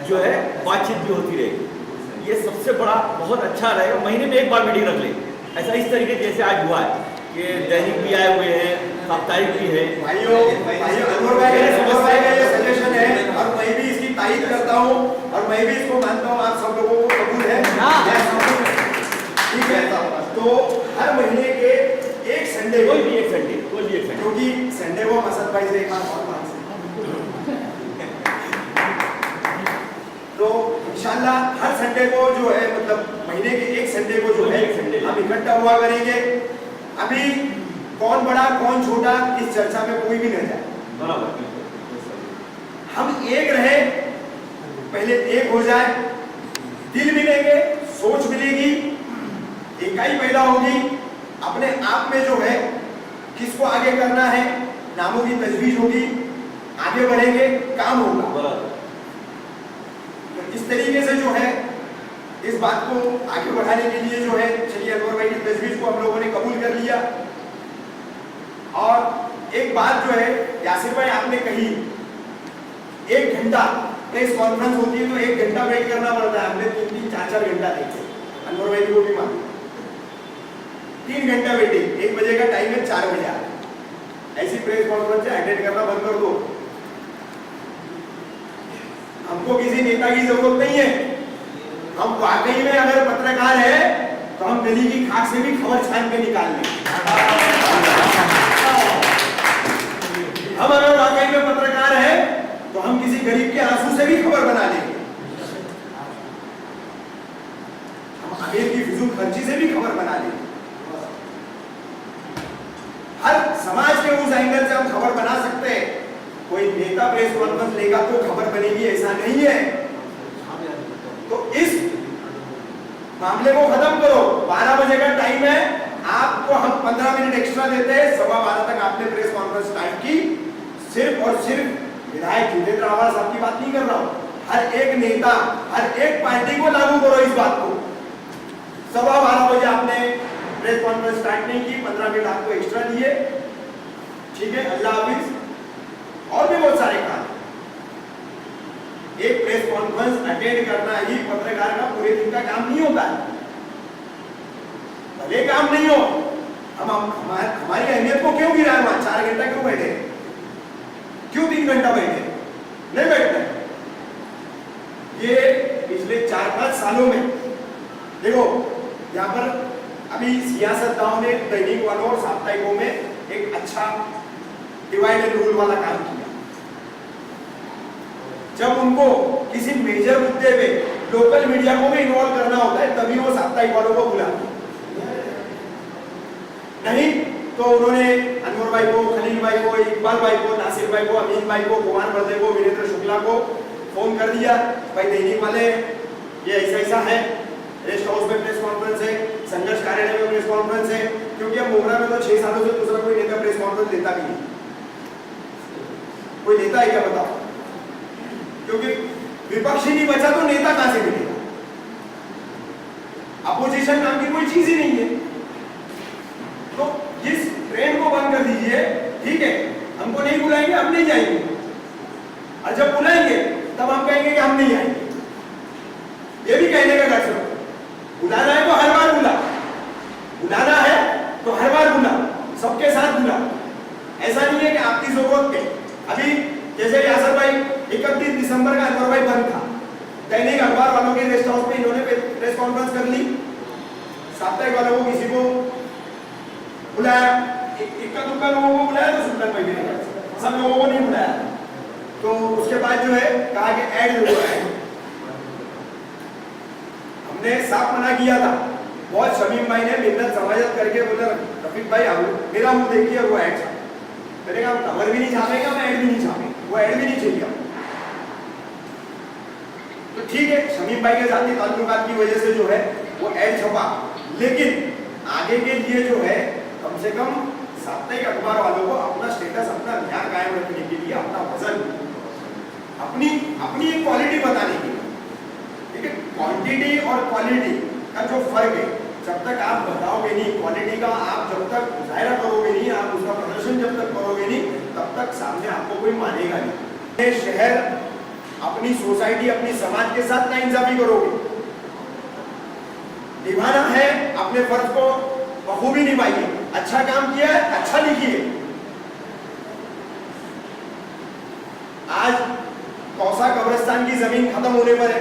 जो है बातचीत भी होती रहेगी। ये सबसे बड़ा बहुत अच्छा रहेगा। महीने में एक बार मीटिंग रख लें, ऐसा इस तरीके जैसे आज हुआ है कि दैनिक भी आए हुए हैं, साप्ताहिक भी है। भाइयों अनवर भाई का ये सजेशन है और मैं भी इसकी तारीफ करता हूँ और मैं भी इसको मानता हूँ। आप सब लोगों को कबूल है? ठीक है। तो हर महीने के एक संडे, कोई भी एक संडे, क्योंकि संडे को असद भाई से एक बार और बात तो इंशाल्लाह हर संडे को जो है, मतलब महीने के एक संडे को जो है हम इकट्ठा हुआ करेंगे। अभी कौन बड़ा कौन छोटा इस चर्चा में कोई भी नहीं जाए, बराबर। हम एक रहे, पहले एक हो जाए, दिल मिलेंगे, सोच मिलेगी, इकाई पैदा होगी। अपने आप में जो है किसको आगे करना है, नामों की तजवीज होगी, आगे बढ़ेंगे, काम होगा। बराबर। इस तरीके से जो है इस बात को आगे बढ़ाने के लिए जो है, चलिए अनवर भाई की तजवीज को हम लोगों ने कबूल कर लिया। और एक बात जो है यासिर भाई आपने कही, 1 घंटा प्रेस कॉन्फ्रेंस होती है तो 1 घंटा वेट करना पड़ता है। हमने 3-3, 4-4 घंटा देखे, अनवर भाई को भी मालूम, 3 घंटा वेटिंग। 1 बजे का टाइम है, 4 बजे आ ऐसी प्रेस कॉन्फ्रेंस से अटेंड करना बंद कर दो। हमको किसी नेता की जरूरत नहीं है। हम वाकई में अगर पत्रकार है तो हम गली की खाक से भी खबर छान के निकाल लें। हम अगर वाकई में पत्रकार है तो हम किसी गरीब के आंसू से भी खबर बना लेंगे। हम अमीर की फिजूल खर्ची से भी खबर बना लेंगे। हर समाज के उस एंगल से हम खबर बना सकते हैं। कोई नेता प्रेस कॉन्फ्रेंस लेगा तो खबर बनेगी, ऐसा नहीं है। तो इस मामले को खत्म करो। 12 बजे का टाइम है, आपको हम 15 मिनट एक्स्ट्रा देते हैं। 12:15 तक आपने प्रेस कॉन्फ्रेंस स्टार्ट की, सिर्फ और सिर्फ विधायक जितेंद्र आवाज साहब की बात नहीं कर रहा हूं, हर एक नेता, हर एक पार्टी को लागू करो इस बात को। 12:15 बजे आपने प्रेस कॉन्फ्रेंस स्टार्ट नहीं की, 15 मिनट आपको एक्स्ट्रा दिए, ठीक है, अल्लाह हाफिज। और भी बहुत सारे काम, एक प्रेस कॉन्फ्रेंस अटेंड करना ही पत्रकार का पूरे दिन का काम नहीं होता है, भले काम नहीं हो। हम हमारी अहमियत को क्यों गिरा है? 4 घंटा क्यों बैठे, क्यों 3 घंटा बैठे? नहीं बैठते। ये पिछले 4-5 सालों में देखो, यहाँ पर अभी सियासतदानों ने दैनिक वालों और साप्ताहिकों में एक अच्छा डिवाइड एंड रूल वाला काम किया। जब उनको किसी मेजर मुद्दे पे लोकल मीडिया को भी इन्वॉल्व करना होता है, तभी वो साप्ताहिक वालों को बुलाते हैं। नहीं तो उन्होंने अनवर भाई को, खलील भाई को, इकबाल भाई को, नासिर भाई को, अमीन भाई को, कुमार बर्दे को, वीरेंद्र शुक्ला को फोन कर दिया, भाई दैनिक वाले ये ऐसा है, रेस्ट हाउस में प्रेस कॉन्फ्रेंस है, संघर्ष कार्यालय में प्रेस कॉन्फ्रेंस है, क्योंकि अब मोगरा में तो 6 सालों से दूसरा कोई नेता प्रेस कॉन्फ्रेंस लेता भी नहीं। कोई लेता है क्या बताओ? क्योंकि विपक्ष ही नहीं बचा तो नेता कहां से मिलेगा? अपोजिशन नाम की कोई चीज ही नहीं है। तो इस ट्रेंड को बंद कर दीजिए, ठीक है, हमको नहीं बुलाएंगे, हम नहीं जाएंगे, और जब बुलाएंगे तब हम कहेंगे कि हम नहीं आएंगे। ये भी कहने का गलत है। बुलाना है तो हर बार बुला, बुलाना है तो हर बार बुला, सबके साथ बुला। ऐसा नहीं है कि आपकी जरूरत पे अभी जैसे यासर भाई 31 दिसंबर का अनवर भाई बंद था, दैनिक अखबार वालों के रेस्ट हाउस में इन्होंने प्रेस कॉन्फ्रेंस कर ली, साप्ताहिक वालों को किसी को बुलाया, इक्का दुक्का लोगों को बुलाया, तो सुल्तान भाई ने सब लोगों को नहीं बुलाया। तो उसके बाद जो है कहा कि ऐड जो है, हमने साफ मना किया था। बहुत शमीम भाई ने मिन्नत समाजत करके बोला, रफीक भाई मेरा मुंह देखिए, वो ऐड छाप, मैंने कहा खबर भी नहीं छापेगा, मैं ऐड भी नहीं छापेगा, वो ऐड भी नहीं चाहिए। तो ठीक है, शमीम भाई के जाती ताल्लुकात की वजह से जो है वो ऐड छपा, लेकिन आगे के लिए जो है कम से कम साप्ताहिक अखबार वालों को अपना स्टेटस, अपना ध्यान कायम रखने के लिए, अपना वजन, अपनी एक क्वालिटी बताने के लिए, ठीक है, क्वांटिटी और क्वालिटी का जो फर्क है, जब तक आप बताओगे नहीं क्वालिटी का, आप जब तक मुजाहिरा करोगे नहीं, आप उसका प्रदर्शन जब तक करोगे नहीं, तब तक सामने आपको कोई मानेगा नहीं। ये शहर, अपनी सोसाइटी, अपनी समाज के साथ नाइंसाफी करोगे, निभाना है अपने फर्ज को बखूबी निभाइए। अच्छा काम किया है, अच्छा लिखिए। आज कौसा कब्रिस्तान की जमीन खत्म होने पर है,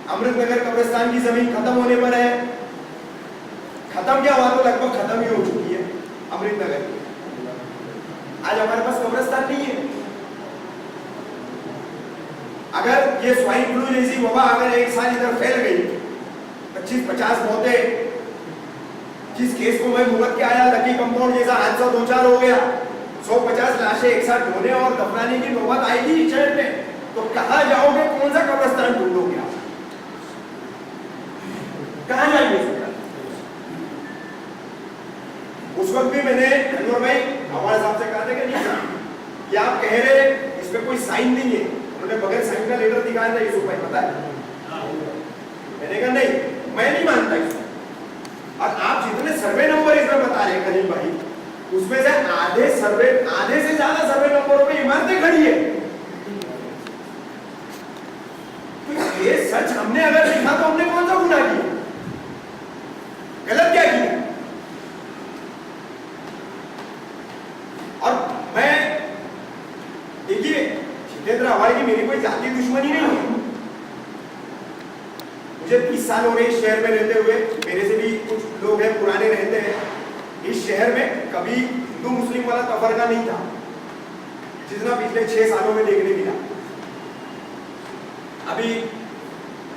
अमृतनगर कब्रिस्तान की जमीन खत्म होने पर है। खत्म क्या हुआ, तो लगभग खत्म ही हो चुकी है अमृतनगर। आज हमारे पास कब्रिस्तान नहीं है। अगर ये स्वाइन फ्लू जैसी वबा अगर एक साल इधर फैल गई, 25-50 मौतें, जिस केस को मैं भुगत के आया, लकी कंपाउंड जैसा हादसा 2-4 हो गया, 150 लाशें एक साथ ढोने और दफनाने की नौबत आएगी इस शहर में, तो कहां जाओगे, कौन सा कब्रिस्तान ढूंढोगे आप? कहां जाएंगे? उस वक्त भी मैंने अनवर भाई हमारे साहब से कहा था कि नहीं, कि आप कह रहे इस पे कोई साइन नहीं है, उन्होंने बगैर साइन का लेटर दिखाया था, यूसुफ भाई पता है? मैंने कहा नहीं, मैं नहीं मानता इसको। और आप जितने सर्वे नंबर इसमें बता रहे हैं खलील भाई, उसमें से आधे से ज्यादा सर्वे नंबरों पे इमारतें खड़ी है। तो ये सच हमने अगर लिखा तो हमने कौन सा गुनाह किया, गलत क्या किया? और मैं देखिए, जितेंद्र आवाज की मेरी कोई जाति दुश्मनी नहीं है। मुझे 30 साल हो गए इस शहर में रहते हुए, मेरे से भी कुछ लोग हैं पुराने रहते हैं। इस शहर में कभी हिंदू मुस्लिम वाला तफरका नहीं था जितना पिछले 6 सालों में देखने मिला। अभी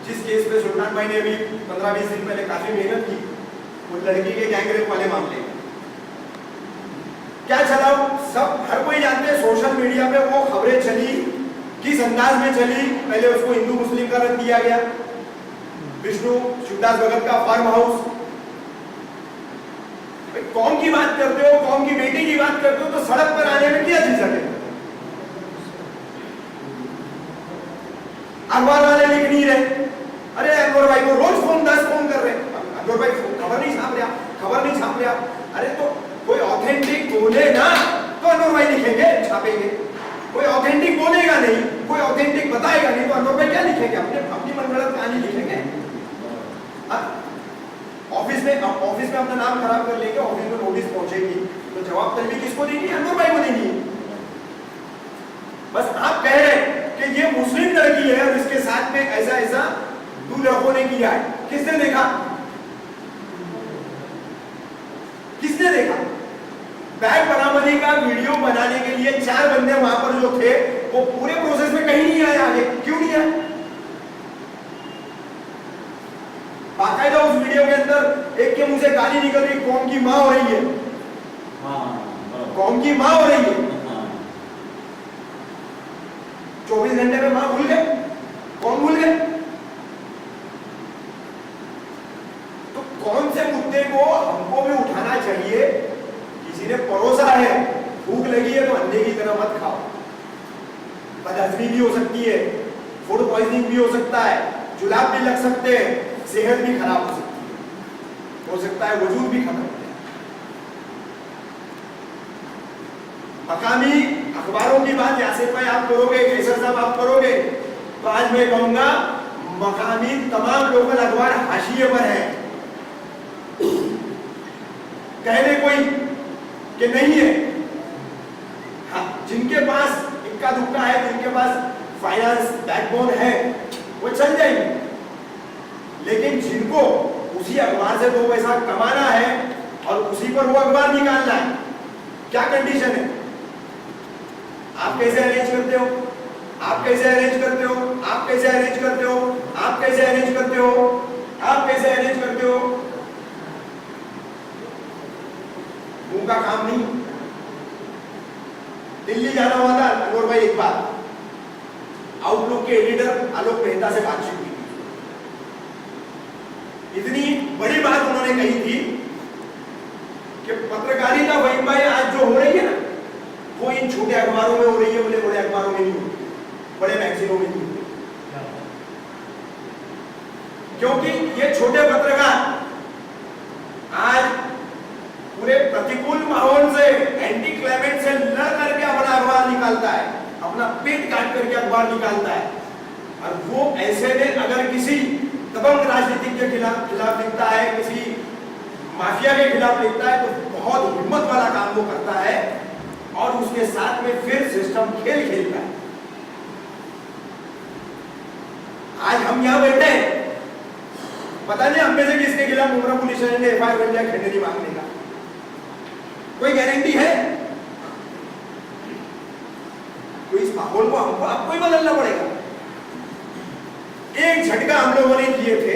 जिस केस पे सुल्तान भाई ने अभी 15-20 दिन पहले काफी मेहनत की, वो लड़की के गैंगरेप वाले मामले, क्या चला सब हर कोई जानते हैं, सोशल मीडिया पे वो खबरें चली, किस अंदाज में चली। पहले उसको हिंदू मुस्लिम का रंग दिया गया, विष्णु शिवदास भगत का फार्म हाउस। कौम की बात करते हो, कौम की बेटी की बात करते हो, तो सड़क पर आने में क्या झिझक है? अखबार वाले लिख नहीं रहे। अरे अनवर भाई को रोज 10 फोन कर रहे हैं, अनवर भाई खबर नहीं छाप रहा, खबर नहीं छाप रहा। अरे तो कोई ऑथेंटिक बोले ना तो अनवर भाई लिखेंगे, छापेंगे। कोई ऑथेंटिक बोलेगा नहीं, कोई ऑथेंटिक बताएगा नहीं, तो अनवर भाई क्या लिखेंगे? अपनी मनगढ़ंत कहानी लिखेंगे। ऑफिस में अपना नाम खराब कर लेंगे, ऑफिस में नोटिस पहुंचेगी तो जवाब तलबी किसको देनी? अनवर भाई को देनी है। बस आप कह रहे हैं कि ये मुस्लिम लड़की है और इसके साथ में ऐसा 2 लड़कों ने किया है। किसने देखा? किसने देखा? बैग बरामदी का वीडियो बनाने के लिए 4 बंदे वहां पर जो थे वो पूरे प्रोसेस में कहीं नहीं आए आगे। क्यों नहीं आए? बाकायदा उस वीडियो के अंदर एक के मुंह से गाली निकल रही, कौम की मां हो रही है, कौम की मां हो रही है। 24 घंटे में मां भूल गए? कौन भूल गए? तो कौन से मुद्दे को हमको भी उठाना चाहिए? किसी ने परोसा है, भूख लगी है तो अंडे की तरह मत खाओ। बदहजमी भी हो सकती है, फूड पॉइजनिंग भी हो सकता है, जुलाब भी लग सकते हैं, सेहत भी खराब हो सकती है, हो सकता है वजूद भी खत्म हो जाए। मकामी अखबारों की बात यासिर भाई आप करोगे, कैसर साहब आप करोगे, तो आज मैं कहूंगा मकामी तमाम लोकल अखबार हाशिए पर है। कहने कोई कि नहीं है, हाँ, जिनके पास इक्का दुक्का है, जिनके पास फाइनेंस बैकबोन है वो चल जाएंगे, लेकिन जिनको उसी अखबार से 2 पैसा कमाना है और उसी पर वो अखबार निकालना है, क्या कंडीशन है? आप कैसे अरेंज करते हो? आप कैसे अरेंज करते हो? आप कैसे अरेंज करते हो? आप कैसे अरेंज करते हो? आप कैसे अरेंज करते हो? मुंह का काम नहीं। दिल्ली जाना हुआ था अनवर भाई, एक बार आउटलुक के एडिटर आलोक मेहता से बातचीत की, इतनी बड़ी बात उन्होंने कही थी कि पत्रकारिता वही भाई आज जो हो रही है ना, वो इन छोटे अखबारों में हो रही है, बोले बड़े अखबारों में नहीं हो रही, बड़े मैगजीनों में नहीं हो रही। क्योंकि ये छोटे पत्रकार आज पूरे प्रतिकूल माहौल से, एंटी क्लाइमेट से लड़ करके अपना अखबार निकालता है, अपना पेट काट करके अखबार निकालता है। और वो ऐसे में अगर किसी दबंग राजनीतिक के खिलाफ लिखता है, किसी माफिया के खिलाफ लिखता है, तो बहुत हिम्मत वाला काम वो करता है और उसके साथ में फिर सिस्टम खेल खेलता है। आज हम यहां बैठे हैं, पता नहीं हम में से किसके खिलाफ मुमरा पुलिस स्टेशन में एफआईआर बन जाए खंडनी मांगने का, कोई गारंटी है? तो इस माहौल को हमको आपको ही बदलना पड़ेगा। एक झटका हम लोगों ने दिए थे,